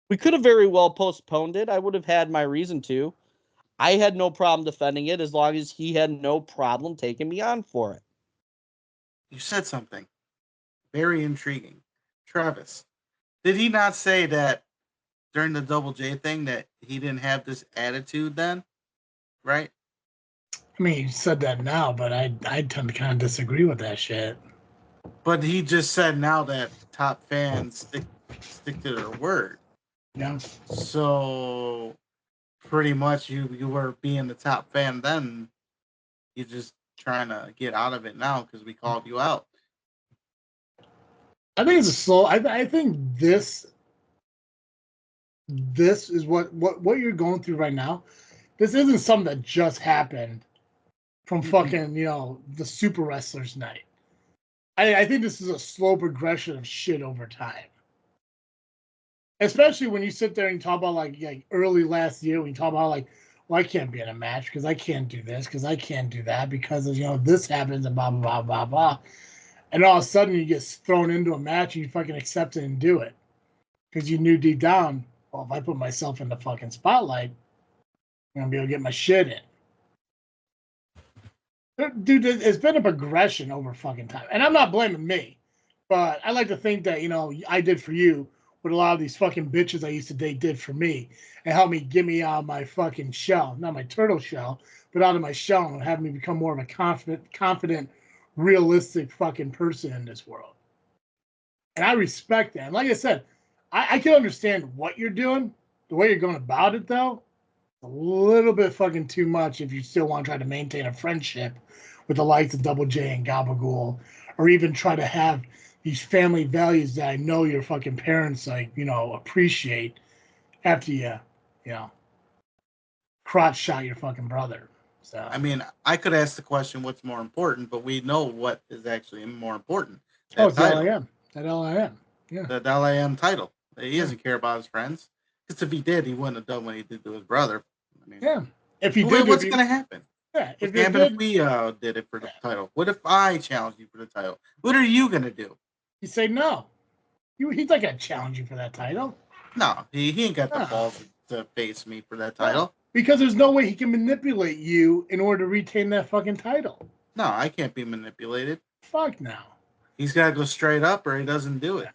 We could have very well postponed it. I would have had my reason to. I had no problem defending it as long as he had no problem taking me on for it. You said something very intriguing. Travis, did he not say that during the Double J thing that he didn't have this attitude then? Right? I mean, you said that now, but I tend to kind of disagree with that shit. But he just said now that top fans stick to their word. Yeah. So pretty much you were being the top fan then. You're just trying to get out of it now because we called you out. I think it's a slow. I think this is what you're going through right now. This isn't something that just happened from fucking the super wrestlers night. I think this is a slow progression of shit over time. Especially when you sit there and talk about like early last year when you talk about like, well, I can't be in a match because I can't do this because I can't do that because this happens and blah blah blah blah blah. And all of a sudden you get thrown into a match and you fucking accept it and do it. Because you knew deep down, well, if I put myself in the fucking spotlight, I'm going to be able to get my shit in. Dude, it's been a progression over fucking time. And I'm not blaming me. But I like to think that, I did for you what a lot of these fucking bitches I used to date did for me. And helped me get me out of my fucking shell. Not my turtle shell, but out of my shell and have me become more of a confident, realistic fucking person in this world. And I respect that. And like I said, I can understand what you're doing. The way you're going about it, though, a little bit fucking too much if you still want to try to maintain a friendship with the likes of Double J and Gabagool, or even try to have these family values that I know your fucking parents, appreciate after you crotch shot your fucking brother. So I mean, I could ask the question, what's more important, but we know what is actually more important. It's LIM. That LIM. Yeah. The LIM title. He doesn't care about his friends. Because if he did, he wouldn't have done what he did to his brother. I mean, yeah. If he did, what's going to happen? Yeah. What's going to happen if we did it for the title? What if I challenge you for the title? What are you going to do? You say no. He's not going to challenge you for that title. No, he ain't got the balls to face me for that title. Because there's no way he can manipulate you in order to retain that fucking title. No, I can't be manipulated. Fuck no. He's got to go straight up or he doesn't do it.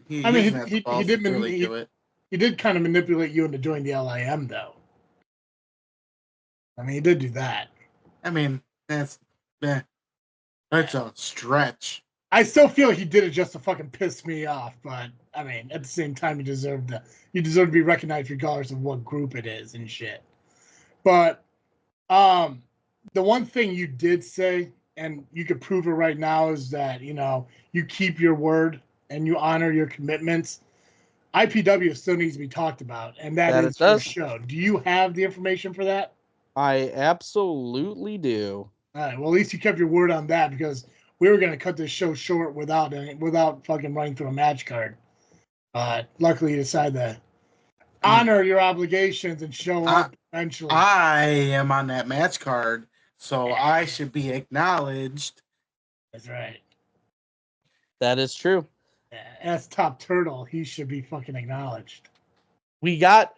He do it. He did kind of manipulate you into joining the LIM, though. I mean, he did do that. I mean, that's a stretch. I still feel he did it just to fucking piss me off, but I mean, at the same time, you deserve to be recognized regardless of what group it is and shit. But the one thing you did say, and you could prove it right now, is that you keep your word and you honor your commitments. IPW still needs to be talked about, and that is for show. Do you have the information for that? I absolutely do. All right. Well, at least you kept your word on that, because we were going to cut this show short without fucking running through a match card. Luckily, you decided to honor your obligations and show up eventually. I am on that match card, so I should be acknowledged. That's right. That is true. As Top Turtle, he should be fucking acknowledged. We got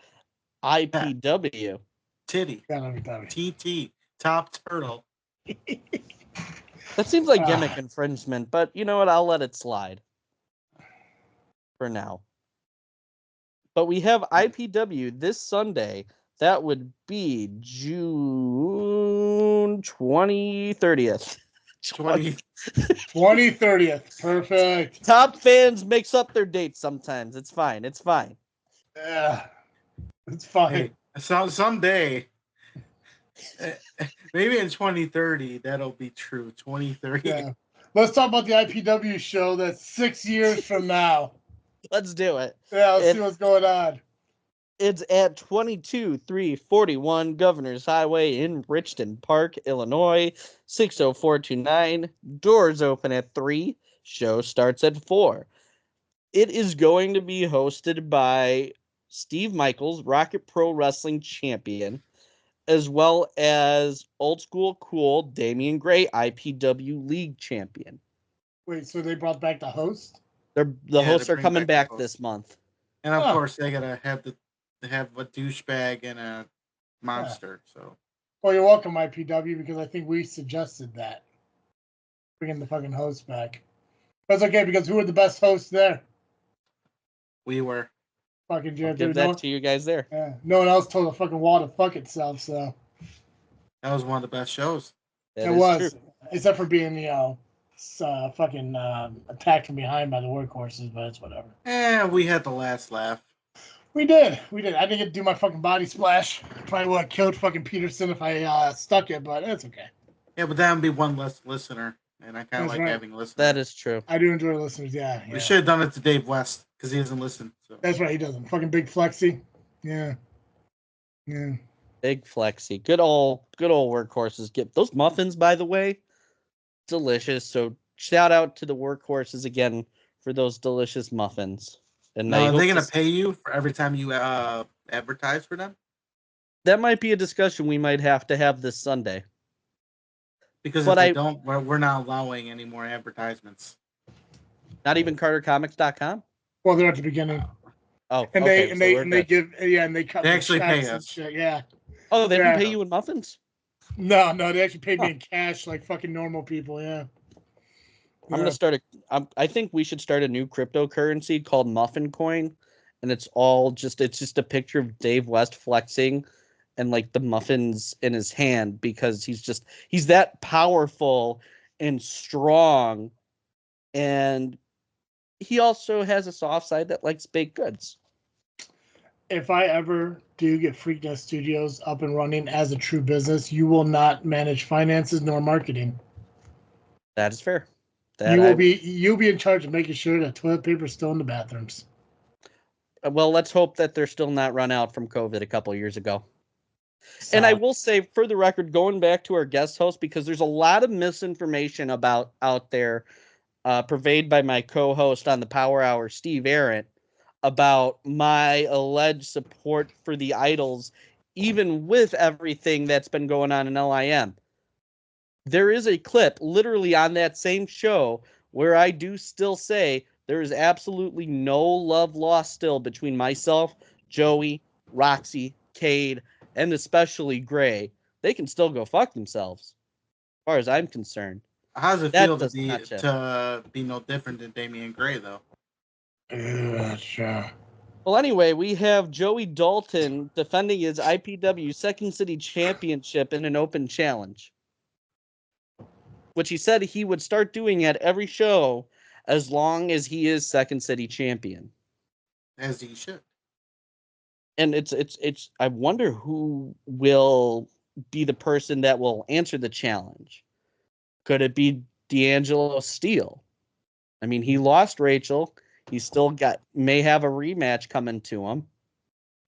IPW. Titty. TT. Top Turtle. That seems like gimmick infringement, but you know what? I'll let it slide for now. But we have IPW this Sunday. That would be June 30th. 30th. Perfect. Top fans mix up their dates sometimes. It's fine. Yeah. It's fine. Hey, someday, maybe in 2030, that'll be true. 2030. Yeah. Let's talk about the IPW show that's 6 years from now. Let's do it. Yeah, let's see what's going on. It's at 22341 Governor's Highway in Richton Park, Illinois, 60429. Doors open at 3. Show starts at 4. It is going to be hosted by Steve Michaels, Rocket Pro Wrestling champion, as well as Old School Cool Damian Gray, IPW League champion. Wait, so they brought back the host? The hosts are coming back this month. And of course, they gotta have a douchebag and a monster. Yeah. So, well, you're welcome, IPW, because I think we suggested that bringing the fucking host back. That's okay because who were the best hosts there? We were. Fucking JFW. I'll give that to you guys there. Yeah, no one else told the fucking wall to fuck itself. So that was one of the best shows. It was, true. Except for being fucking attacked from behind by the workhorses, but it's whatever. Yeah, we had the last laugh. We did. I didn't get to do my fucking body splash. Probably would have killed fucking Peterson if I stuck it, but it's okay. Yeah, but that would be one less listener, and I kind of like having listeners. That is true. I do enjoy listeners. Yeah. We should have done it to Dave West because he doesn't listen. So. That's right, he doesn't. Fucking Big Flexi. Yeah. Big Flexi. Good old workhorses. Get those muffins, by the way, delicious. So shout out to the workhorses again for those delicious muffins. And are they going to pay you for every time you advertise for them? That might be a discussion we might have to have this Sunday. Because if they don't, we're not allowing any more advertisements. Not even CarterComics.com? Well, they're at the beginning. Oh, and okay. they cut. They actually pay us. Shit, yeah. Oh, they didn't pay you in muffins? No, they actually paid me in cash like fucking normal people. Yeah. I'm gonna start I think we should start a new cryptocurrency called Muffin Coin, and it's just a picture of Dave West flexing, and like the muffins in his hand because he's that powerful and strong, and he also has a soft side that likes baked goods. If I ever do get Freaknet Studios up and running as a true business, you will not manage finances nor marketing. That is fair. You'll be in charge of making sure that toilet paper is still in the bathrooms. Well, let's hope that they're still not run out from COVID a couple years ago. And I will say, for the record, going back to our guest host, because there's a lot of misinformation out there, pervaded by my co-host on the Power Hour, Steve Arendt, about my alleged support for the Idols, even with everything that's been going on in LIM. There is a clip literally on that same show where I do still say there is absolutely no love lost still between myself, Joey, Roxy, Cade, and especially Gray. They can still go fuck themselves, as far as I'm concerned. How does it feel to be no different than Damian Gray, though? Sure. Well, anyway, we have Joey Dalton defending his IPW Second City Championship in an open challenge, which he said he would start doing at every show as long as he is Second City champion. As he should. And it's I wonder who will be the person that will answer the challenge. Could it be D'Angelo Steele? I mean, he lost Rachel. He still may have a rematch coming to him.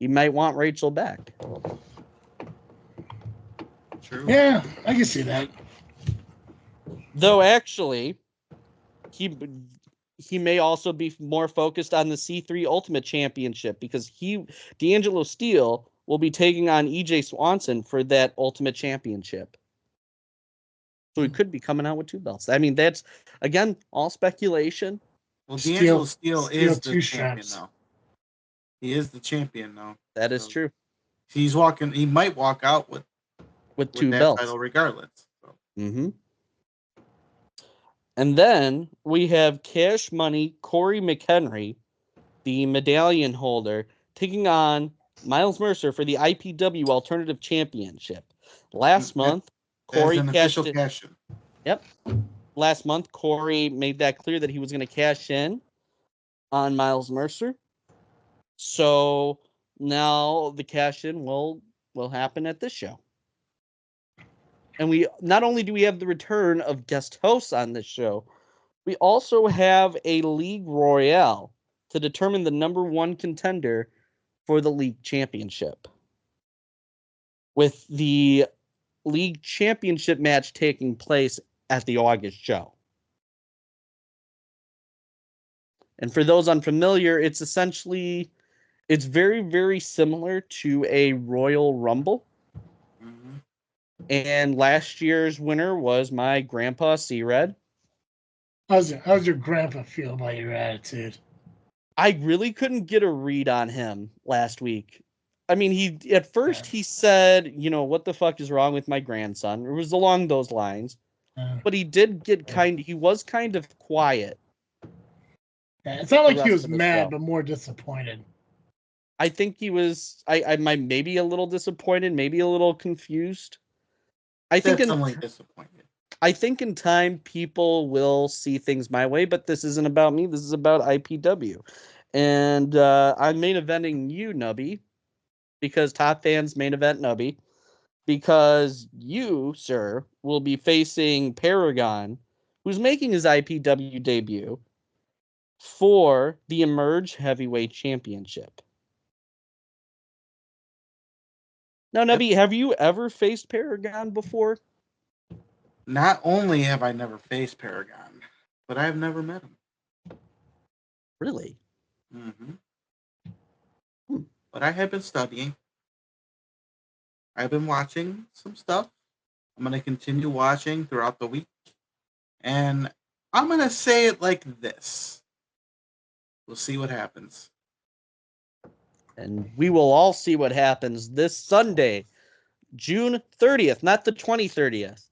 He might want Rachel back. True. Yeah, I can see that. Though actually, he may also be more focused on the C3 Ultimate Championship because D'Angelo Steele will be taking on EJ Swanson for that Ultimate Championship. So he could be coming out with 2 belts. I mean, that's, again, all speculation. Well, D'Angelo Steele is the champion, though. He is the champion, though. That is true. He might walk out with 2 belts. Title regardless. So. Mm-hmm. And then we have Cash Money Corey McHenry, the medallion holder, taking on Miles Mercer for the IPW Alternative Championship. Last month, Corey cashed in. Yep. Last month, Corey made that clear that he was going to cash in on Miles Mercer. So now the cash in will happen at this show. And we not only do we have the return of guest hosts on this show, we also have a League Royale to determine the number 1 contender for the league championship. With the league championship match taking place at the August show. And for those unfamiliar, it's very, very similar to a Royal Rumble. And last year's winner was my grandpa, C-Red. How's your grandpa feel about your attitude? I really couldn't get a read on him last week. I mean, he said, what the fuck is wrong with my grandson? It was along those lines. But he did get he was kind of quiet. Yeah, it's not like he was mad, but more disappointed. I think he was, I might maybe a little disappointed, maybe a little confused. Definitely disappointed. I think in time people will see things my way, but this isn't about me. This is about IPW. And I'm main eventing you, Nubby, because top fans main event Nubby, because you, sir, will be facing Paragon, who's making his IPW debut for the Emerge Heavyweight Championship. Now, Nubby, have you ever faced Paragon before? Not only have I never faced Paragon, but I've never met him. Really? Mm-hmm. But I have been studying. I've been watching some stuff. I'm going to continue watching throughout the week. And I'm going to say it like this. We'll see what happens. And we will all see what happens this Sunday, June 30th, not the 20th,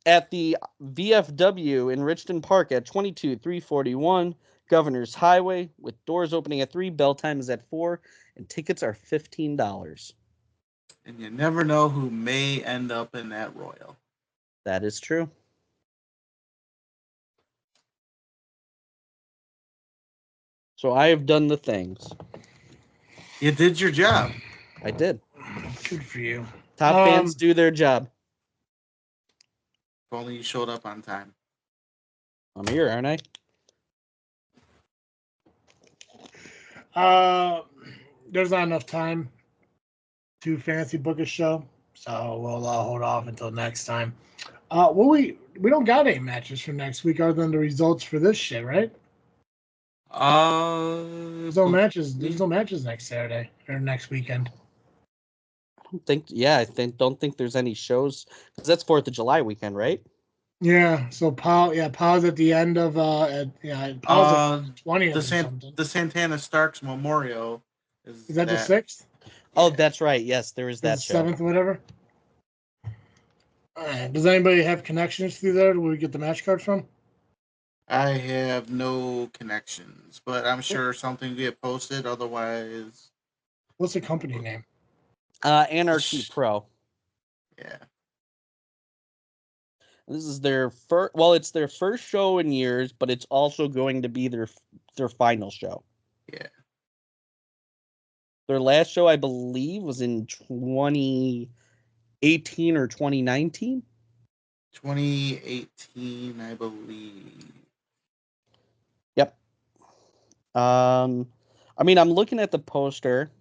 at the VFW in Richton Park at 22341 Governor's Highway, with doors opening at 3, bell time is at 4, and tickets are $15. And you never know who may end up in that Royal. That is true. So I have done the things. You did your job. I did. Good for you. Top fans do their job. If only you showed up on time. I'm here, aren't I? There's not enough time to fancy book a show, so we'll hold off until next time. We don't got any matches for next week other than the results for this shit, right? There's no matches. There's no matches next Saturday or next weekend. Don't think there's any shows because that's 4th of July weekend, right? Yeah. So Paul's at the end of Paul's 20th or something. The Santana Starks Memorial is that the 6th? Oh, that's right. Yes, there is that show. 7th, whatever. Does anybody have connections through there? Where we get the match cards from? I have no connections, but I'm sure something will get posted. Otherwise, what's the company name? Anarchy Pro. Yeah. This is their first. Well, it's their first show in years, but it's also going to be their final show. Yeah. Their last show, I believe, was in 2018 or 2019. 2018, I believe. Yep. I mean, I'm looking at the poster.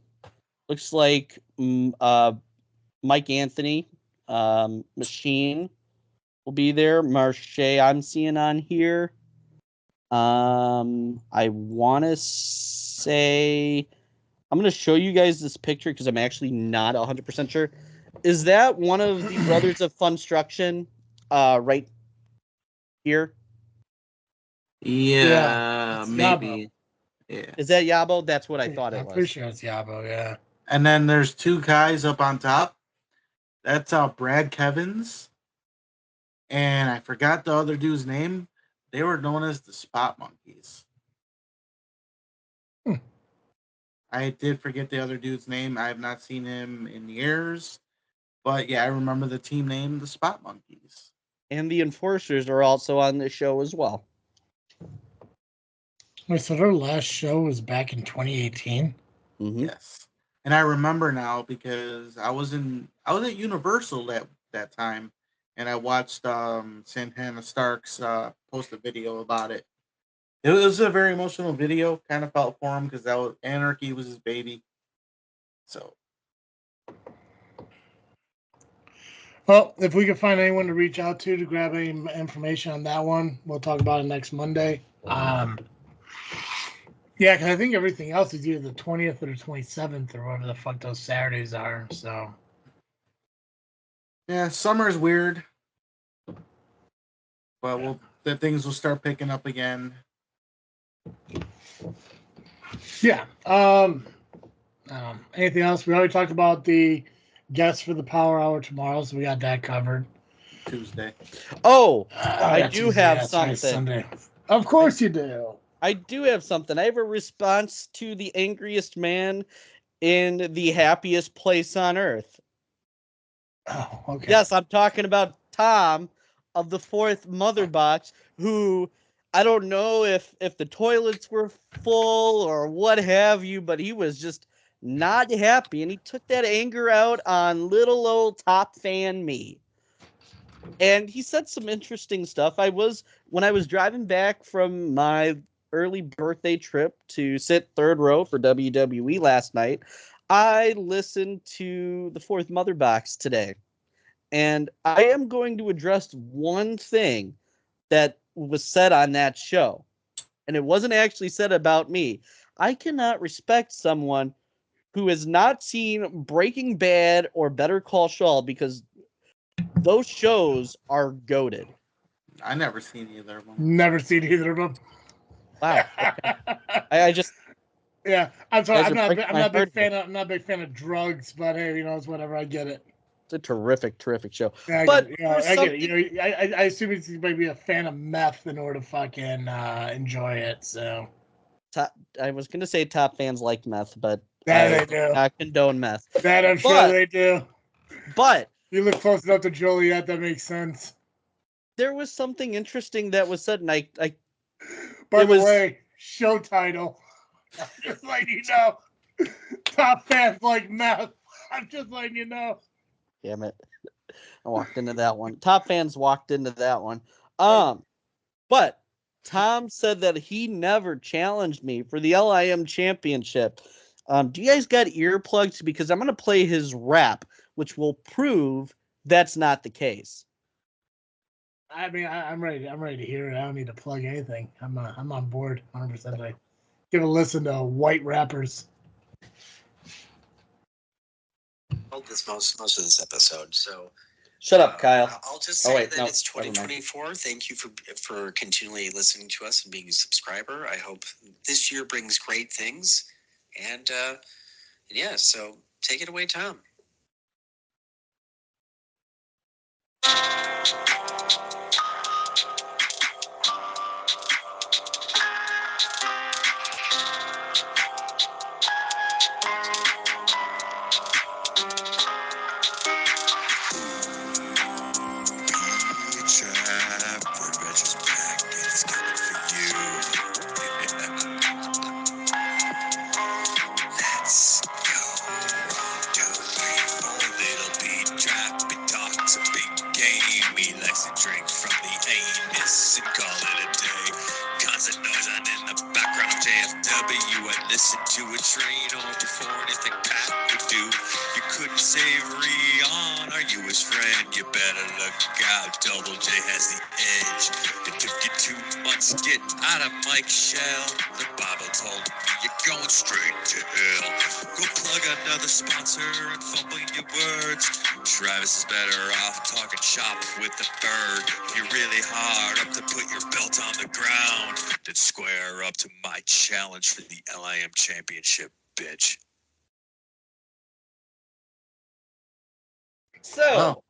Looks like Mike Anthony, Machine will be there. Marche, I'm seeing on here. I want to say, I'm going to show you guys this picture because I'm actually not 100% sure. Is that one of the Brothers of Funstruction right here? Yeah, maybe. Yabo. Yeah. Is that Yabo? That's what I thought it was. I'm pretty sure it's Yabo, yeah. And then there's 2 guys up on top. That's Brad Kevins. And I forgot the other dude's name. They were known as the Spot Monkeys. I did forget the other dude's name. I have not seen him in years. But yeah, I remember the team name, the Spot Monkeys. And the Enforcers are also on this show as well. Wait, so their last show was back in 2018? Mm-hmm. Yes. And I remember now because I was at Universal that time, and I watched Santana Starks post a video about it. It was a very emotional video. Kind of felt for him because Anarchy was his baby. So, well, if we can find anyone to reach out to grab any information on that one, we'll talk about it next Monday. Yeah, because I think everything else is either the 20th or the 27th or whatever the fuck those Saturdays are. So, yeah, summer is weird, but that things will start picking up again. Yeah. Anything else? We already talked about the guests for the Power Hour tomorrow, so we got that covered. Tuesday. Oh, I yeah, do Tuesday, have that's right, something. Sunday. Of course you do. I do have something. I have a response to the angriest man in the happiest place on earth. Oh, okay. Yes, I'm talking about Tom of the fourth mother box, who I don't know if the toilets were full or what have you, but he was just not happy, and he took that anger out on little old top fan me. And he said some interesting stuff. When I was driving back from my early birthday trip to sit third row for WWE last night, I listened to the fourth mother box today. And I am going to address one thing that was said on that show. And it wasn't actually said about me. I cannot respect someone who has not seen Breaking Bad or Better Call Saul, because those shows are goated. I never seen either of them. Never seen either of them. Wow. Okay. I just Yeah, I'm sorry. Guys I'm are not. breaking I'm my not a big heart fan. I'm not a big fan of drugs, but hey, you know, it's whatever. I get it. it's a terrific show. Yeah, I But get it. Yeah, there's I get it. something- You know, I assume he's maybe a fan of meth in order to fucking enjoy it. So I was going to say top fans like meth, but that I they do. not condone meth. That I'm sure But- they do. But You look close enough to Joliet. That makes sense. there was something interesting that was said, and I By It the was- way, show title. I'm just letting you know. Top fans like meth. I'm just letting you know. damn it, I walked into that one. Top fans walked into that one. But Tom said that he never challenged me for the LIM championship. Do you guys got earplugs? Because I'm going to play his rap, which will prove that's not the case. I mean, I'm ready. I'm ready to hear it. I don't need to plug anything. I'm on board 100%. I give a listen to white rappers. This most of this episode, so Shut up, Kyle. I'll just say that it's never mind. 2024. Thank you for continually listening to us and being a subscriber. I hope this year brings great things, and yeah. So take it away, Tom. Let's go. 1, 2, 3, 4. Little beat trap. It talks a big game. He likes to drink from the anus and call it a day. Constant noise on in the background of JFW. I listen to a train on before anything Pat would do. You couldn't save Rion. Are you his friend? You better look out. Dizzle J has the edge. It took you 2 months to get out of Mike's shell. The Bible told me you're going straight to hell. Go plug another sponsor and fumble your words. Travis is better off talking shop with the bird. If you're really hard up to put your belt on the ground, then square up to my challenge for the LIM championship, bitch. So,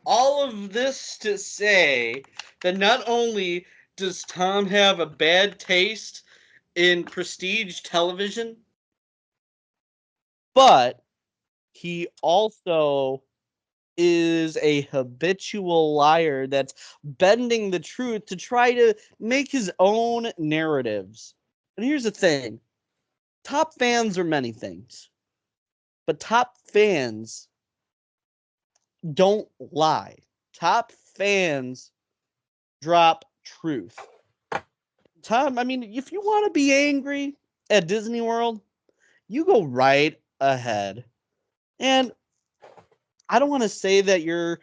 all of this to say that not only does Tom have a bad taste in prestige television, but he also is a habitual liar that's bending the truth to try to make his own narratives. And here's the thing. Top fans are many things, but top fans don't lie. Top fans drop truth. Tom, I mean, if you want to be angry at Disney World, you go right ahead. And I don't want to say that you're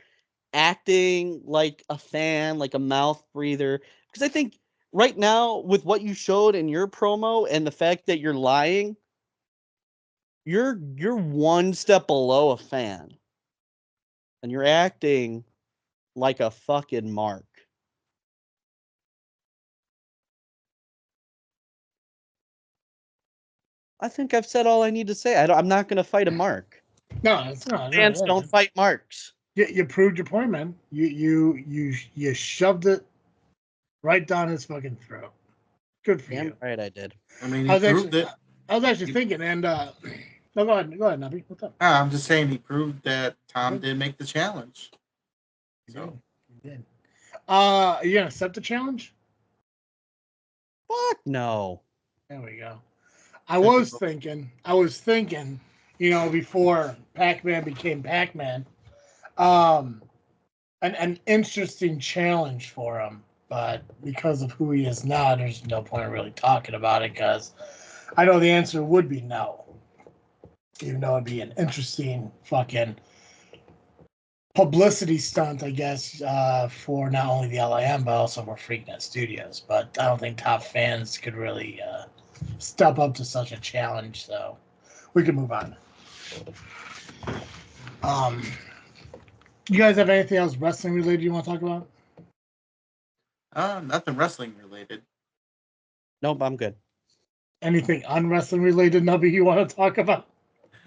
acting like a fan, like a mouth breather, because I think right now, with what you showed in your promo and the fact that you're lying, you're one step below a fan. And you're acting like a fucking mark. I think I've said all I need to say. I'm not going to fight a mark. No, it's not. Fans don't fight marks. You proved your point, man. You shoved it right down his fucking throat. Good for you. Right, I did. I mean, he proved it. I was actually thinking, and no, go ahead, Nubby. What's up? I'm just saying he proved that Tom did make the challenge. So he did. Are you gonna accept the challenge? Fuck no. There we go. I was thinking, before Pacman became Pacman, an interesting challenge for him, but because of who he is now, there's no point in really talking about it because I know the answer would be no. Even though it'd be an interesting fucking publicity stunt, I guess, for not only the LIM, but also for Freaknet Studios. But I don't think top fans could really step up to such a challenge, so we can move on. You guys have anything else wrestling related you want to talk about? Nothing wrestling related. Nope, I'm good. Anything unwrestling related, Nubby, you want to talk about?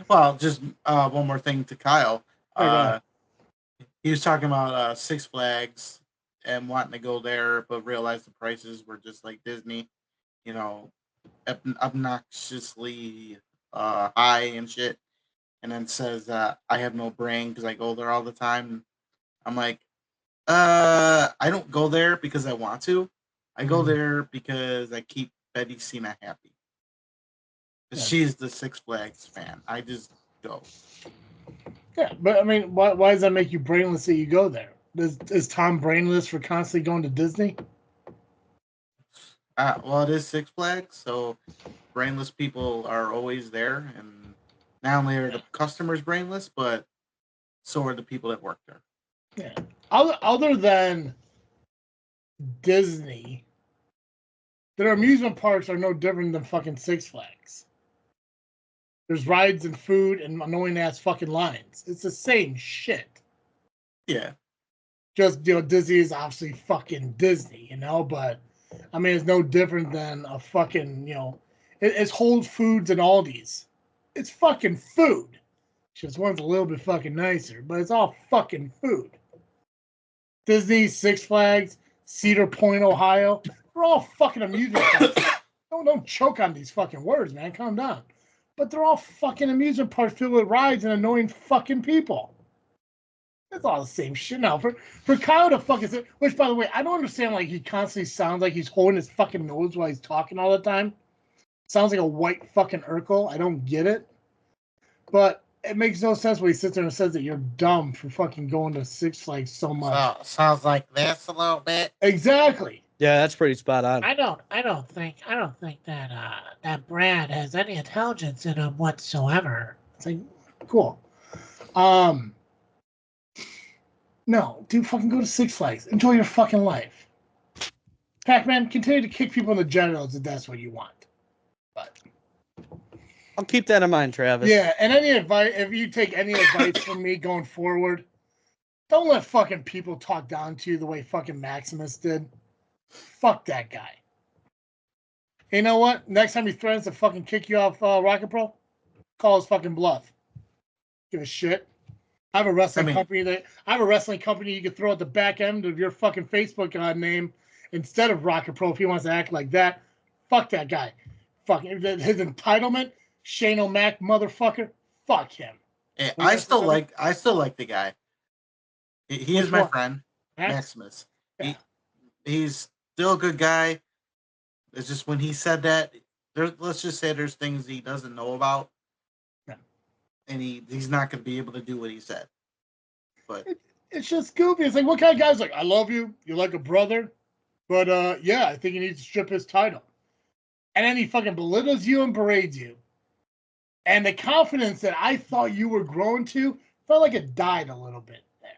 Well, just one more thing to Kyle. He was talking about Six Flags and wanting to go there, but realized the prices were just like Disney, obnoxiously high and shit. And then says I have no brain because I go there all the time. I'm like, I don't go there because I want to. I go there because I keep Betty Cena happy. She's the Six Flags fan. I just go. Yeah, but I mean, why does that make you brainless that you go there? Is Tom brainless for constantly going to Disney? Well, it is Six Flags, so brainless people are always there, and not only are the customers brainless, but so are the people that work there. Yeah. Other than Disney, their amusement parks are no different than fucking Six Flags. There's rides and food and annoying ass fucking lines. It's the same shit. Yeah. Just, Disney is obviously fucking Disney, but I mean, it's no different than a fucking, it's Whole Foods and Aldi's. It's fucking food. Just one's a little bit fucking nicer, but it's all fucking food. Disney, Six Flags, Cedar Point, Ohio, they're all fucking amusement parks. Don't choke on these fucking words, man. Calm down. But they're all fucking amusement parks filled with rides and annoying fucking people. It's all the same shit. Now, for Kyle to fucking say, which, by the way, I don't understand, he constantly sounds like he's holding his fucking nose while he's talking all the time. Sounds like a white fucking Urkel. I don't get it. But it makes no sense when he sits there and says that you're dumb for fucking going to Six Flags so much. So, sounds like this a little bit. Exactly. Yeah, that's pretty spot on. I don't think that that Brad has any intelligence in him whatsoever. It's like, cool. No, dude, fucking go to Six Flags. Enjoy your fucking life. Pacman, continue to kick people in the genitals if that's what you want. But I'll keep that in mind, Travis. Yeah, and any advice, if you take any advice from me going forward, don't let fucking people talk down to you the way fucking Maximus did. Fuck that guy. You know what? Next time he threatens to fucking kick you off Rocket Pro, call his fucking bluff. Give a shit. I have a wrestling company you can throw at the back end of your fucking Facebook name instead of Rocket Pro if he wants to act like that. Fuck that guy. Fuck his entitlement. Shane O'Mac motherfucker. Fuck him. Hey, I still like the guy. He is my friend, Maximus. Yeah. He's still a good guy. It's just when he said that, let's just say there's things he doesn't know about. Yeah. And he's not going to be able to do what he said. But it's just goofy. It's like, what kind of guy's like, I love you. You're like a brother. But, yeah, I think he needs to strip his title. And then he fucking belittles you and parades you. And the confidence that I thought you were growing to felt like it died a little bit there.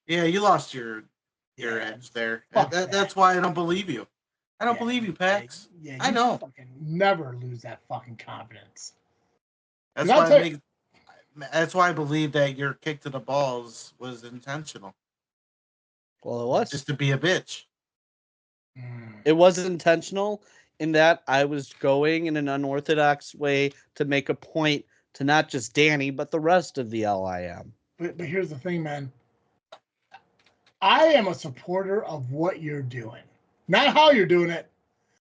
Yeah, you lost your edge there. That's why I don't believe you. I don't believe you, Pax. Yeah, I know. Fucking never lose that fucking confidence. That's why I believe that your kick to the balls was intentional. Well, it was. Just to be a bitch. It was intentional. in that I was going in an unorthodox way to make a point to not just Danny, but the rest of the LIM. But here's the thing, man. I am a supporter of what you're doing. Not how you're doing it,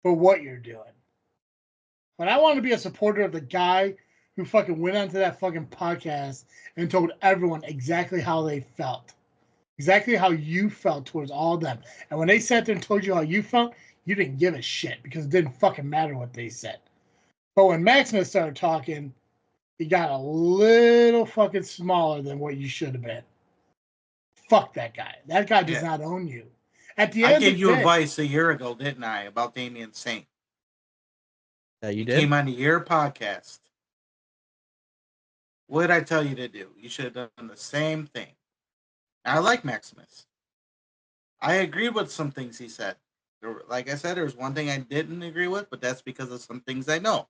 but what you're doing. But I want to be a supporter of the guy who fucking went onto that fucking podcast and told everyone exactly how they felt. Exactly how you felt towards all of them. And when they sat there and told you how you felt, you didn't give a shit because it didn't fucking matter what they said. But when Maximus started talking, he got a little fucking smaller than what you should have been. Fuck that guy. That guy does not own you. At the end I gave of you the day, advice a year ago, didn't I, about Damian Saint? Yeah, you He did. came on your podcast. What did I tell you to do? You should have done the same thing. I like Maximus. I agreed with some things he said. Like I said, there's one thing I didn't agree with, but that's because of some things I know.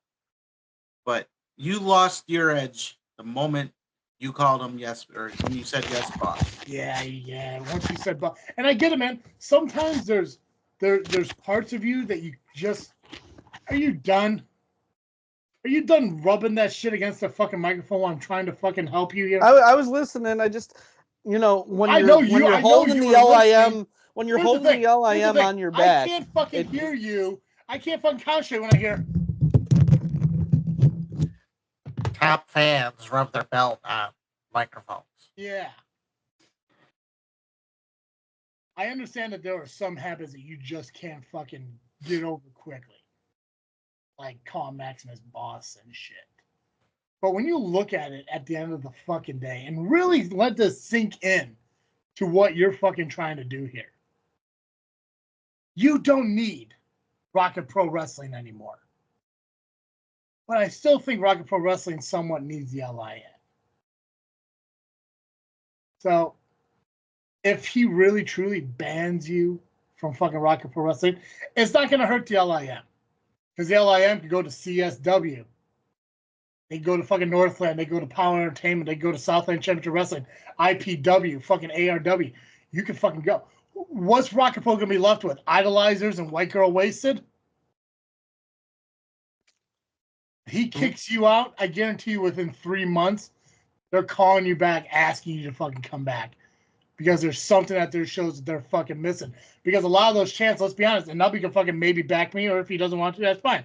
But you lost your edge the moment you called him yes, or when you said yes, boss. Yeah. Once you said boss, and I get it, man. Sometimes there's parts of you that you just are you done? Are you done rubbing that shit against the fucking microphone while I'm trying to fucking help you here? I was listening. I just, when you're holding the LIM, when you're holding the LIM on your back, I can't fucking hear you. I can't fucking concentrate when I hear Top fans rub their belt on microphones. yeah. I understand that there are some habits that you just can't fucking get over quickly. Like call Maximus boss and shit. But when you look at it at the end of the fucking day and really let this sink in to what you're fucking trying to do here, you don't need Rocket Pro Wrestling anymore. But I still think Rocket Pro Wrestling somewhat needs the LIN. So if he really truly bans you from fucking Rocket Pro Wrestling, it's not going to hurt the LIM. Because the LIM could go to CSW. They go to fucking Northland. They go to Power Entertainment. They go to Southland Championship Wrestling, IPW, fucking ARW. You can fucking go. What's Rocket Pro going to be left with? Idolizers and White Girl Wasted? He kicks you out, I guarantee you within 3 months, they're calling you back, asking you to fucking come back. Because there's something at their shows that they're fucking missing. Because a lot of those chants, let's be honest, and Nubby can fucking maybe back me, or if he doesn't want to, that's fine.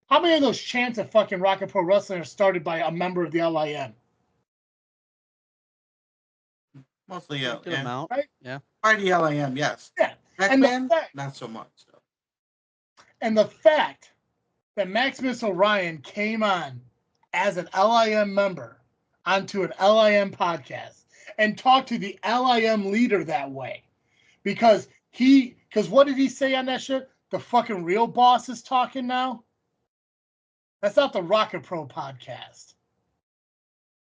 How many of those chants at fucking Rocket Pro Wrestling are started by a member of the LIM? Mostly, yeah. amount. Right? Yeah. By the LIM, yes. Yeah. Pacman, not so much. So. And the fact that Maximus Orion came on as an LIM member onto an LIM podcast and talked to the LIM leader that way. Because what did he say on that shit? The fucking real boss is talking now? That's not the Rocket Pro podcast.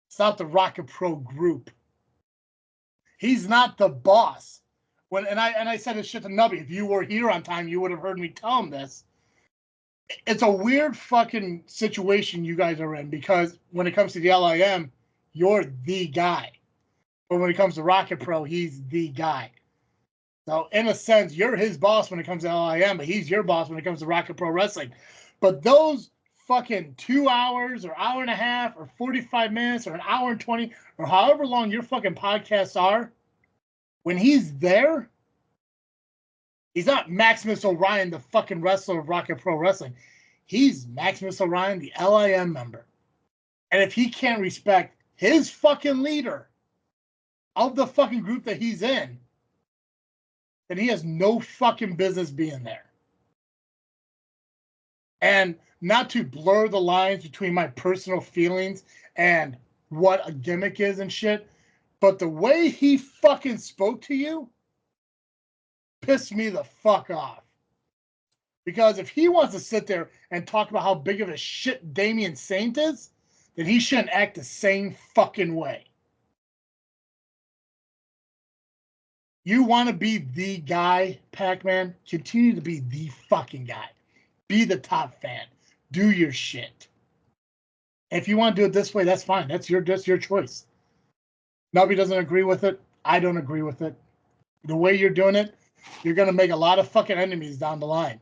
It's not the Rocket Pro group. He's not the boss. And I said this shit to Nubby. If you were here on time, you would have heard me tell him this. It's a weird fucking situation you guys are in because when it comes to the LIM, you're the guy. But when it comes to Rocket Pro, he's the guy. So in a sense, you're his boss when it comes to LIM, but he's your boss when it comes to Rocket Pro Wrestling. But those fucking 2 hours or hour and a half or 45 minutes or an hour and 20 or however long your fucking podcasts are, when he's there, he's not Maximus Orion, the fucking wrestler of Rocket Pro Wrestling. He's Maximus Orion, the LIM member. And if he can't respect his fucking leader of the fucking group that he's in, then he has no fucking business being there. And not to blur the lines between my personal feelings and what a gimmick is and shit, but the way he fucking spoke to you pissed me the fuck off. Because if he wants to sit there and talk about how big of a shit Damian Saint is, then he shouldn't act the same fucking way. You want to be the guy, Pacman? Continue to be the fucking guy. Be the top fan. Do your shit. If you want to do it this way, that's fine. That's your choice. Nobody doesn't agree with it. I don't agree with it. The way you're doing it, you're going to make a lot of fucking enemies down the line.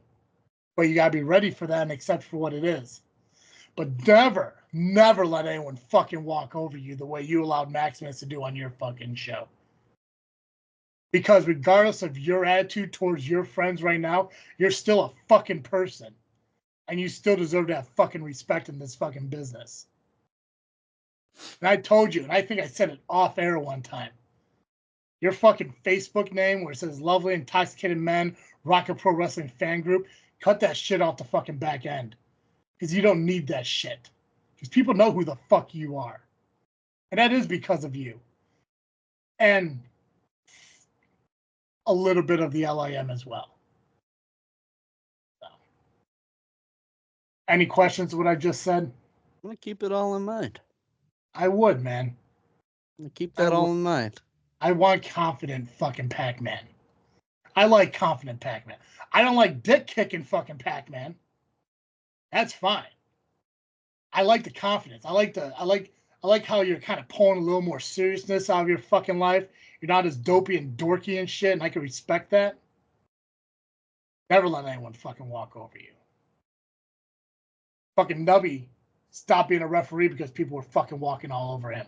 but you gotta be ready for that and accept for what it is. But never let anyone fucking walk over you the way you allowed Maximus to do on your fucking show. Because regardless of your attitude towards your friends right now, you're still a fucking person. And you still deserve to have fucking respect in this fucking business. And I told you, and I think I said it off air one time. Your fucking Facebook name where it says Lovely Intoxicated Men, Rocket Pro Wrestling Fan Group, cut that shit off the fucking back end. Because you don't need that shit. Because people know who the fuck you are. And that is because of you. And a little bit of the LIM as well. So. Any questions of what I just said? I'm going to keep it all in mind. I would, man. I'm going to keep that all in mind. I want confident fucking Pacman. I like confident Pacman. I don't like dick kicking fucking Pacman. That's fine. I like the confidence. I like how you're kind of pulling a little more seriousness out of your fucking life. You're not as dopey and dorky and shit, and I can respect that. Never let anyone fucking walk over you. Fucking Nubby stopped being a referee because people were fucking walking all over him.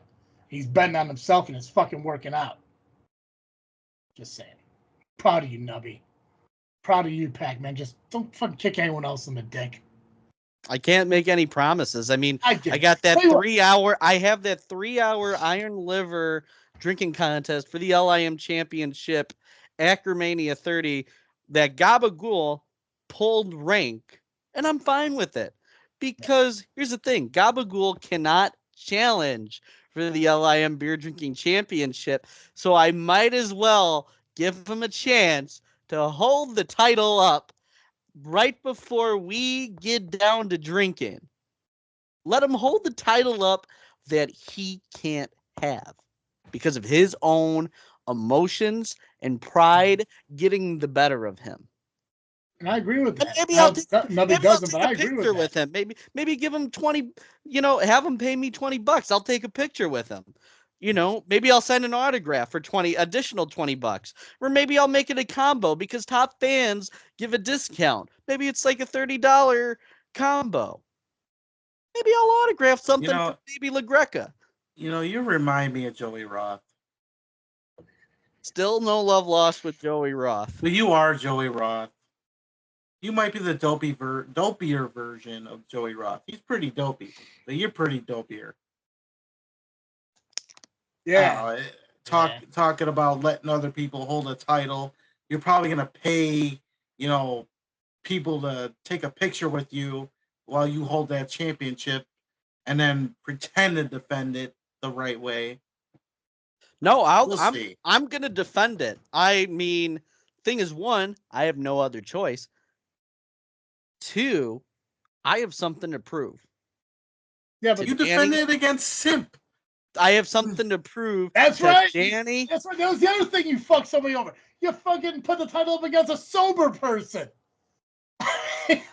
He's betting on himself and it's fucking working out. Just saying. Proud of you, Nubby. Proud of you, Pacman. Just don't fucking kick anyone else in the dick. I can't make any promises. I mean, I got that 3 hour. I have that 3 hour Iron Liver drinking contest for the LIM Championship, Acromania 30. That Gabagool pulled rank, and I'm fine with it because here's the thing: Gabagool cannot challenge for the LIM Beer Drinking Championship, so I might as well give him a chance to hold the title up right before we get down to drinking. Let him hold the title up that he can't have because of his own emotions and pride getting the better of him. And I agree with that. Maybe I'll take I agree picture with him. Maybe give him 20, have him pay me $20. I'll take a picture with him. Maybe I'll send an autograph for additional $20. Or maybe I'll make it a combo because top fans give a discount. Maybe it's like a $30 combo. Maybe I'll autograph something for Baby LaGreca. You remind me of Joey Roth. Still no love lost with Joey Roth. But you are Joey Roth. You might be the dopier version of Joey Roth. He's pretty dopey, but you're pretty dopier. Yeah. Talking about letting other people hold a title. You're probably going to pay, people to take a picture with you while you hold that championship and then pretend to defend it the right way. No, I'm going to defend it. I mean, thing is, one, I have no other choice. Two, I have something to prove. Yeah, but you defended it against Simp. I have something to prove. That's right. Danny. That's right. That was the other thing you fucked somebody over. You fucking put the title up against a sober person.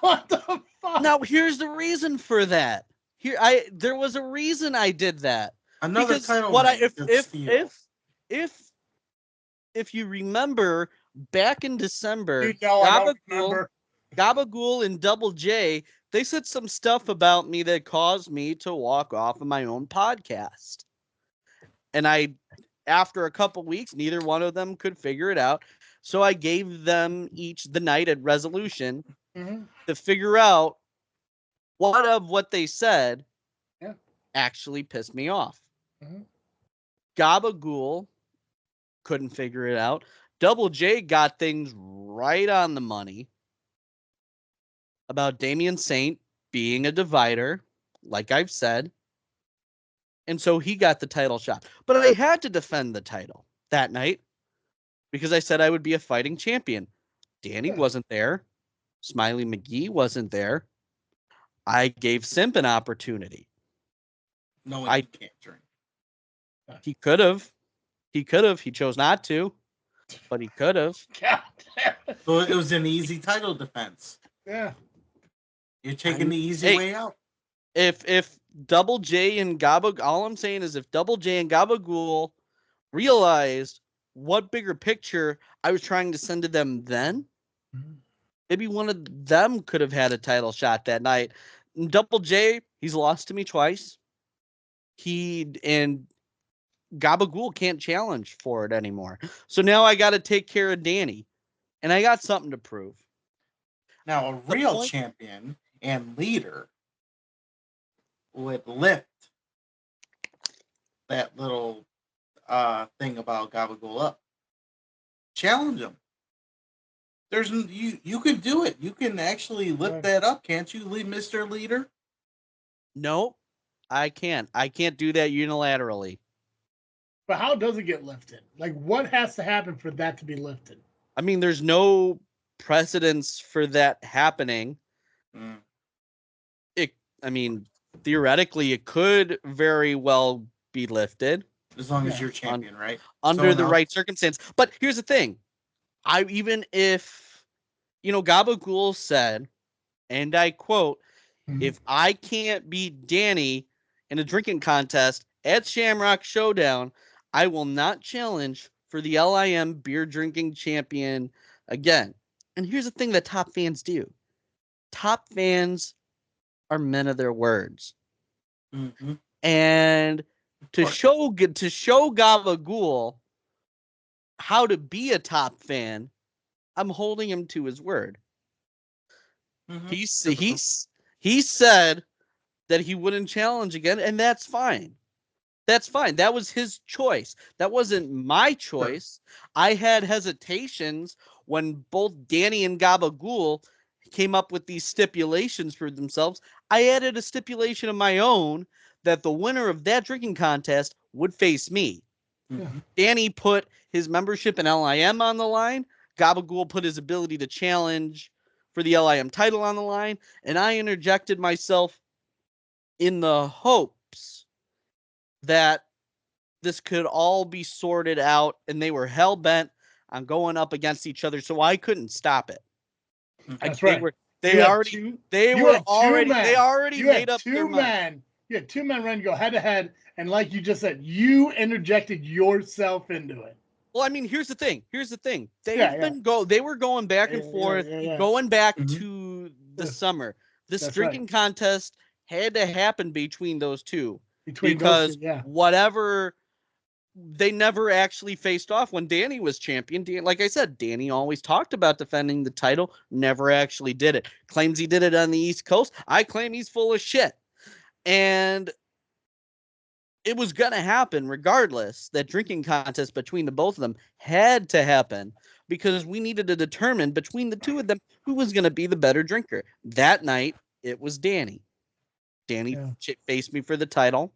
What the fuck? Now, here's the reason for that. There was a reason I did that. Another because title. If you remember back in December, I don't remember. Gabagool and Double J, they said some stuff about me that caused me to walk off of my own podcast. And after a couple weeks, neither one of them could figure it out. So I gave them each the night at resolution to figure out what they said actually pissed me off. Gabagool couldn't figure it out. Double J got things right on the money about Damian Saint being a divider, like I've said. And so he got the title shot. But I had to defend the title that night because I said I would be a fighting champion. Danny wasn't there. Smiley McGee wasn't there. I gave Simp an opportunity. No, he can't drink. He could have. He chose not to, but he could have. So it was an easy title defense. Yeah. You're taking the easy way out. If Double J and Gabagool, all I'm saying is if Double J and Gabagool realized what bigger picture I was trying to send to them then, maybe one of them could have had a title shot that night. Double J, he's lost to me twice. And Gabagool can't challenge for it anymore. So now I got to take care of Danny, and I got something to prove. Now, a real champion and leader would lift that little thing about Gabagool up. Challenge him. There's you could do it. You can actually lift that up, can't you, Mr. Leader? No, I can't. I can't do that unilaterally. But how does it get lifted? Like, what has to happen for that to be lifted? I mean, there's no precedence for that happening. I mean, theoretically, it could very well be lifted. As long as you're champion, right? Under the right circumstance. But here's the thing. Even if, Gabagool said, and I quote, if I can't beat Danny in a drinking contest at Shamrock Showdown, I will not challenge for the LIM beer drinking champion again. And here's the thing that top fans do. Top fans are men of their words. Mm-hmm. And to show Gabagool how to be a top fan, I'm holding him to his word. Mm-hmm. He said that he wouldn't challenge again, and that's fine. That's fine. That was his choice. That wasn't my choice. Sure. I had hesitations when both Danny and Gabagool came up with these stipulations for themselves. I added a stipulation of my own that the winner of that drinking contest would face me. Mm-hmm. Danny put his membership in LIM on the line. Gabagool put his ability to challenge for the LIM title on the line. And I interjected myself in the hopes that this could all be sorted out, and they were hell-bent on going up against each other, so I couldn't stop it. That's right. They already made up their mind. You had two men ready to go head-to-head, and like you just said, you interjected yourself into it. Well, I mean, here's the thing. They were going back and forth, going back to the summer. This drinking contest had to happen between those two. Because whatever, they never actually faced off when Danny was champion. Like I said, Danny always talked about defending the title, never actually did it. Claims he did it on the East Coast. I claim he's full of shit. And it was going to happen regardless. That drinking contest between the both of them had to happen because we needed to determine between the two of them who was going to be the better drinker. That night, it was Danny. Danny faced me for the title.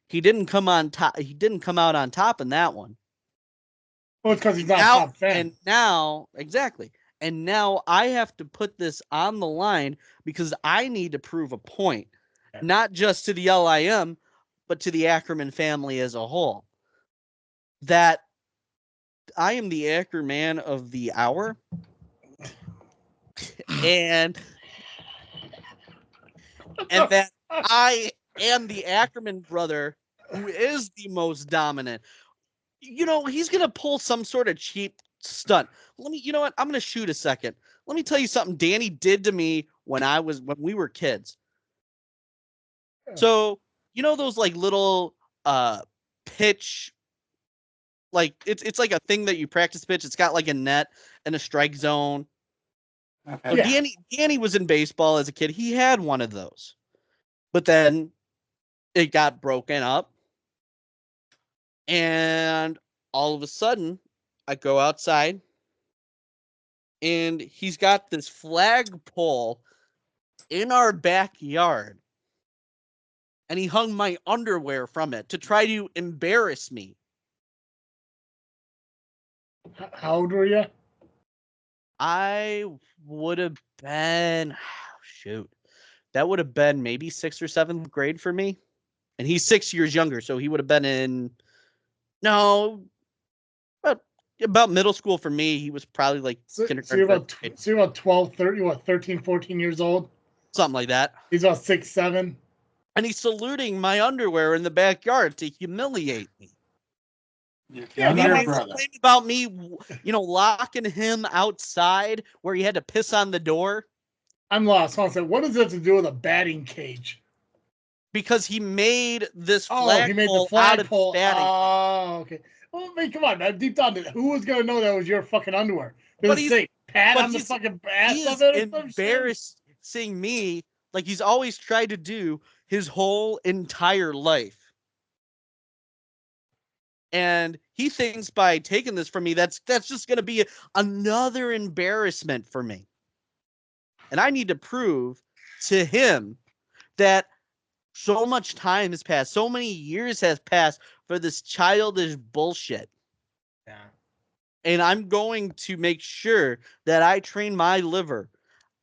He didn't come on top. He didn't come out on top in that one. Well, it's because he's not a top fan. And now, exactly. And now I have to put this on the line because I need to prove a point, not just to the LIM, but to the Ackerman family as a whole. That I am the Ackerman of the hour. And that I am the Ackerman brother who is the most dominant. He's going to pull some sort of cheap stunt. You know what? I'm going to shoot a second. Let me tell you something Danny did to me when we were kids. So, those like little pitch, like it's like a thing that you practice pitch. It's got like a net and a strike zone. Okay. So Danny was in baseball as a kid. He had one of those. But then it got broken up. And all of a sudden, I go outside. And he's got this flagpole in our backyard. And he hung my underwear from it to try to embarrass me. How old were you? I would have been, that would have been maybe 6th or 7th grade for me. And he's 6 years younger, so he would have been in, about middle school for me. He was probably like kindergarten. So you're about 12, 13, 14 years old? Something like that. He's about 6, 7. And he's saluting my underwear in the backyard to humiliate me. Yeah, He Younger no, made a brother. claim about me, locking him outside where he had to piss on the door I'm lost. Hold on a second. What does that have to do with a batting cage? because he made this Oh, he made the flagpole out of his flagpole. batting cage. Oh, okay. Well, I mean, come on, man. Deep down, who was gonna know that was your fucking underwear? But Does it he's- say pat but on the he's- fucking He ass is of it or some shit? embarrassing me like he's always tried to do his whole entire life. And he thinks by taking this from me, that's just going to be another embarrassment for me. And I need to prove to him that so much time has passed, so many years has passed for this childish bullshit. Yeah. And I'm going to make sure that I train my liver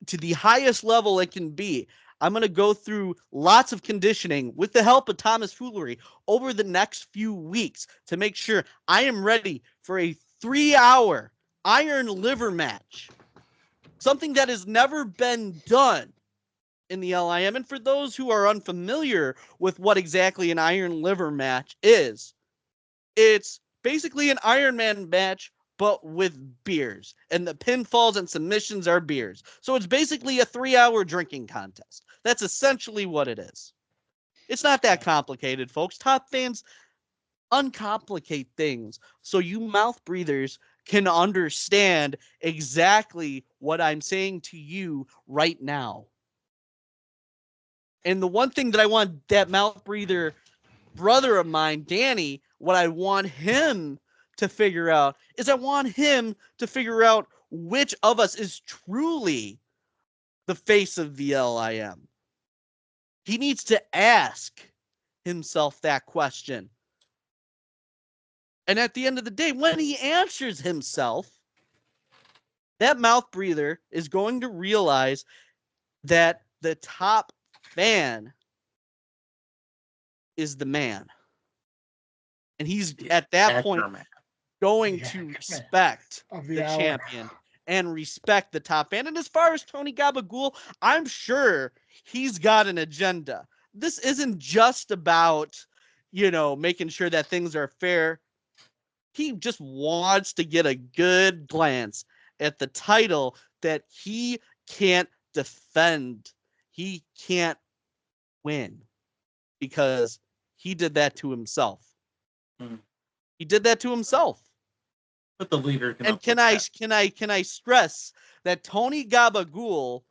to the highest level it can be. I'm going to go through lots of conditioning with the help of Thomas Foolery over the next few weeks to make sure I am ready for a 3-hour iron liver match. Something that has never been done in the LIM. And for those who are unfamiliar with what exactly an iron liver match is, it's basically an Ironman match, but with beers. And the pinfalls and submissions are beers. So it's basically a 3-hour drinking contest. That's essentially what it is. It's not that complicated, folks. Top fans uncomplicate things so you mouth breathers can understand exactly what I'm saying to you right now. And the one thing that I want that mouth breather brother of mine, Danny, what I want him to figure out is I want him to figure out which of us is truly the face of the LIM. He needs to ask himself that question. And at the end of the day, when he answers himself, that mouth breather is going to realize that the top fan is the man. And he's at that point going to respect the champion and respect the top fan. And as far as Tony Gabagool, I'm sure he's got an agenda. This isn't just about, making sure that things are fair. He just wants to get a good glance at the title that he can't defend. He can't win because he did that to himself. He did that to himself. But the leader can. And can I stress that Tony Gabagool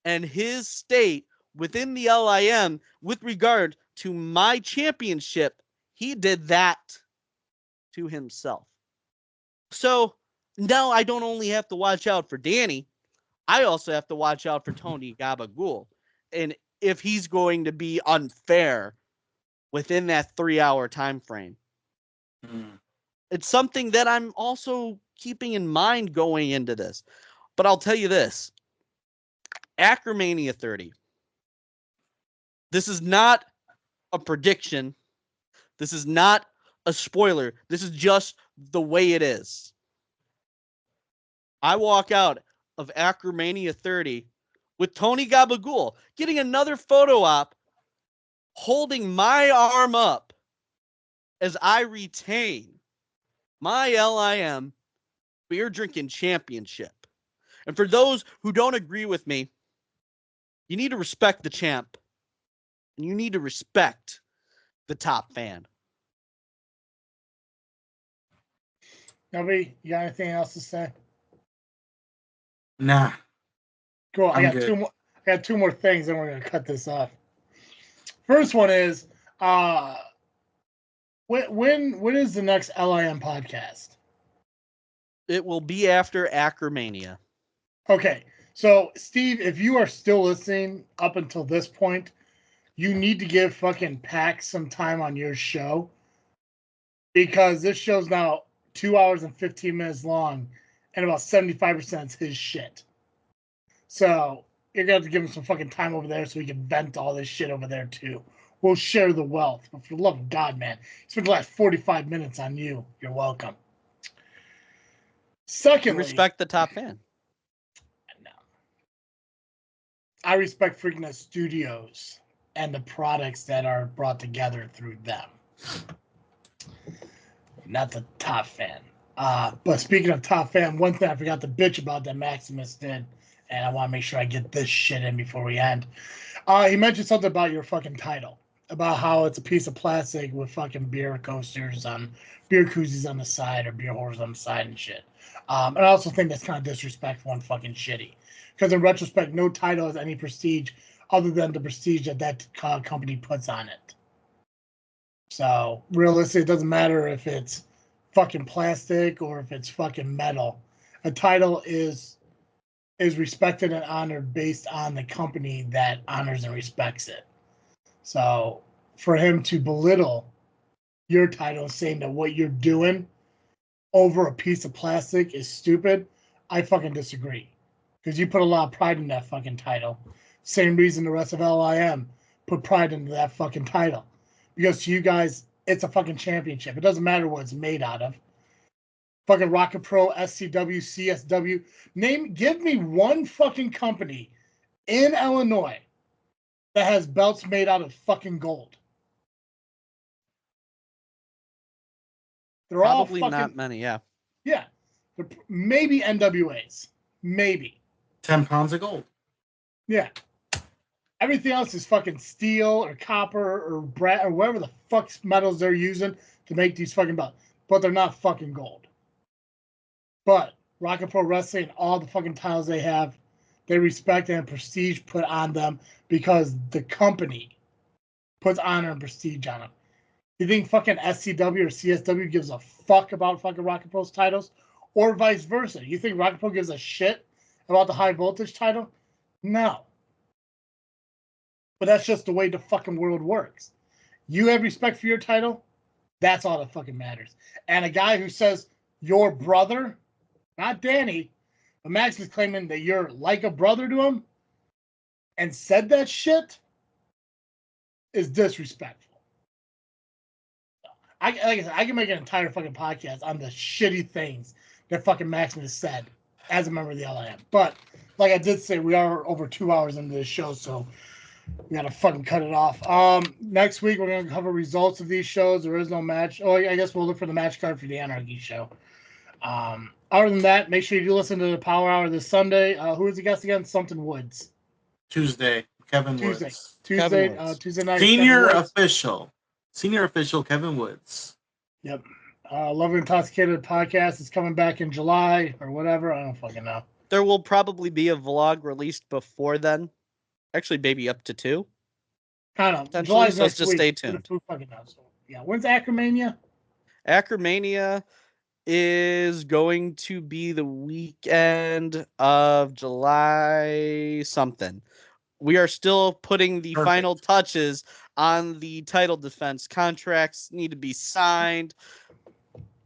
and his state within the LIM with regard to my championship, he did that to himself. So now I don't only have to watch out for Danny, I also have to watch out for Tony Gabagool. And if he's going to be unfair within that 3-hour time frame. It's something that I'm also keeping in mind going into this. But I'll tell you this. Acromania 30. This is not a prediction. This is not a spoiler. This is just the way it is. I walk out of Acromania 30 with Tony Gabagool getting another photo op holding my arm up as I retain my LIM beer drinking championship. And for those who don't agree with me, you need to respect the champ. And you need to respect the top fan. Nubby, you got anything else to say? Nah. Cool. I got good. two more. I got two more things, and we're gonna cut this off. First one is, when is the next LIM podcast? It will be after Acromania. Okay, so Steve, if you are still listening up until this point, you need to give fucking Pac some time on your show, because this show's now 2 hours and 15 minutes long, and about 75% is his shit. So you're gonna have to give him some fucking time over there so he can vent all this shit over there too. We'll share the wealth. But for the love of God, man, spent the last 45 minutes on you. You're welcome. Secondly, Respect the top fan. No. I respect freaking the studios and the products that are brought together through them. not the top fan. But speaking of top fan, one thing I forgot to bitch about that Maximus did, and I want to make sure I get this shit in before we end. He mentioned something about your fucking title, about how it's a piece of plastic with fucking beer coasters on, beer koozies on the side or beer hoarders on the side and shit. And I also think that's kind of disrespectful and fucking shitty. Because in retrospect, no title has any prestige other than the prestige that company puts on it. So realistically, it doesn't matter if it's fucking plastic or if it's fucking metal. A title is respected and honored based on the company that honors and respects it. So for him to belittle your title, saying that what you're doing over a piece of plastic is stupid, I fucking disagree. Because you put a lot of pride in that fucking title. Same reason the rest of LIM put pride into that fucking title. Because to you guys, it's a fucking championship. It doesn't matter what it's made out of. Fucking Rocket Pro, SCW, CSW. Give me one fucking company in Illinois that has belts made out of fucking gold. They're Probably all fucking, not many, yeah. Yeah. Maybe NWAs. Maybe. 10 pounds of gold. Yeah. Everything else is fucking steel or copper or or whatever the fuck's metals they're using to make these fucking belts. But they're not fucking gold. But Rocket Pro Wrestling, all the fucking titles they have, they respect and prestige put on them because the company puts honor and prestige on them. You think fucking SCW or CSW gives a fuck about fucking Rocket Pro's titles? Or vice versa? You think Rocket Pro gives a shit about the high voltage title? No. But that's just the way the fucking world works. You have respect for your title, that's all that fucking matters. And a guy who says your brother, not Danny, but Max is claiming that you're like a brother to him and said that shit is disrespectful. Like I said, I can make an entire fucking podcast on the shitty things that fucking Maximus said as a member of the LIM. But like I did say, we are over 2 hours into this show, so we gotta fucking cut it off. Next week we're gonna cover results of these shows. There is no match. Oh, I guess we'll look for the match card for the Anarchy show. Other than that, make sure you do listen to the Power Hour this Sunday. Who is the guest again? Something Woods. Tuesday, Kevin Woods. Tuesday night. Senior official Kevin Woods. Yep. Love Intoxicated podcast is coming back in July or whatever. I don't fucking know. There will probably be a vlog released before then. Actually, maybe up to 2. I don't know. July's so next just week. stay tuned. Who fucking knows? Yeah. When's Acromania? Acromania is going to be the weekend of July something. We are still putting the final touches on the title defense. Contracts need to be signed.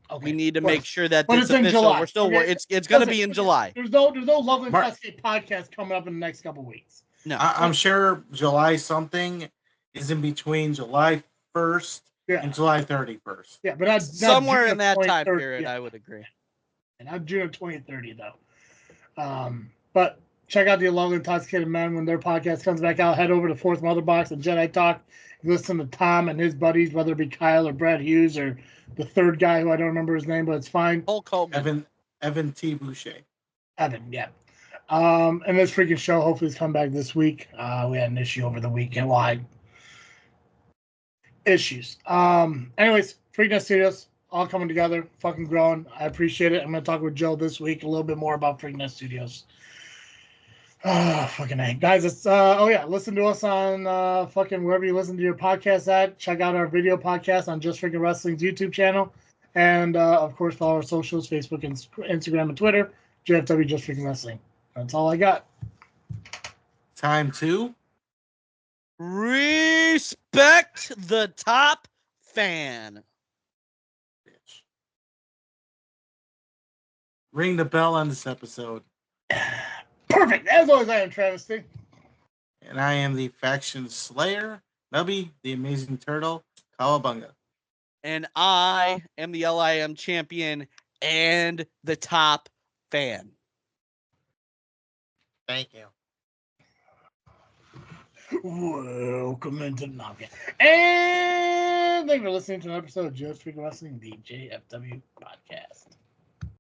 Okay. We need to make sure that it's official. July. We're still it's going to be in July. There's no Love and Intoxicated podcast coming up in the next couple weeks. No, I'm sure July something is in between July 1st and July 31st. Yeah, but not somewhere June in that time 23rd. period, Yeah. I would agree. And not June of 2030 though. But check out the Love and Intoxicated Men when their podcast comes back out. Head over to Fourth Mother Box and Jedi Talk. You listen to Tom and his buddies, whether it be Kyle or Brad Hughes or the third guy who I don't remember his name, but it's fine. Hulk Hogan. Evan T. Boucher. Evan, yeah. And this freaking show hopefully is come back this week. We had an issue over the weekend. Well, issues. Anyways, Freaknet Studios all coming together, fucking growing. I appreciate it. I'm gonna talk with Joe this week a little bit more about Freaknet Studios. Fucking A. Guys, it's listen to us on fucking wherever you listen to your podcast at. Check out our video podcast on Just Freaking Wrestling's YouTube channel. And of course follow our socials, Facebook, Instagram, and Twitter. JFW Just Freaking Wrestling. That's all I got. Time to respect the top fan. Bitch. Ring the bell on this episode. Perfect. As always, I am Travesty. And I am the faction slayer, Nubby, the amazing turtle, Kawabunga. And I am the LIM champion and the top fan. Thank you. Welcome into Nubby. And Thank you for listening to an episode of Joe's Freaking Wrestling, the JFW Podcast.